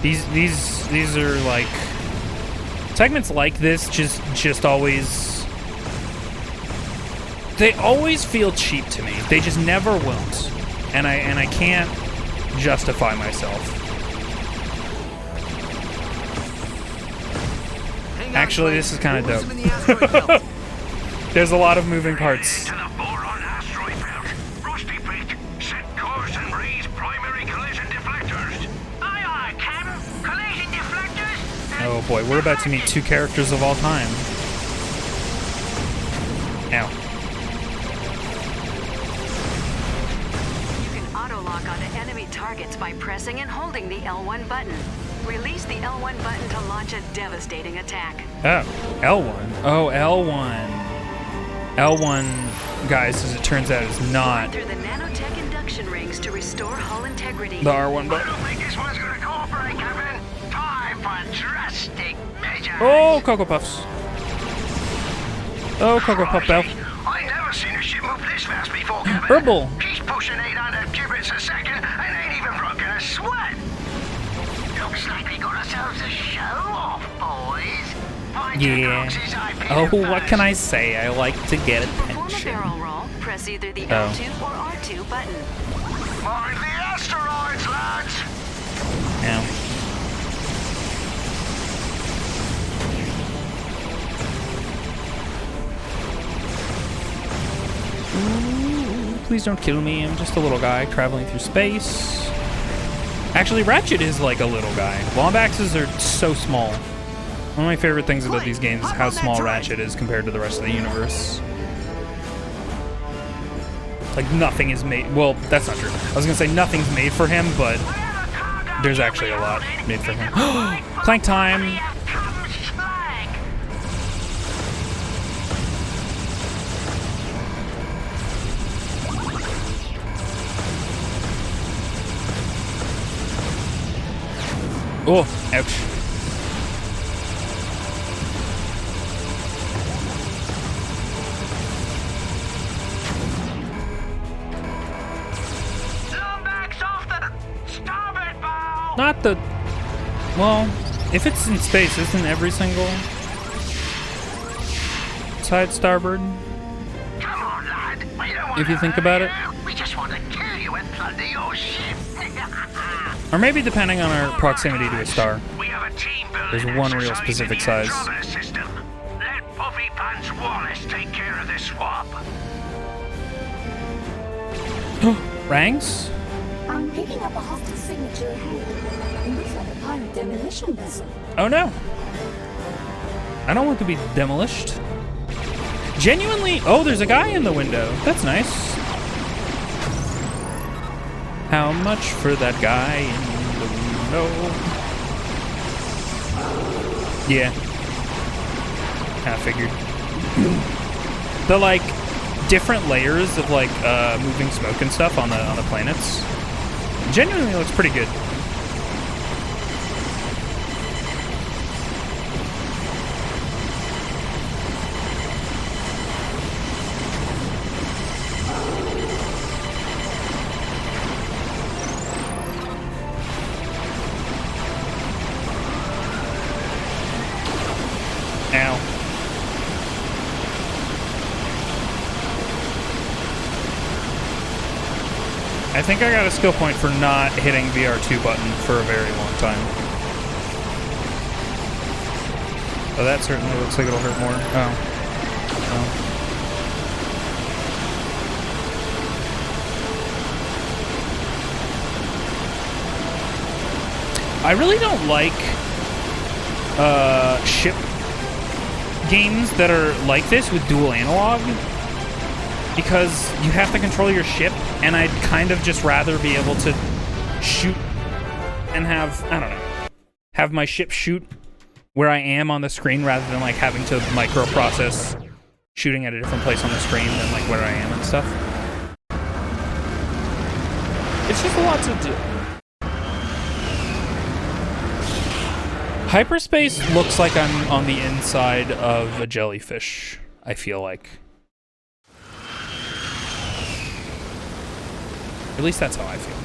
These are like segments like this just always, they always feel cheap to me. They just never won't. And I can't justify myself. Actually, this is kind of dope. There's a lot of moving parts. To the Boron asteroid belt. Rusty bait. Set course and raise primary collision deflectors. Aye, aye, Captain. Collision deflectors. Oh boy, we're about to meet two characters of all time. Ow. You can auto-lock onto targets by pressing and holding the L1 button. Release the L1 button to launch a devastating attack. Oh, L1. Oh, L1. L1, guys, as it turns out, is not Through the nanotech induction rings to restore hull integrity. the R1 button. I don't think this one's gonna cooperate, Captain. Time for drastic measures. Oh, Cocoa Puffs. Oh, Cocoa Puff Bell. I never seen a ship move this fast before, Captain. Herbal. He's pushing 800 gibbets a second and ain't even broken a sweat. Looks like we got ourselves a show off, boys. Find your Yeah. boxes, I pick Oh, them what first. can I say? I like to get Perform a attention. barrel roll. Press either the Oh. L2 or R2 button. Mind the asteroids, lads. Now. Ooh, please don't kill me. I'm just a little guy traveling through space. Actually, Ratchet is like a little guy. Wombaxes are so small. One of my favorite things about these games is how small Ratchet is compared to the rest of the universe. Like, nothing is made... Well, that's not true. I was gonna say nothing's made for him, but there's actually a lot made for him. Clank time! Oh, ouch. Not the... Well, if it's in space, isn't every single side starboard? Come on, lad. We don't If you think about it. We just want to kill you and plunder your ship. Or maybe depending on our proximity to a star. We have a team There's building one real exercise specific in the size. Andromeda system. Let Puffy Pants Wallace take care of this swap. Ranks? I'm picking up a hostile signature ahead. It looks like a pirate demolition vessel. Oh no. I don't want to be demolished. Genuinely? Oh, there's a guy in the window. That's nice. How much for that guy in the window? Yeah. I figured. The like different layers of like moving smoke and stuff on the planets genuinely looks pretty good. Ow. I think I got a skill point for not hitting the R2 button for a very long time. Oh, that certainly looks like it'll hurt more. Oh. I really don't like ship games that are like this with dual analog, because you have to control your ship, and I'd kind of just rather be able to shoot and have, I don't know, have my ship shoot where I am on the screen rather than like having to microprocess shooting at a different place on the screen than like where I am and stuff. It's just a lot to do. Hyperspace looks like I'm on the inside of a jellyfish, I feel like. At least that's how I feel.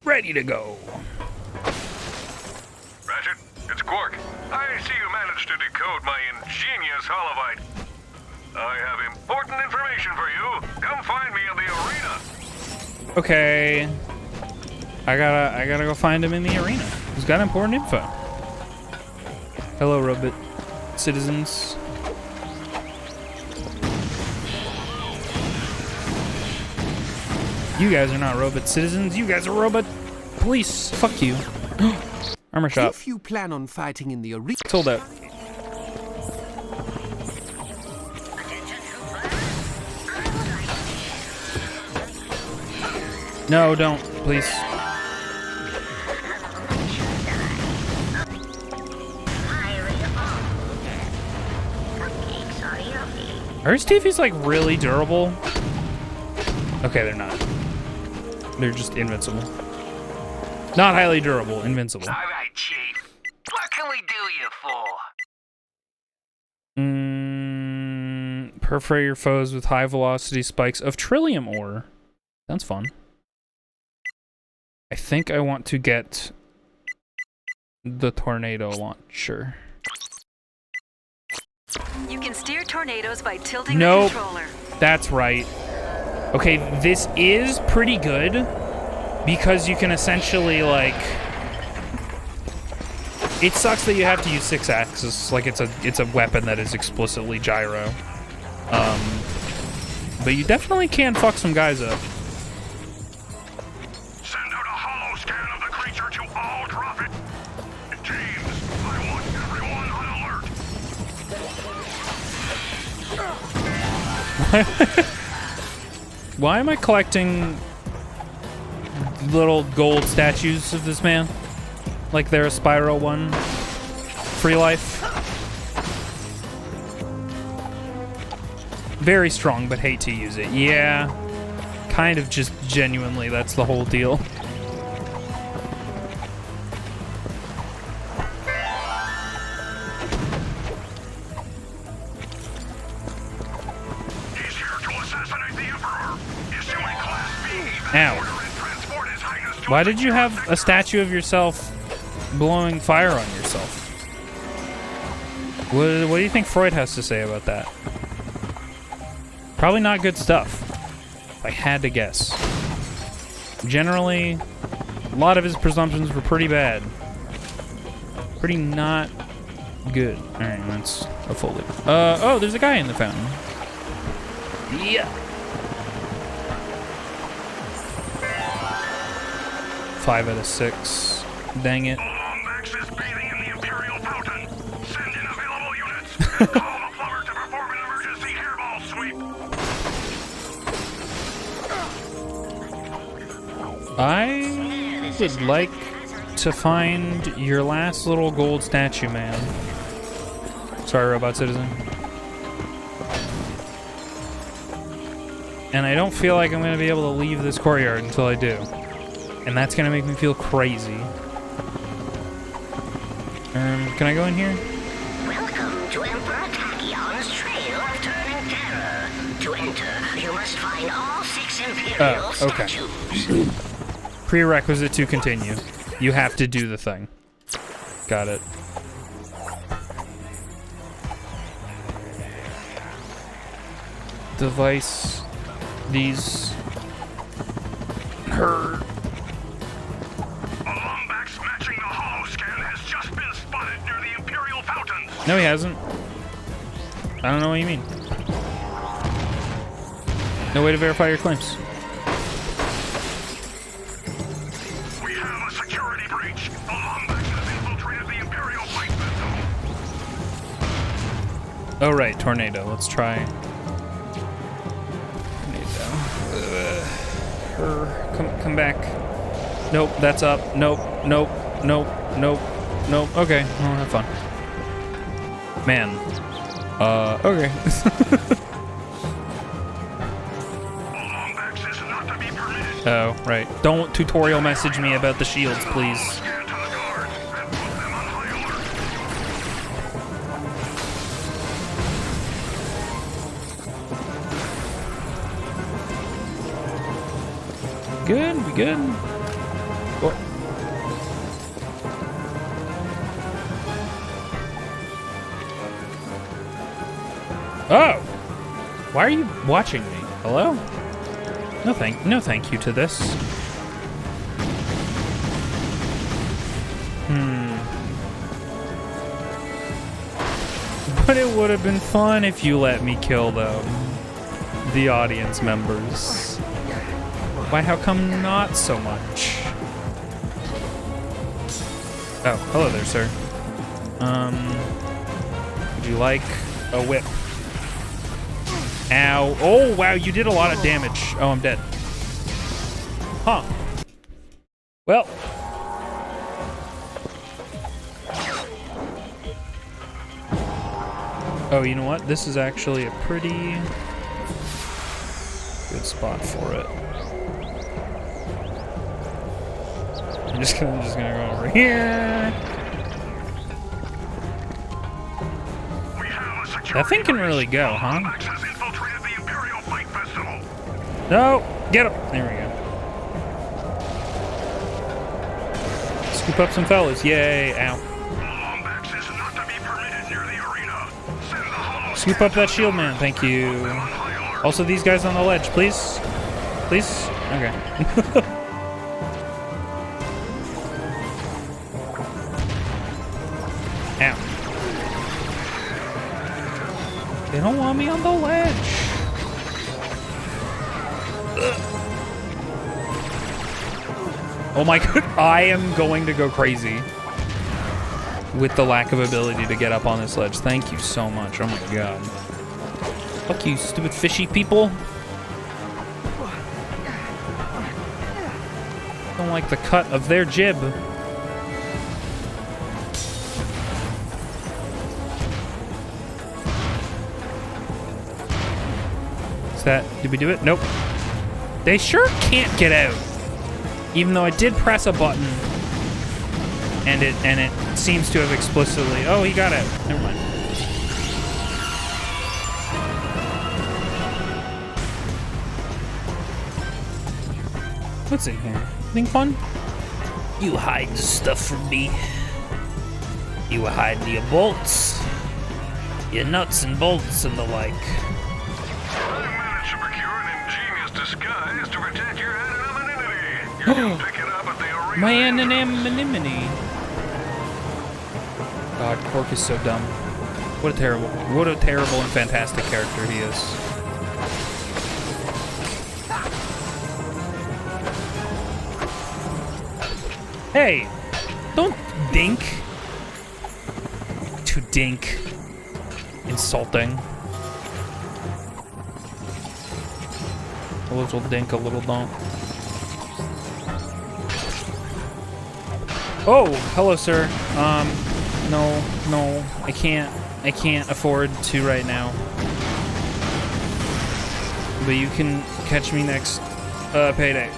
Ready to go. Ratchet, it's Quark. I see you managed to decode my ingenious holivite. I have important information for you. Come find me in the arena. Okay. I gotta go find him in the arena. He's got important info. Hello, robot citizens. You guys are not robot citizens. You guys are robot police. Fuck you. Armor shop. If you plan on fighting in the arena, Sold out. No, don't, please. Are his TVs like really durable? Okay, they're not. They're just invincible. Not highly durable, invincible. All right, Chief. What can we do you for? Perforate your foes with high velocity spikes of trillium ore. Sounds fun. I think I want to get the tornado launcher. You can steer tornadoes by tilting Nope. the controller. That's right. Okay, this is pretty good because you can essentially like. It sucks that you have to use 6-axis, like it's a weapon that is explicitly gyro. But you definitely can fuck some guys up. Send out a hollow scan of the creature to all Prophet. James, I want everyone on alert. Why am I collecting little gold statues of this man? Like they're a Spyro one? Free life? Very strong, but hate to use it. Yeah. Kind of just genuinely, that's the whole deal. Ow. Why did you have a statue of yourself blowing fire on yourself? What do you think Freud has to say about that? Probably not good stuff, if I had to guess. Generally, a lot of his presumptions were pretty bad. Pretty not good. Alright, that's a full loop. Oh, there's a guy in the fountain. Yeah. 5 out of 6. Dang it. I would like to find your last little gold statue, man. Sorry, Robot Citizen. And I don't feel like I'm going to be able to leave this courtyard until I do. And that's going to make me feel crazy. Can I go in here? Welcome to Emperor Tachyon's Trail of Turning Terror. To enter, you must find all 6 Imperial statues. Prerequisite to continue. You have to do the thing. Got it. Device. These. Her. No, he hasn't. I don't know what you mean. No way to verify your claims. We have a security breach. The Lombax have infiltrated the Imperial flight system. Oh, right. Tornado. Let's try. Tornado. Come back. Nope, that's up. Nope. Okay, well, have fun. Man. Okay. Oh, right. Don't tutorial message me about the shields, please. Good, we good? What? Oh! Why are you watching me? Hello? No thank you to this. But it would have been fun if you let me kill them. The audience members. Why, how come not so much? Oh, hello there, sir. Would you like a whip? Ow. Oh, wow, you did a lot of damage. Oh, I'm dead. Huh. Well. Oh, you know what? This is actually a pretty good spot for it. I'm just gonna go over here. That thing can really go, huh? No, get him. There we go. Scoop up some fellas. Yay, ow. Scoop up that shield man, thank you. Also, these guys on the ledge, please. Please? Okay. Ow. They don't want me on the ledge. Ugh. Oh my god, I am going to go crazy with the lack of ability to get up on this ledge. Thank you so much. Oh my god. Fuck you, stupid fishy people. Don't like the cut of their jib. Is that, did we do it? Nope. They sure can't get out. Even though I did press a button and it seems to have explicitly, oh, he got out. Never mind. What's in here? Anything fun? You hide stuff from me. You hide your bolts, your nuts and bolts and the like. My anonymity. God, Cork is so dumb. What a terrible and fantastic character he is. Hey, don't dink. To dink. Insulting. A little dink, a little donk. Oh, hello, sir. No, I can't afford to right now. But you can catch me next payday.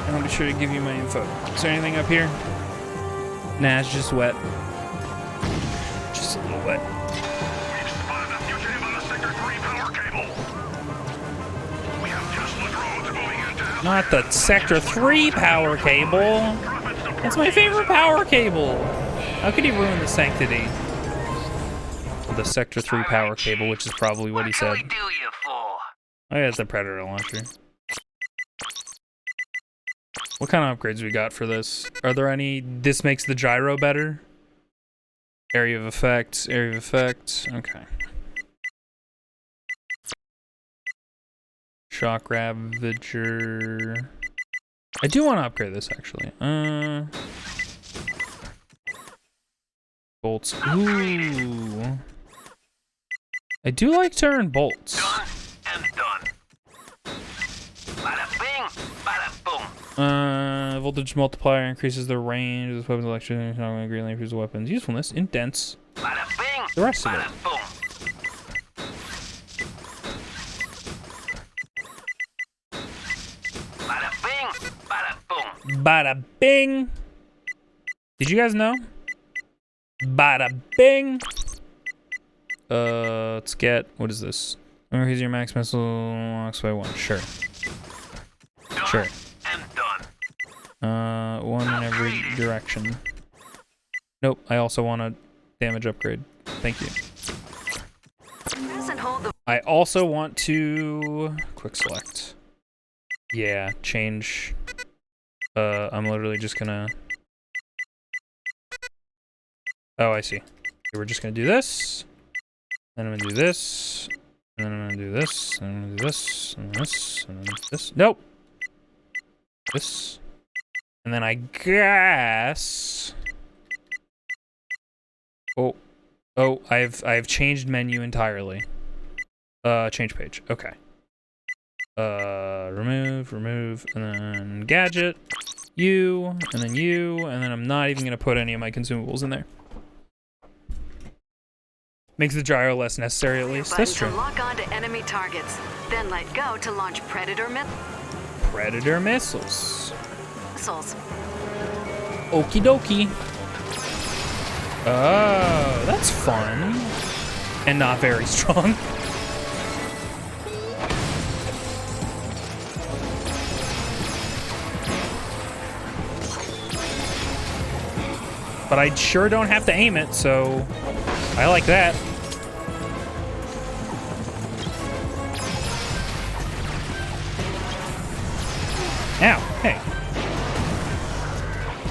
And I'll be sure to give you my info. Is there anything up here? Nah, it's just wet. Just a little wet. We've spotted a fugitive on the Sector 3 power cable. We have Tesla drones moving into... Not the Sector 3 power cable. That's my favorite power cable. How could he ruin the sanctity of the Sector 3 power cable, which is probably what he said. Oh yeah, it's the Predator launcher. What kind of upgrades we got for this? Are there any? This makes the gyro better. Area of effect. Okay. Shock Ravager. I do want to upgrade this actually. Bolts. Ooh. I do like to earn bolts. Voltage multiplier increases the range of the weapon's electricity. Green improves the weapon's usefulness. Indents. The rest of it. Bada bing. Did you guys know? Bada bing. Let's get, what is this? Increase your max missile locks by 1. Sure. Sure. One in every direction. Nope, I also want a damage upgrade. Thank you. I also want to quick select. Yeah, change. I'm literally just gonna... Oh, I see. Okay, we're just gonna do this. Then I'm gonna do this. And then I'm gonna do this. And I'm gonna do this. And this. And then this. Nope. This. And then I guess... Oh. Oh, I've changed menu entirely. Change page. Okay. Remove, and then gadget, you, and then I'm not even gonna put any of my consumables in there. Makes the gyro less necessary at least. That's true. Lock on to enemy targets, then let go to launch predator missiles. missiles. Okie dokie. Oh, that's fun. And not very strong. But I sure don't have to aim it, so I like that. Ow, hey.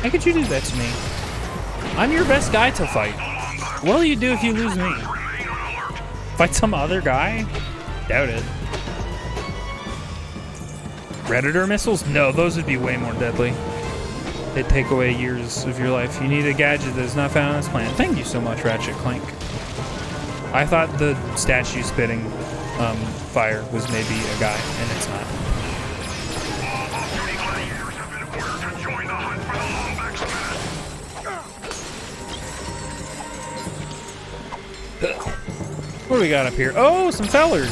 How could you do that to me? I'm your best guy to fight. What'll you do if you lose me? Fight some other guy? Doubt it. Predator missiles? No, those would be way more deadly. They'd take away years of your life. You need a gadget that is not found on this planet. Thank you so much, Ratchet Clank. I thought the statue spitting fire was maybe a guy, and it's not. What do we got up here? Oh, some fellers!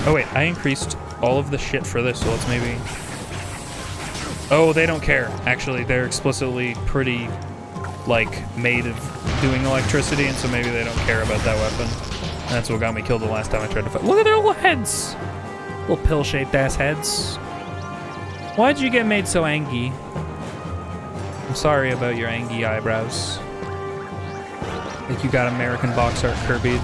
Oh wait, I increased all of the shit for this, so let's maybe... Oh, they don't care. Actually, they're explicitly pretty, like, made of doing electricity, and so maybe they don't care about that weapon. And that's what got me killed the last time I tried to fight. Look at their little heads! Little pill-shaped ass heads. Why'd you get made so angry? I'm sorry about your angry eyebrows. Like you got American box art Kirby.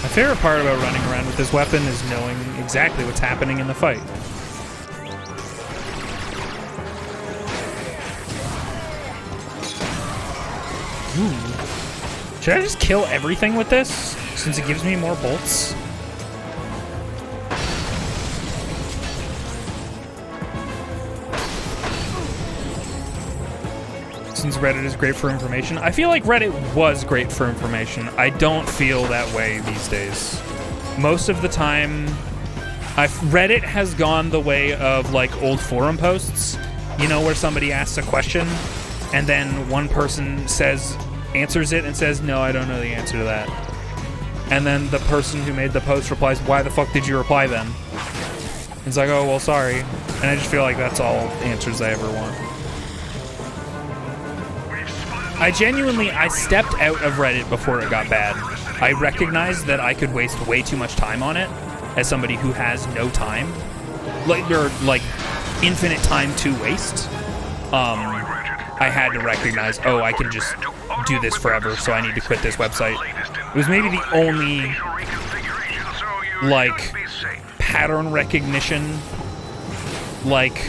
My favorite part about running around with this weapon is knowing exactly what's happening in the fight. Ooh. Should I just kill everything with this, since it gives me more bolts? Since Reddit is great for information. I feel like Reddit was great for information. I don't feel that way these days. Most of the time, Reddit has gone the way of like old forum posts, you know, where somebody asks a question and then one person answers it and says, no, I don't know the answer to that. And then the person who made the post replies, why the fuck did you reply then? It's like, oh, well, sorry. And I just feel like that's all answers I ever want. I stepped out of Reddit before it got bad. I recognized that I could waste way too much time on it as somebody who has no time. Like infinite time to waste. I had to recognize, oh, I can just do this forever, so I need to quit this website. It was maybe the only, like, pattern recognition, like,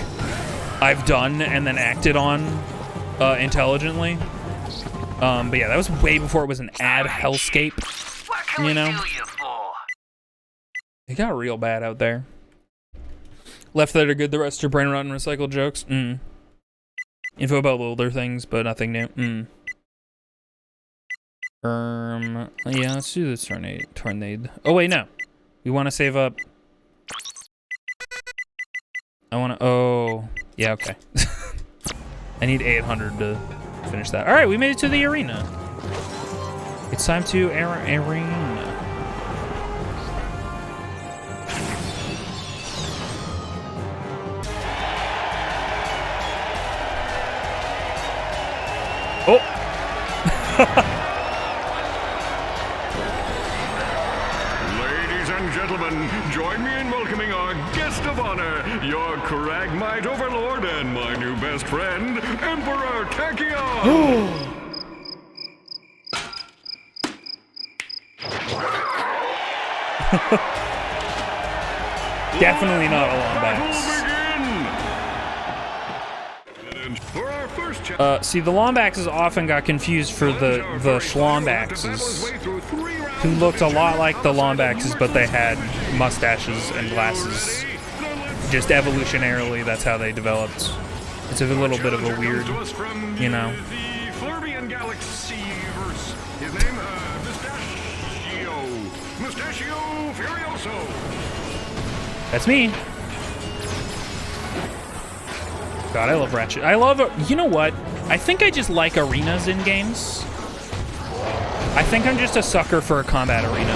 I've done and then acted on intelligently. But yeah, that was way before it was an ad hellscape, you know? It got real bad out there. Left that are good, the rest are brain rot and recycled jokes. Info about older things, but nothing new. Yeah, let's do this tornado. Oh wait, no. We want to save up. Oh, yeah, okay. I need 800 to finish that. All right, we made it to the arena. It's time to arena. Oh! Ladies and gentlemen, join me in welcoming our guest of honor, your Cragmite Overlord and my new best friend, Emperor Tachyon! Definitely not a Lombax. See, the Lombaxes often got confused for the Schlombaxes. who looked a lot like the Lombaxes, but they had mustaches and glasses. Just evolutionarily, that's how they developed. It's a little bit of a weird, you know. The Flurbian Galaxy-verse. His name, Mustachio Furioso. That's me. God, I love Ratchet. I love, you know what? I think I just like arenas in games. I think I'm just a sucker for a combat arena.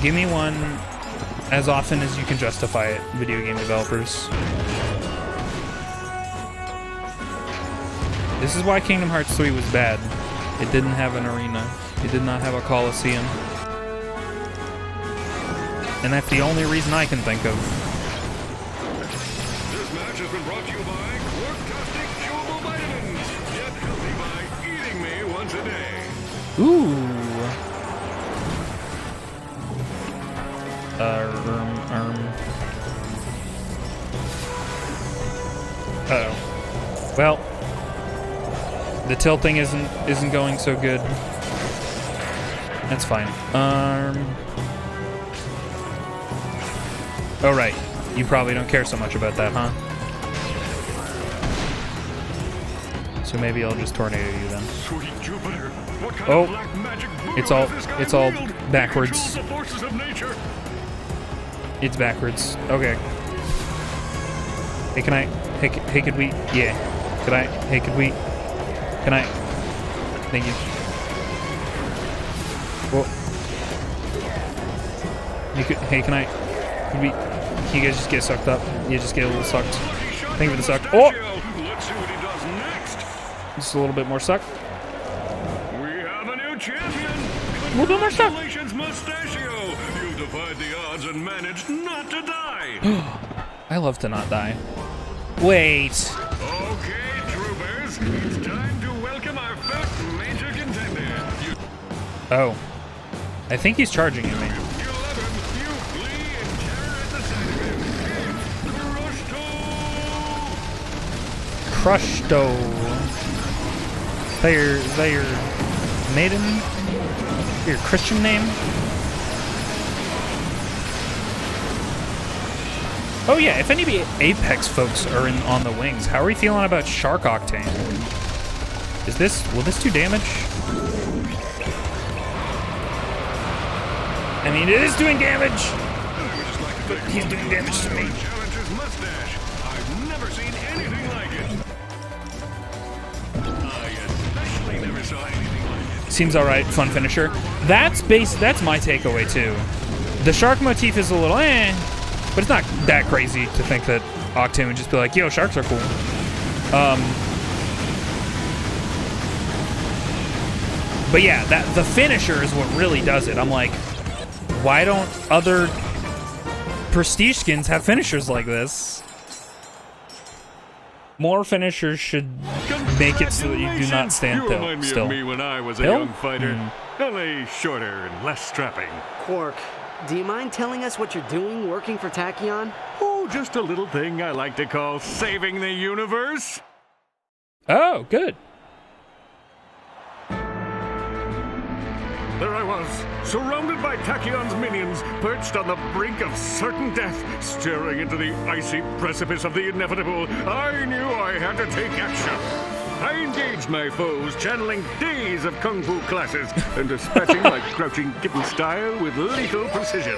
Give me one as often as you can justify it, video game developers. This is why Kingdom Hearts 3 was bad. It didn't have an arena. It did not have a Coliseum. And that's the only reason I can think of. This match has been brought to you by Quark-tastic Chewable Vitamins. Get healthy by eating me once a day. Ooh. Uh-oh. Well, the tilting isn't going so good. That's fine. Oh, right. You probably don't care so much about that, huh? So maybe I'll just tornado you then. Sweet Jupiter, what kind Oh, of black magic voodoo it's all has this guy it's all wield? He backwards. controls the forces of nature. It's backwards. Okay. Hey, can I? Hey, could we? Yeah. Could I? Hey, could we? Can I? Thank you. Well. Hey, can I? Could we? Can you guys just get sucked up? You just get a little sucked. Thank you for the suck. Oh! Let's see what he does next. Just a little bit more suck. We have a new champion. A little bit more suck. Congratulations, Mustachio. You defied the odds and managed not to die. I love to not die. Wait. Okay, troopers, it's time to welcome our first major contender. Oh. I think he's charging at me. Crushto. Is that your maiden? Your Christian name? Oh yeah, if any Apex folks are on the wings, how are we feeling about Shark Octane? Will this do damage? I mean, it is doing damage, but he's doing damage to me. Challenger's mustache. I've never seen anything like it. I especially never saw anything like it. Seems alright, fun finisher. That's my takeaway too. The shark motif is a little but it's not that crazy to think that Octane would just be like, yo, sharks are cool. But yeah, the finisher is what really does it. I'm like, why don't other prestige skins have finishers like this? More finishers should make it so that you do not stand You remind me still. of me when I was a Hill? young fighter. Only shorter and less strapping. Quark, do you mind telling us what you're doing working for Tachyon? Oh, just a little thing I like to call saving the universe. Oh, good. There I was, surrounded by Tachyon's minions, perched on the brink of certain death, staring into the icy precipice of the inevitable. I knew I had to take action. I engaged my foes, channeling days of kung fu classes and dispatching my crouching kitten style with lethal precision.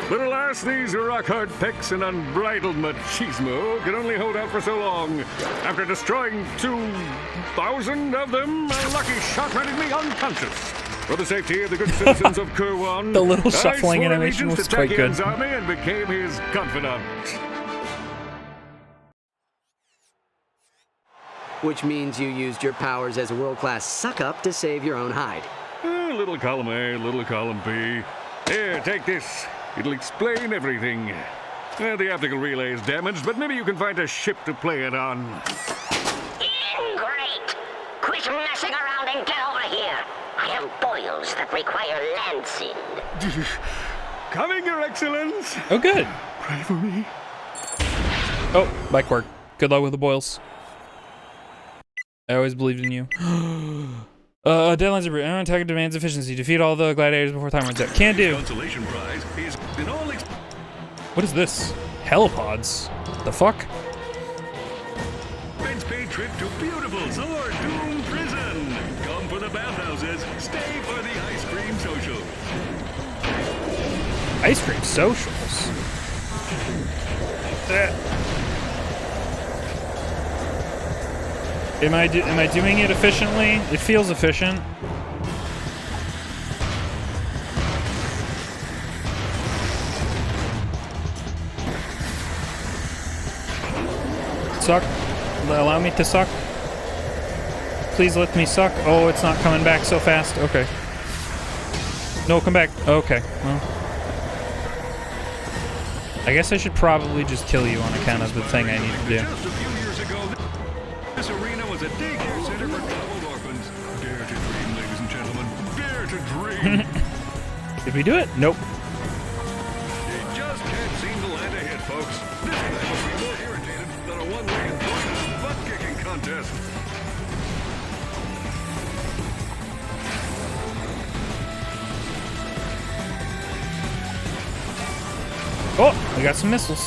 But alas, these rock-hard pecs and unbridled machismo could only hold out for so long. After destroying 2,000 of them, a lucky shot rendered me unconscious. For the safety of the good citizens of Kurwan, The little I shuffling swore animation allegiance was to quite good. Tachyon's army and became his confidant. Which means you used your powers as a world-class suck-up to save your own hide. Little column A, little column B. Here, take this. It'll explain everything. The optical relay is damaged, but maybe you can find a ship to play it on. Great! Quit messing around and get over here. I have boils that require lancing. Coming, Your Excellence. Oh, good. Pray for me. Oh, bye, Quark. Good luck with the boils. I always believed in you. Deadlines are brief. Attack demands efficiency. Defeat all the gladiators before time runs out. Can do. Consolation prize is in all What is this? Helipods. The fuck? expense paid trip to beautiful Zor Doom Prison. Come for the bathhouses. Stay for the ice cream socials. Ice cream socials. Am I doing it efficiently? It feels efficient. Suck. Allow me to suck. Please let me suck. Oh, it's not coming back so fast. Okay. No, come back. Okay. Well. I guess I should probably just kill you on account of the thing I need to do. Just a few years ago, this arena was a daycare center for troubled orphans. Dare to dream, ladies and gentlemen. Dare to dream. Did we do it? Nope. You just can't seem to land a hit, folks. This guy must be more irritated than a one-legged boy in a butt-kicking contest. Oh, we got some missiles.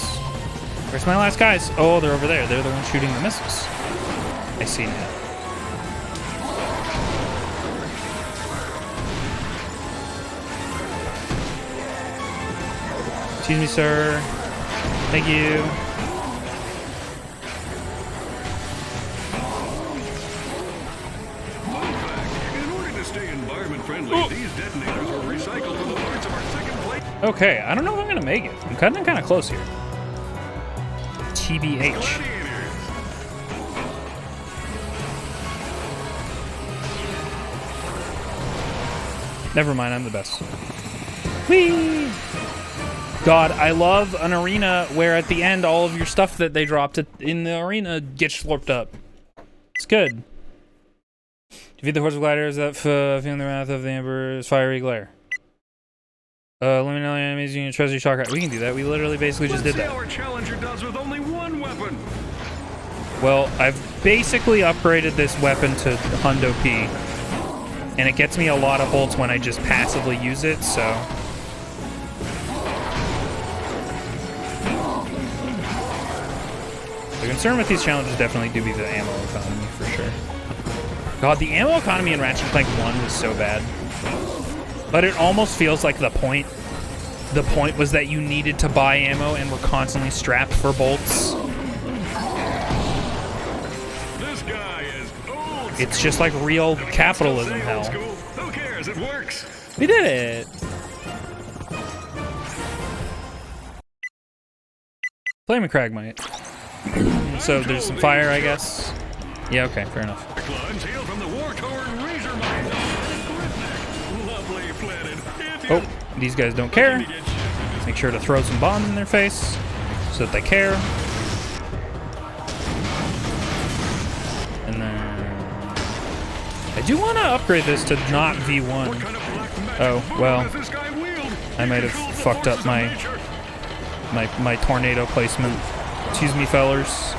Where's my last guys? Oh, they're over there. They're the ones shooting the missiles. I see now. Excuse me, sir. Thank you. Fun fact, in order to stay environment friendly, these detonators were recycled from the parts of our second plate. Okay, I don't know if I'm gonna make it. I'm cutting kind of close here. TBH. Never mind, I'm the best. Whee! God, I love an arena where at the end all of your stuff that they dropped in the arena gets slurped up. It's good. Defeat the hordes of gladiators that feeling the wrath of the Emperor's fiery glare. Eliminate enemies using a treasure shotgun. We can do that. We literally basically just did that. Let's see how our challenger does with only one weapon. Well, I've basically upgraded this weapon to Hundo P, and it gets me a lot of bolts when I just passively use it, so... The concern with these challenges definitely do be the ammo economy, for sure. God, the ammo economy in Ratchet Clank 1 was so bad. But it almost feels like the point was that you needed to buy ammo and were constantly strapped for bolts. This guy is old. It's just like real capitalism hell. Who cares? It works. We did it. Flame and Cragmite. So there's some fire, I guess. Yeah, okay, fair enough. Climbs hail from the war-torn razor mine. Lovely planted. Oh, these guys don't care. Make sure to throw some bombs in their face so that they care. And then I do want to upgrade this to not V1. Oh, well, I might have fucked up my tornado placement. Excuse me, fellers.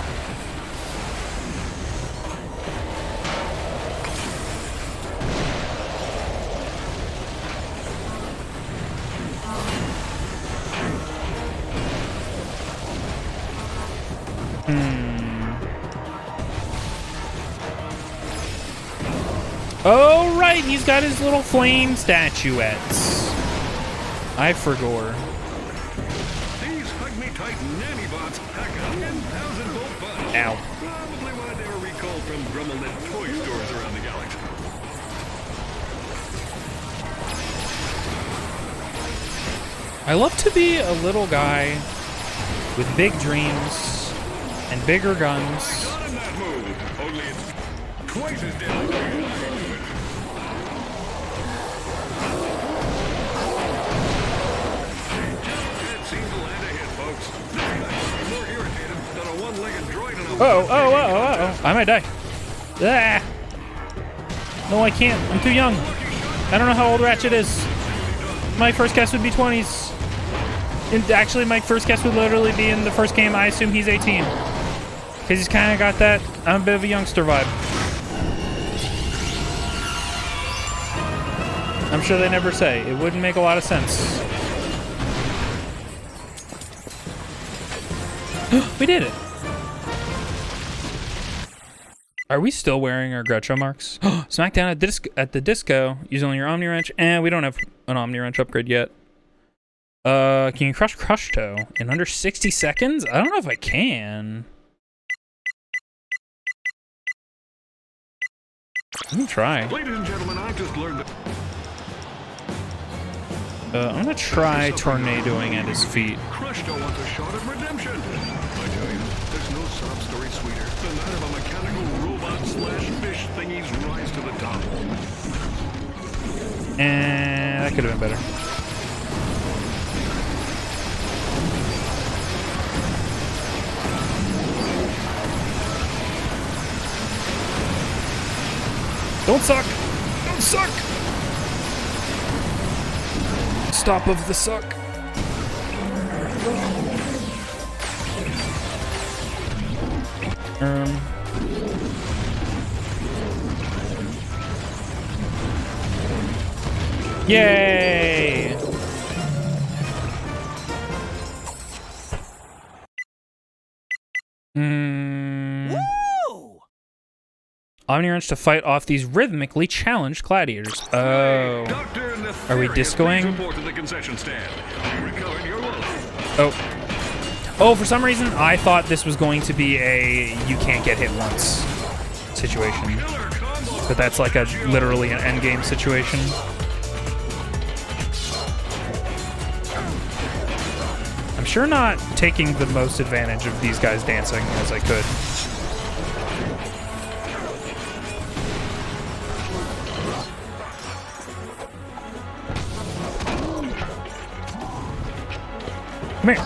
Oh, right, he's got his little flame statuettes. I forgot. These hug-me-tight nanny-bots pack a 10,000-volt punch. Ow. Probably why they were recalled from Grummelnet toy stores around the galaxy. I love to be a little guy with big dreams and bigger guns. Got in that move, only it's twice as deadly. Oh. I might die. Ah. No, I can't. I'm too young. I don't know how old Ratchet is. My first guess would be 20s. And actually, my first guess would literally be in the first game. I assume he's 18. Because he's kind of got that I'm a bit of a youngster vibe. I'm sure they never say. It wouldn't make a lot of sense. We did it. Are we still wearing our Gretchen marks? Smackdown at the disco. Use only your Omni Wrench. We don't have an Omni Wrench upgrade yet. Can you crush Toe in under 60 seconds? I don't know if I can. I'm gonna try. Ladies and gentlemen, I just learned that. I'm gonna try tornadoing at his feet. Crush Toe wants a shot at redemption. I tell you, there's no sob story sweeter than that of a mechanical robot slash fish thingy's rise to the top. And that could have been better. Don't suck! Don't suck! Stop of the suck. Yay! Omni Wrench to fight off these rhythmically challenged gladiators. Oh. Are we discoing? Oh, for some reason, I thought this was going to be a you can't get hit once situation. But that's like a literally an endgame situation. I'm sure not taking the most advantage of these guys dancing as I could. Come here.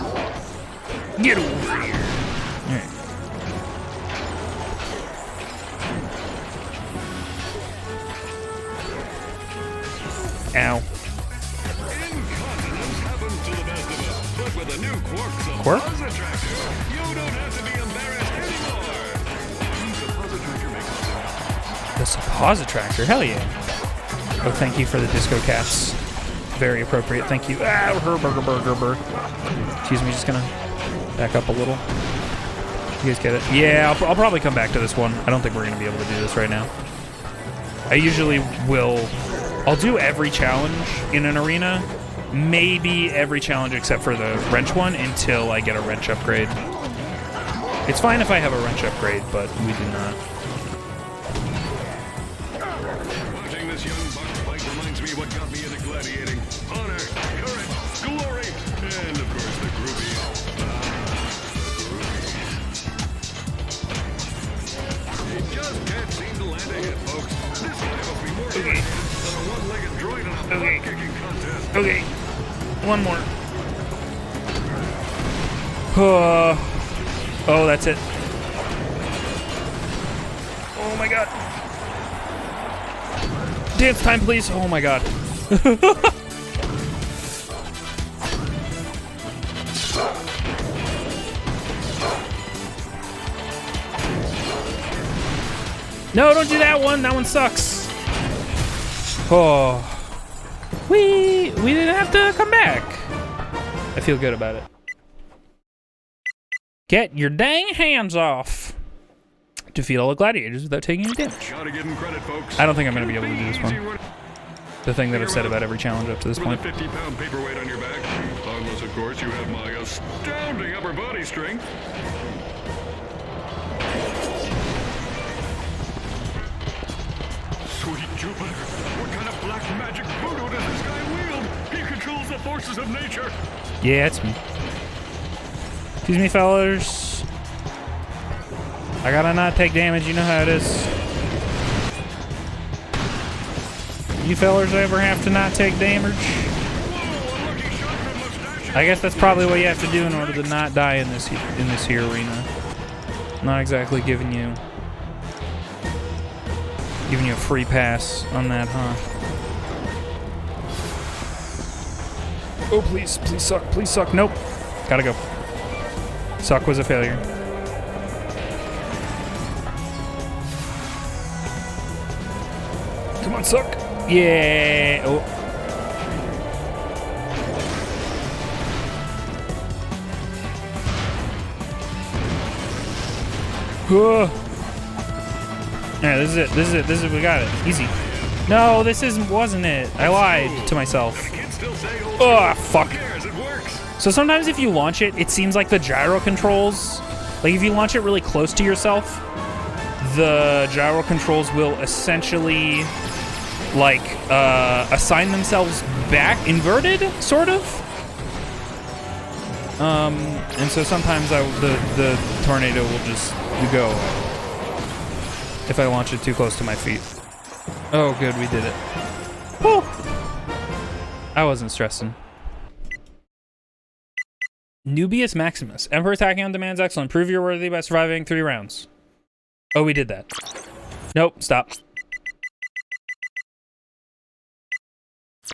Get over here. All right. Ow. Incontinence happens to the best of us, but with a new Quark? Suppositractor, you don't have to be embarrassed anymore. The Suppositractor? Hell yeah. Oh, thank you for the disco cats. Very appropriate. Thank you. Ah, burger. Excuse me, just gonna back up a little. You guys get it? Yeah, I'll probably come back to this one. I don't think we're gonna be able to do this right now. I usually will. I'll do every challenge in an arena. Maybe every challenge except for the wrench one until I get a wrench upgrade. It's fine if I have a wrench upgrade, but we do not. Watching this young buck fight reminds me what got me into gladiating. Honor, courage, glory, and of course the groovy. He just can't seem to land a hit, folks. This guy must be more than a one-legged droid in a butt-kicking contest. Okay. One more. Oh, that's it. Oh my god. Dance time, please. Oh my god. No, don't do that one. That one sucks. Oh. We didn't have to come back. I feel good about it. Get your dang hands off. Defeat all the gladiators without taking any damage. I don't think I'm going to be able to do this one. The thing that I've said about every challenge up to this point. 50-pound paperweight on your back, unless of course you have my astounding upper body strength. Sweet Jupiter, what kind of black magic voodoo does this guy wield? He controls the forces of nature. Yeah, it's me. Excuse me, fellas. I gotta not take damage, you know how it is. You fellers ever have to not take damage? I guess that's probably what you have to do in order to not die in this here arena. Not exactly giving you a free pass on that, huh? Oh, please suck, please suck. Nope. Gotta go. Suck was a failure. Come on, suck. Yeah. Oh. Alright, this is it. We got it. Easy. No, wasn't it. I lied to myself. Oh, fuck. So sometimes if you launch it, it seems like the gyro controls, like if you launch it really close to yourself, the gyro controls will essentially like assign themselves back, inverted, sort of. And so sometimes the tornado will just go if I launch it too close to my feet. Oh, good, we did it. Whew. I wasn't stressing. Nubius Maximus. Emperor Tachyon demands excellent. Prove you're worthy by surviving 3 rounds. Oh, we did that. Nope, stop.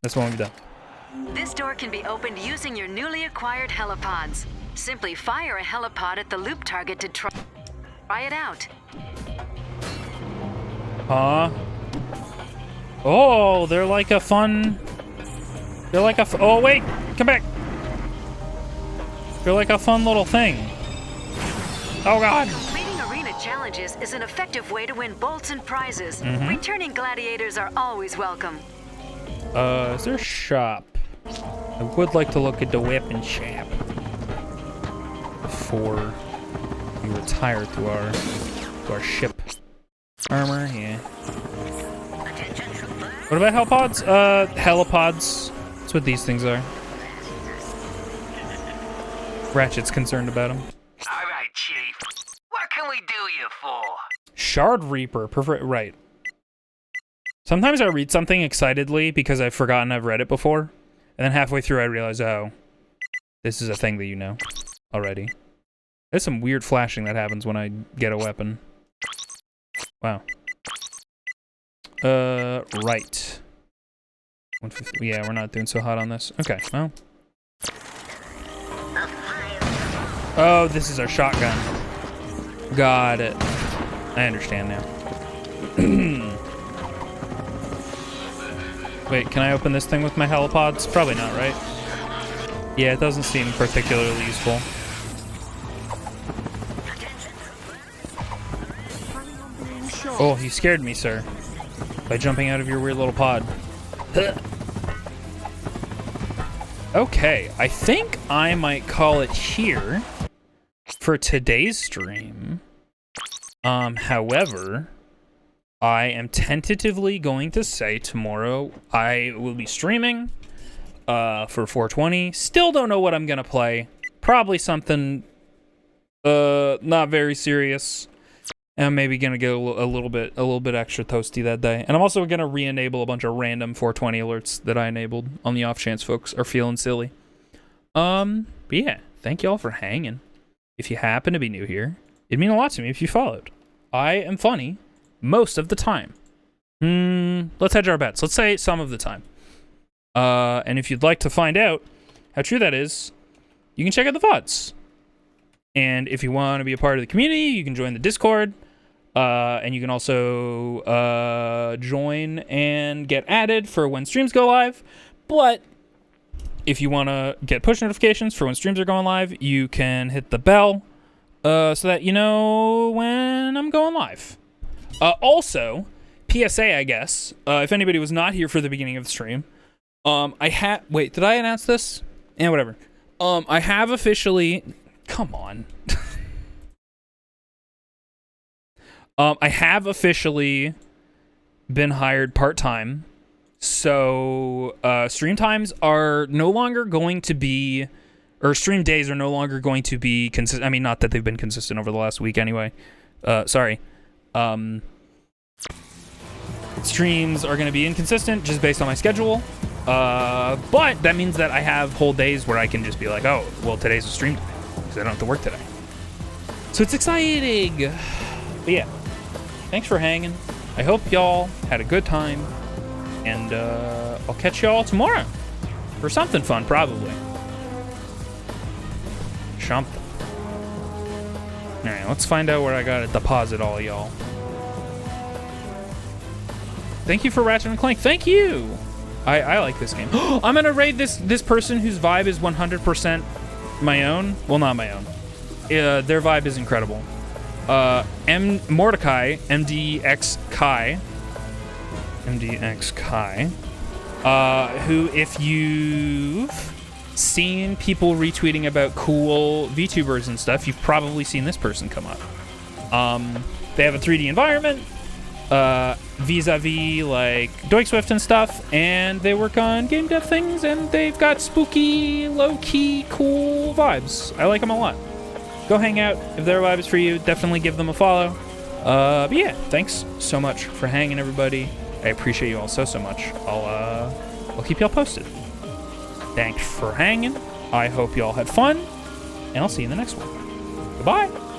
That's one we've done. This door can be opened using your newly acquired helipods. Simply fire a helipod at the loop target to try it out. Oh, they're like a fun... They're like a... Oh, wait! Come back! They're like a fun little thing. Oh, God! Completing arena challenges is an effective way to win bolts and prizes. Mm-hmm. Returning gladiators are always welcome. Is there a shop? I would like to look at the weapon shop before we retire to our ship. Armor, yeah. What about helipods? Helipods. That's what these things are. Ratchet's concerned about them. All right, Chief. What can we do you for? Shard Reaper. Right. Sometimes I read something excitedly because I've forgotten I've read it before. And then halfway through I realize, oh, this is a thing that you know already. There's some weird flashing that happens when I get a weapon. Wow. Right. 150. Yeah, we're not doing so hot on this. Okay, well. Oh, this is our shotgun. Got it. I understand now. Wait, can I open this thing with my helipods? Probably not, right? Yeah, it doesn't seem particularly useful. Oh, you scared me, sir. By jumping out of your weird little pod. Okay, I think I might call it here for today's stream. However, I am tentatively going to say tomorrow I will be streaming for 420. Still don't know what I'm gonna play. Probably something not very serious. And I'm maybe gonna get a little bit extra toasty that day. And I'm also gonna re-enable a bunch of random 420 alerts that I enabled on the off chance folks are feeling silly. But yeah, thank y'all for hanging. If you happen to be new here, it'd mean a lot to me if you followed. I am funny most of the time. Let's hedge our bets. Let's say some of the time. And if you'd like to find out how true that is, you can check out the VODs. And if you want to be a part of the community, you can join the Discord. And you can also join and get added for when streams go live. But if you want to get push notifications for when streams are going live, you can hit the bell so that you know when I'm going live. Also, PSA, I guess, if anybody was not here for the beginning of the stream, wait, did I announce this? Yeah, whatever. I have officially... Come on. I have officially been hired part-time, so stream times are no longer going to be, or stream days are no longer going to be consistent. I mean, not that they've been consistent over the last week anyway. Sorry. Streams are going to be inconsistent just based on my schedule, but that means that I have whole days where I can just be like, oh, well, today's a stream day, because I don't have to work today. So it's exciting. But yeah. Thanks for hanging. I hope y'all had a good time. And I'll catch y'all tomorrow. For something fun, probably. Something. Alright, let's find out where I gotta deposit all y'all. Thank you for Ratchet Clank. Thank you! I like this game. I'm gonna raid this person whose vibe is 100% my own. Well, not my own. Their vibe is incredible. Mordecai, MDX Kai, who, if you've seen people retweeting about cool VTubers and stuff, you've probably seen this person come up. They have a 3D environment, vis-a-vis like Doikswift and stuff, and they work on game dev things, and they've got spooky, low-key, cool vibes. I like them a lot. Go hang out. If their vibe is for you, definitely give them a follow. But yeah, thanks so much for hanging, everybody. I appreciate you all so much. I'll keep y'all posted. Thanks for hanging. I hope y'all had fun, and I'll see you in the next one. Goodbye.